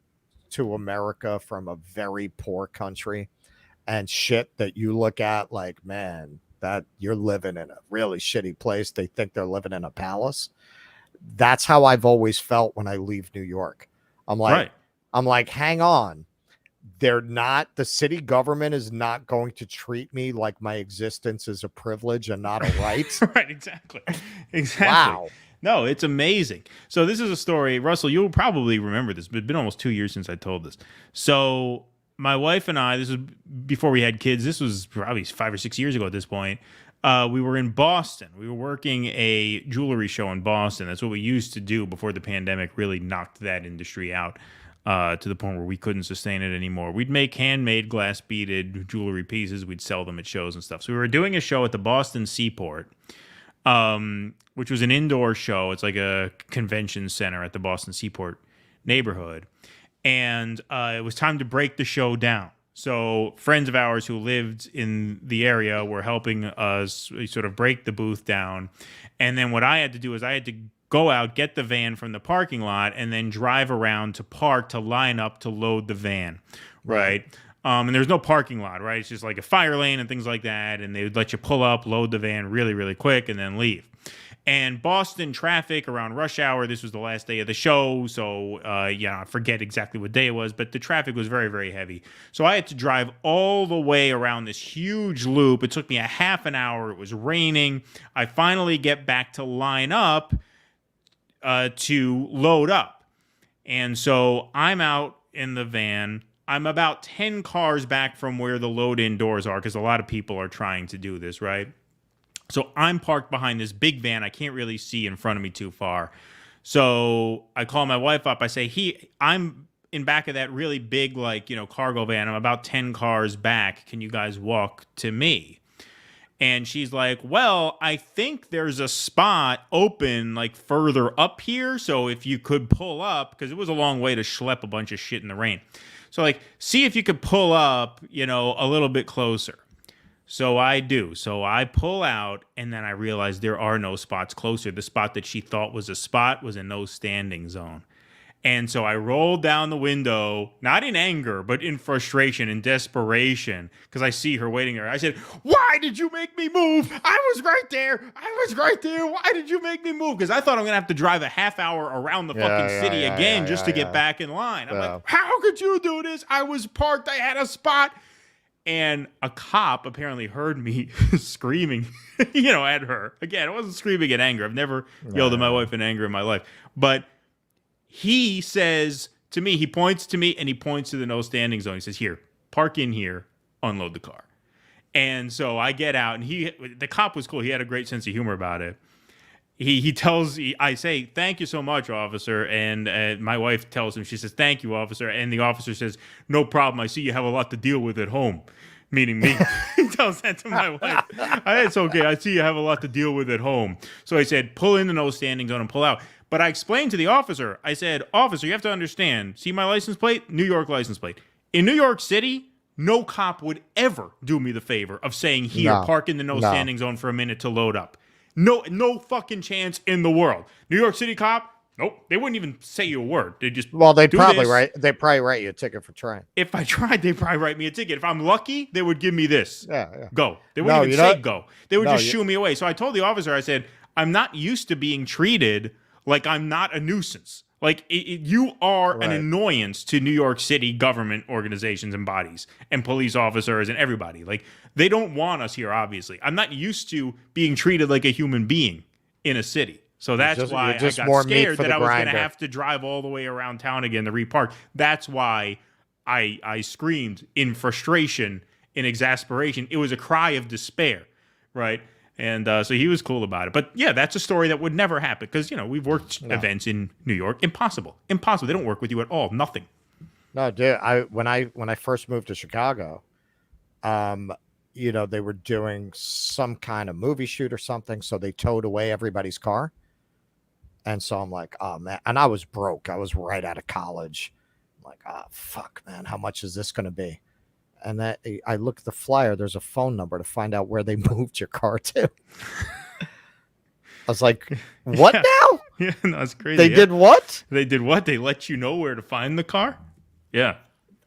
to America from a very poor country and shit that you look at like, man, that you're living in a really shitty place. They think they're living in a palace. That's how I've always felt when I leave New York. I'm like, hang on. The city government is not going to treat me like my existence is a privilege and not a right. Right, exactly. Wow. No, it's amazing. So this is a story, Russell, you'll probably remember this, but it's been almost 2 years since I told this. So my wife and I, this was before we had kids. This was probably 5 or 6 years ago at this point. We were in Boston. We were working a jewelry show in Boston. That's what we used to do before the pandemic really knocked that industry out to the point where we couldn't sustain it anymore. We'd make handmade glass beaded jewelry pieces. We'd sell them at shows and stuff. So we were doing a show at the Boston Seaport, which was an indoor show. It's like a convention center at the Boston Seaport neighborhood. And it was time to break the show down. So friends of ours who lived in the area were helping us sort of break the booth down. And then what I had to do is I had to go out, get the van from the parking lot, and then drive around to park to line up to load the van, right? And there's no parking lot, right? It's just like a fire lane and things like that. And they would let you pull up, load the van really, really quick, and then leave. And Boston traffic around rush hour, this was the last day of the show, so I forget exactly what day it was, but the traffic was very, very heavy. So I had to drive all the way around this huge loop. It took me a half an hour. It was raining. I finally get back to line up to load up. And so I'm out in the van. I'm about 10 cars back from where the load-in doors are because a lot of people are trying to do this, right? So I'm parked behind this big van. I can't really see in front of me too far. So I call my wife up. I say, I'm in back of that really big, cargo van. I'm about 10 cars back. Can you guys walk to me? And she's like, well, I think there's a spot open, further up here. So if you could pull up, because it was a long way to schlep a bunch of shit in the rain. So, see if you could pull up, a little bit closer. So I do. So I pull out, and then I realize there are no spots closer. The spot that she thought was a spot was a no standing zone. And so I rolled down the window, not in anger, but in frustration and desperation, because I see her waiting there. I said, why did you make me move? I was right there. Why did you make me move? Because I thought I'm going to have to drive a half hour around the fucking city again just to get back in line. I'm like, how could you do this? I was parked. I had a spot. And a cop apparently heard me screaming, at her. Again, I wasn't screaming in anger. I've never yelled at my wife in anger in my life. But he says to me, he points to me and he points to the no standing zone. He says, here, park in here, unload the car. And so I get out, and the cop was cool. He had a great sense of humor about it. I say, thank you so much, officer. And my wife tells him, she says, thank you, officer. And the officer says, no problem. I see you have a lot to deal with at home. Meaning me. He tells that to my wife. It's okay. I see you have a lot to deal with at home. So I said, pull in the no standing zone and pull out. But I explained to the officer, I said, officer, you have to understand, see my license plate? New York license plate. In New York City, no cop would ever do me the favor of saying, here, park in the no standing zone for a minute to load up. No fucking chance in the world. New York City cop, nope. They wouldn't even say you a word. They just they'd probably write you a ticket for trying. If I tried, they'd probably write me a ticket. If I'm lucky, they would give me this. Yeah. Go. They wouldn't even say go. They would just shoo me away. So I told the officer, I said, I'm not used to being treated like I'm not a nuisance. You are an annoyance to New York City government organizations and bodies and police officers and everybody. They don't want us here, obviously. I'm not used to being treated like a human being in a city. So that's why I got scared that I was going to have to drive all the way around town again to repark. That's why I screamed in frustration, in exasperation. It was a cry of despair, right? And so he was cool about it. But yeah, that's a story that would never happen because, we've worked events in New York. Impossible. They don't work with you at all. Nothing. No, dude. When I first moved to Chicago, they were doing some kind of movie shoot or something. So they towed away everybody's car. And so I'm like, oh, man. And I was broke. I was right out of college. I'm like, oh, fuck, man. How much is this going to be? And I look at the flyer. There's a phone number to find out where they moved your car to. I was like, what now? Yeah, no, that's crazy. They did what? They did what? They let you know where to find the car? Yeah.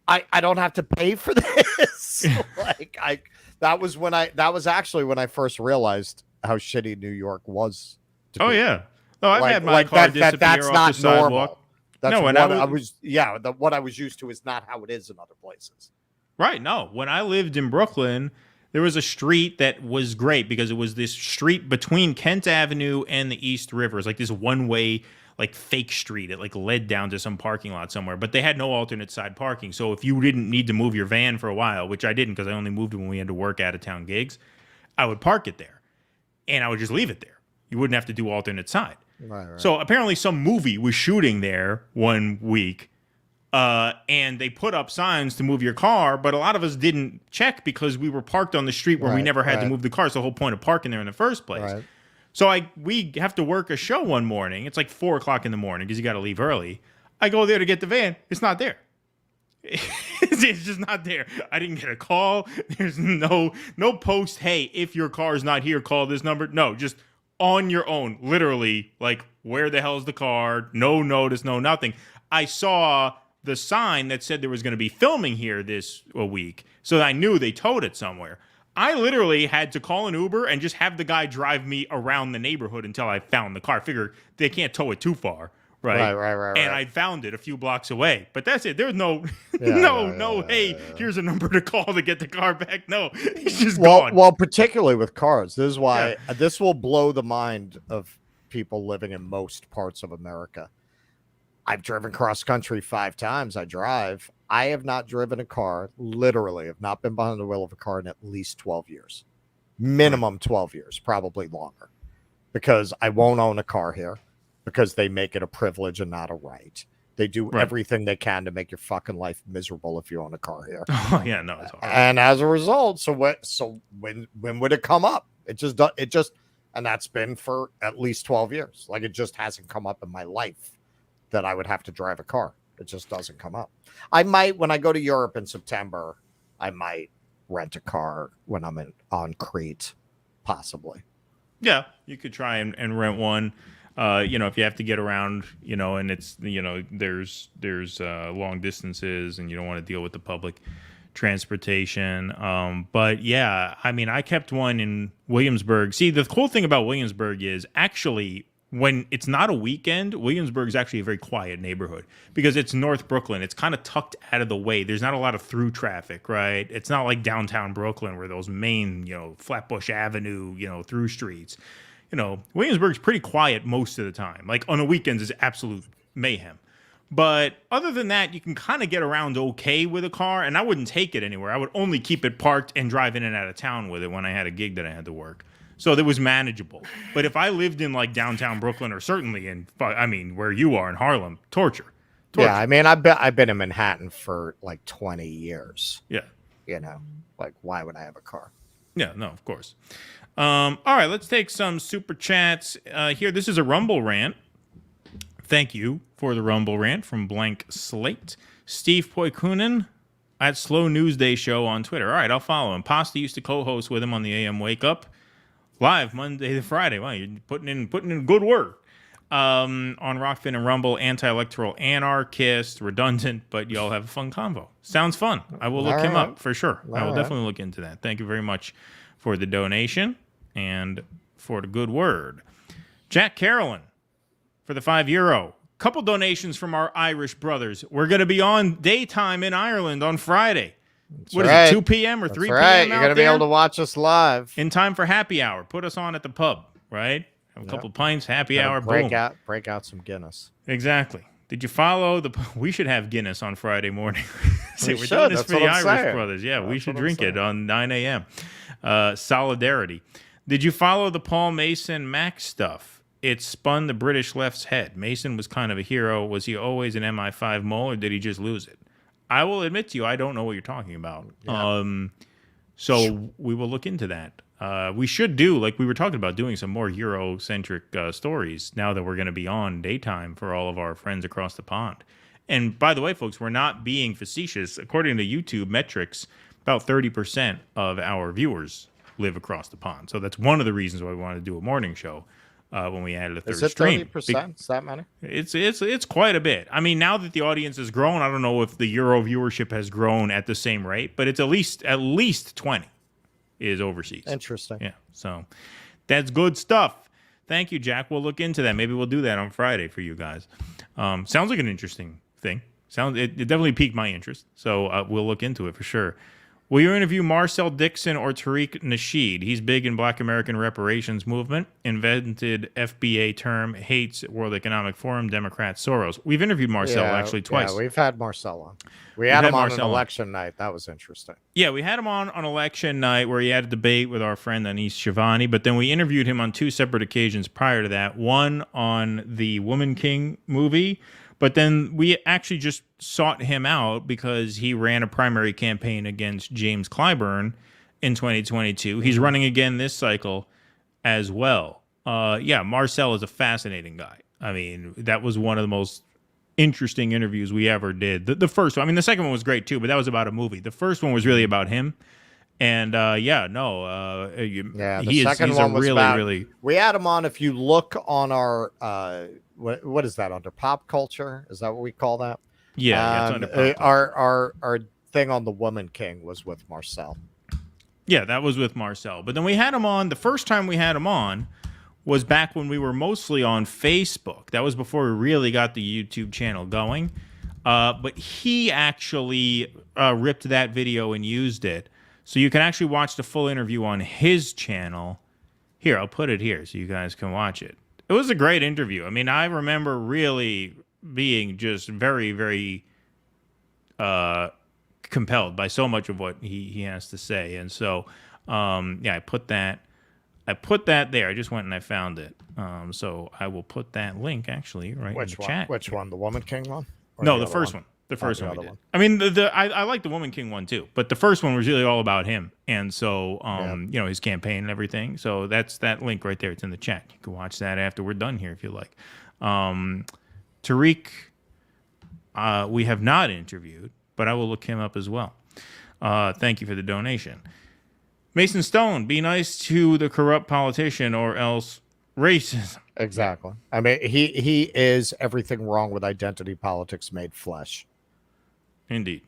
I don't have to pay for this. That was actually when I first realized how shitty New York was. Oh, yeah. Oh, I've had my car disappear that's off not the sidewalk. Normal. That's no, what I was used to is not how it is in other places. Right. No, when I lived in Brooklyn, there was a street that was great because it was this street between Kent Avenue and the East River. It's like this one-way, fake street. It led down to some parking lot somewhere, but they had no alternate side parking. So if you didn't need to move your van for a while, which I didn't because I only moved it when we had to work out-of-town gigs, I would park it there, and I would just leave it there. You wouldn't have to do alternate side. Right. So apparently some movie was shooting there one week. And they put up signs to move your car, but a lot of us didn't check because we were parked on the street where we never had to move the car. It's the whole point of parking there in the first place. Right. So we have to work a show one morning. It's 4:00 in the morning because you got to leave early. I go there to get the van. It's not there. It's just not there. I didn't get a call. There's no post, hey, if your car is not here, call this number. No, just on your own, literally, like, where the hell is the car? No notice, no nothing. I saw the sign that said there was going to be filming here this week, so I knew they towed it somewhere. I literally had to call an Uber and just have the guy drive me around the neighborhood until I found the car. I figure they can't tow it too far, right? Right. And I found it a few blocks away. But that's it. There's no, hey, here's a number to call to get the car back. No, it's just gone. Well, particularly with cars. This is why this will blow the mind of people living in most parts of America. I've driven cross country 5 times. I drive. I have not driven a car, literally, have not been behind the wheel of a car in at least 12 years. Minimum 12 years, probably longer. Because I won't own a car here, because they make it a privilege and not a right. They do everything they can to make your fucking life miserable if you own a car here. Oh, yeah, no, it's hard. And as a result, so when would it come up? It just, and that's been for at least 12 years. Like, it just hasn't come up in my life that I would have to drive a car. It just doesn't come up. I might, when I go to Europe in September, I might rent a car when I'm on Crete, possibly. Yeah, you could try and rent one. If you have to get around, and it's, there's long distances and you don't want to deal with the public transportation. But yeah, I mean, I kept one in Williamsburg. See, the cool thing about Williamsburg is actually, when it's not a weekend, Williamsburg is actually a very quiet neighborhood because it's North Brooklyn. It's kind of tucked out of the way. There's not a lot of through traffic, right? It's not like downtown Brooklyn where those main, Flatbush Avenue, through streets. Williamsburg's pretty quiet most of the time. Like on the weekends, it's absolute mayhem. But other than that, you can kind of get around okay with a car, and I wouldn't take it anywhere. I would only keep it parked and drive in and out of town with it when I had a gig that I had to work. So that was manageable. But if I lived in like downtown Brooklyn, or certainly where you are in Harlem, torture. Yeah, I mean, I've been in Manhattan for like 20 years. Yeah. Like, why would I have a car? Yeah, no, of course. All right, let's take some super chats here. This is a Rumble rant. Thank you for the Rumble rant from Blank Slate. Steve Poikunen at Slow News Day Show on Twitter. All right, I'll follow him. Pasta used to co-host with him on the AM Wake Up. Live Monday to Friday. Wow, you're putting in good work. On Rockfin and Rumble, anti-electoral anarchist, redundant, but y'all have a fun convo. Sounds fun. I will look him up for sure. I will definitely look into that. Thank you very much for the donation and for the good word. Jack Carolyn for the €5. Couple donations from our Irish brothers. We're going to be on daytime in Ireland on Friday. What is it, 2 p.m. or 3 p.m. Right. You're going to be able to watch us live. In time for happy hour. Put us on at the pub, right? Have a couple of pints, happy hour, boom. Break out some Guinness. Exactly. Did you follow we should have Guinness on Friday morning. We're doing this for the Irish brothers. Yeah, we should drink it on 9 a.m. Solidarity. Did you follow the Paul Mason Mac stuff? It spun the British left's head. Mason was kind of a hero. Was he always an MI5 mole, or did he just lose it? I will admit to you, I don't know what you're talking about. Yeah. So we will look into that. We should do, like we were talking about, doing some more Euro-centric stories now that we're going to be on daytime for all of our friends across the pond. And by the way, folks, we're not being facetious. According to YouTube metrics, about 30% of our viewers live across the pond. So that's one of the reasons why we wanted to do a morning show. When we added a third stream. Is it 30%? Is that many? It's quite a bit. I mean, now that the audience has grown, I don't know if the Euro viewership has grown at the same rate, but it's at least 20 is overseas. Interesting. Yeah, so that's good stuff. Thank you, Jack. We'll look into that. Maybe we'll do that on Friday for you guys. Sounds like an interesting thing. It definitely piqued my interest, so we'll look into it for sure. Will you interview Marcel Dixon or Tariq Nasheed? He's big in Black American reparations movement, invented FBA term, hates World Economic Forum, Democrat Soros. We've interviewed Marcel actually twice. Yeah, we've had Marcel on. We had him on an election night. That was interesting. Yeah, we had him on election night where he had a debate with our friend Anis Shivani, but then we interviewed him on 2 separate occasions prior to that. One on the Woman King movie, but then we actually just sought him out because he ran a primary campaign against James Clyburn in 2022. He's running again this cycle as well. Marcel is a fascinating guy. I mean, that was one of the most interesting interviews we ever did. The first one, I mean, the second one was great too, but that was about a movie. The first one was really about him. And he's really. We had him on. If you look on our what is that under pop culture? Is that what we call that? Yeah, it's under pop culture. Our thing on the Woman King was with Marcel. Yeah, that was with Marcel. But then we had him on. The first time we had him on was back when we were mostly on Facebook. That was before we really got the YouTube channel going. But he actually ripped that video and used it. So you can actually watch the full interview on his channel. Here, I'll put it here so you guys can watch it. It was a great interview. I mean, I remember really being just very, very compelled by so much of what he has to say. And so, I put that there. I just went and I found it. So I will put that link actually right in the chat. Which one? The Woman King one? No, the first one. The first one we did. I mean, I like the Woman King one too, but the first one was really all about him, and so his campaign and everything. So that's that link right there. It's in the chat. You can watch that after we're done here if you like. Tariq, we have not interviewed, but I will look him up as well. Thank you for the donation. Mason Stone, be nice to the corrupt politician or else racism. Exactly. I mean, he is everything wrong with identity politics made flesh. Indeed.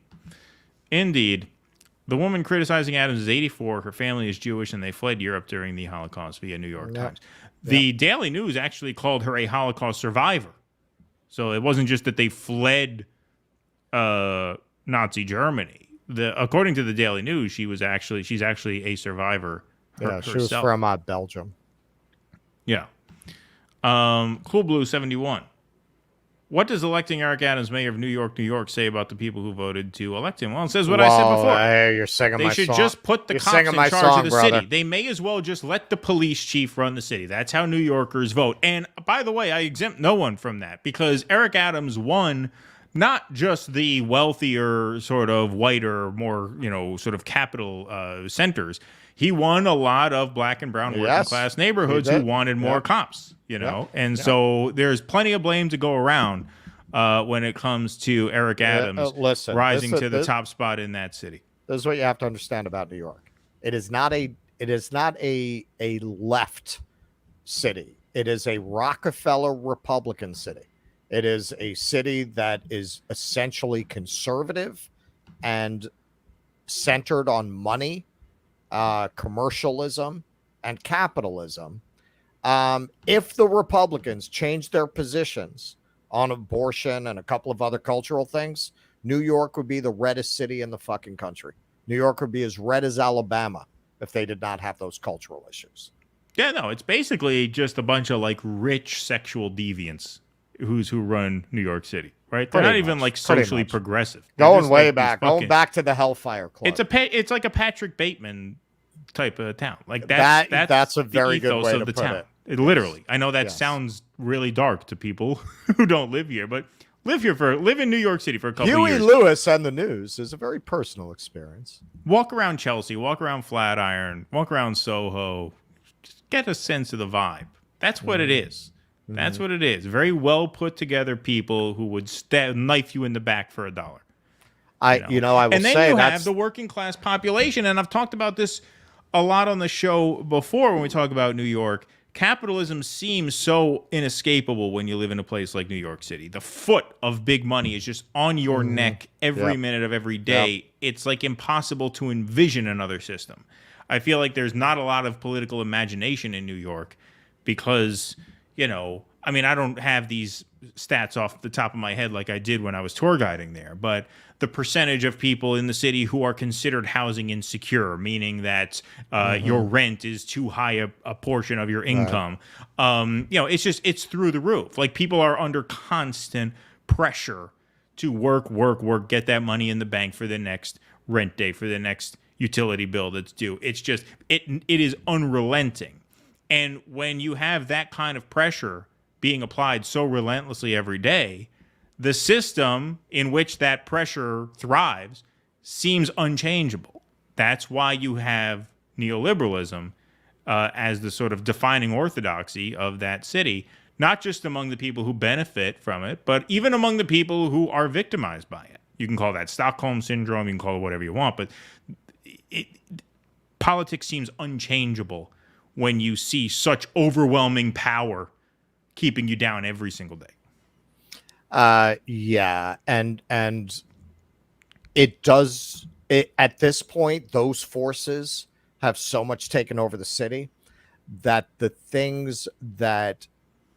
The woman criticizing Adams is 84. Her family is Jewish, and they fled Europe during the Holocaust via New York Times. The Daily News actually called her a Holocaust survivor. So it wasn't just that they fled Nazi Germany. According to the Daily News, she's actually a survivor herself. She was from Belgium. Yeah. Cool Blue 71. What does electing Eric Adams mayor of New York say about the people who voted to elect him? Well, it says what I said before. Hey, you're singing they my should song. just put the You're cops in singing my charge song, of the brother. city. They may as well just let the police chief run the city. That's how New Yorkers vote. And by the way, I exempt no one from that because Eric Adams won not just the wealthier, sort of whiter, more, sort of capital centers. He won a lot of black and brown working class neighborhoods who wanted more cops, And so there's plenty of blame to go around when it comes to Eric Adams rising to the top spot in that city. This is what you have to understand about New York. It is not a left city. It is a Rockefeller Republican city. It is a city that is essentially conservative and centered on money, commercialism, and capitalism. If the Republicans change their positions on abortion and a couple of other cultural things, New York would be the reddest city in the fucking country. New York would be as red as Alabama if they did not have those cultural issues. Yeah, no, it's basically just a bunch of rich sexual deviants who run New York City, right? They're not even socially progressive. Going way back, going back to the Hellfire Club. It's like a Patrick Bateman type of town. That's a very good way to put town. It literally. I know that sounds really dark to people who don't live here, but live in New York City for a couple of years. Huey Lewis and the News is a very personal experience. Walk around Chelsea, walk around Flatiron, walk around Soho. Just get a sense of the vibe. That's what it is. That's what it is. Very well put together people who would knife you in the back for $1. I will and then say you have the working class population, and I've talked about this a lot on the show before when we talk about New York. Capitalism seems so inescapable when you live in a place like New York City. The foot of big money is just on your neck every minute of every day. It's impossible to envision another system. I feel like there's not a lot of political imagination in New York because, I don't have these stats off the top of my head like I did when I was tour guiding there, but the percentage of people in the city who are considered housing insecure, meaning that your rent is too high a portion of your income, it's through the roof. People are under constant pressure to work, get that money in the bank for the next rent day, for the next utility bill that's due. It's just, it is unrelenting. And when you have that kind of pressure being applied so relentlessly every day, the system in which that pressure thrives seems unchangeable. That's why you have neoliberalism as the sort of defining orthodoxy of that city, not just among the people who benefit from it, but even among the people who are victimized by it. You can call that Stockholm Syndrome, you can call it whatever you want, but politics seems unchangeable when you see such overwhelming power keeping you down every single day. Yeah, and it does. At this point, those forces have so much taken over the city that the things that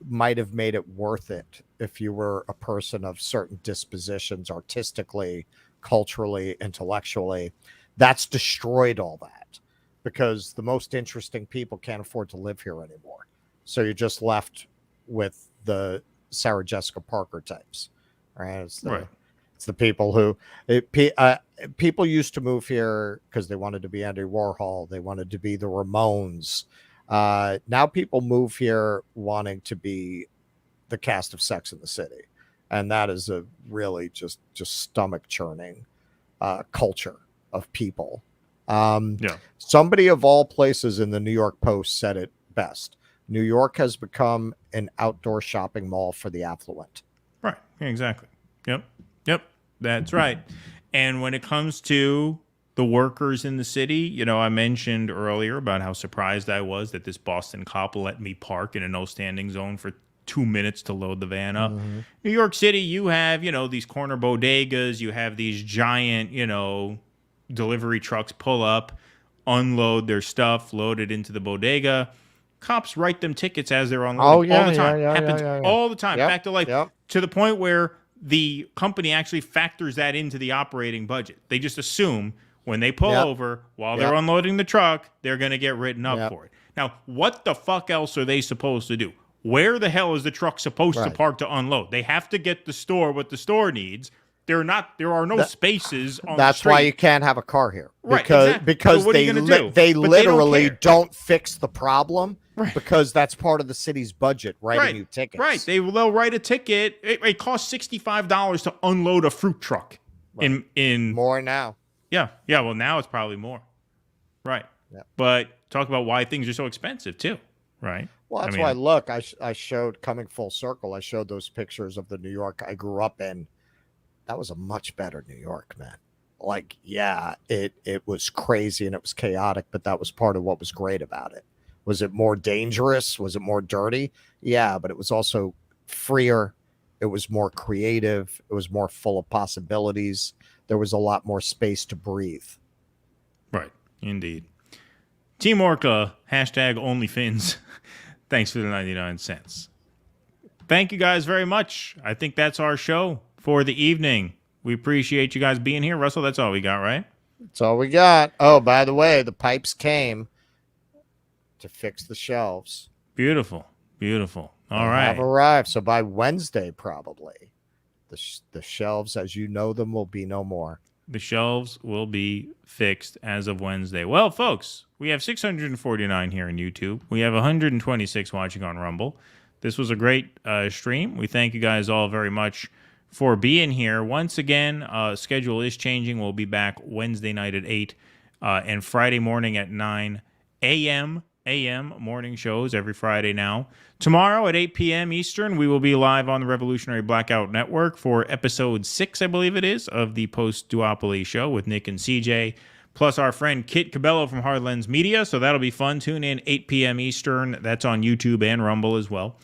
might have made it worth it if you were a person of certain dispositions, artistically, culturally, intellectually, that's destroyed all that, because the most interesting people can't afford to live here anymore. So you're just left with the Sarah Jessica Parker types, right? It's the people who people used to move here because they wanted to be Andy Warhol, they wanted to be the Ramones. Now people move here wanting to be the cast of Sex and the City, and that is a really just stomach churning culture of people. Somebody of all places in the New York Post said it best. New York has become an outdoor shopping mall for the affluent. Right. Exactly. Yep. That's right. And when it comes to the workers in the city, I mentioned earlier about how surprised I was that this Boston cop let me park in a no standing zone for 2 minutes to load the van up. Mm-hmm. New York City, you have, these corner bodegas, you have these giant, delivery trucks pull up, unload their stuff, load it into the bodega. Cops write them tickets as they're unloading all the time. Happens all the time. Yep, In fact, to the point where the company actually factors that into the operating budget. They just assume when they pull over while they're unloading the truck, they're going to get written up for it. Now, what the fuck else are they supposed to do? Where the hell is the truck supposed to park to unload? They have to get the store what the store needs. There are no spaces on the street. That's why you can't have a car here. Right, Because so they literally don't fix the problem because that's part of the city's budget, writing you tickets. Right. They'll write a ticket. It costs $65 to unload a fruit truck. In more now. Yeah. Well, now it's probably more. Right. Yeah. But talk about why things are so expensive too. Right. Well, that's why. Look, I showed, coming full circle, I showed those pictures of the New York I grew up in. That was a much better New York, man. Like, it was crazy and it was chaotic, but that was part of what was great about it. Was it more dangerous? Was it more dirty? Yeah, but it was also freer. It was more creative. It was more full of possibilities. There was a lot more space to breathe. Right. Indeed. Team Orca, #OnlyFins. Thanks for the 99 cents. Thank you guys very much. I think that's our show for the evening. We appreciate you guys being here. Russell, that's all we got, right? That's all we got. Oh, by the way, the pipes came to fix the shelves. Beautiful. All right. Have arrived. So by Wednesday, probably, the shelves as you know them will be no more. The shelves will be fixed as of Wednesday. Well, folks, we have 649 here on YouTube. We have 126 watching on Rumble. This was a great stream. We thank you guys all very much for being here. Once again, schedule is changing. We'll be back Wednesday night at 8 and Friday morning at 9 a.m. morning shows every Friday now. Tomorrow at 8 p.m. Eastern, we will be live on the Revolutionary Blackout Network for episode 6, I believe it is, of the Post-Duopoly show with Nick and CJ, plus our friend Kit Cabello from Hardlens Media. So that'll be fun. Tune in 8 p.m. Eastern. That's on YouTube and Rumble as well.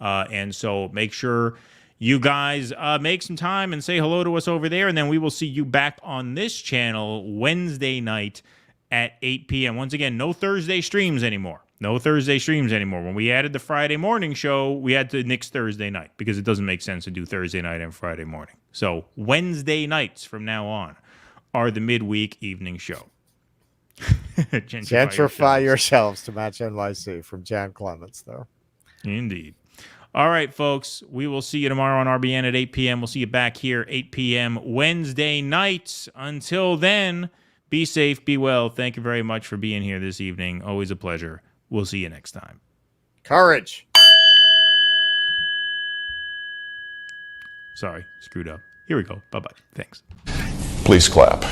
And so make sure you guys make some time and say hello to us over there, and then we will see you back on this channel Wednesday night at 8 p.m. Once again, no Thursday streams anymore. When we added the Friday morning show, we had to nix Thursday night because it doesn't make sense to do Thursday night and Friday morning. So Wednesday nights from now on are the midweek evening show. Gentrify yourselves to match NYC from Jan Clements, though. Indeed. All right, folks. We will see you tomorrow on RBN at 8 p.m. We'll see you back here 8 p.m. Wednesday night. Until then, be safe, be well. Thank you very much for being here this evening. Always a pleasure. We'll see you next time. Courage. Sorry, screwed up. Here we go. Bye-bye. Thanks. Please clap.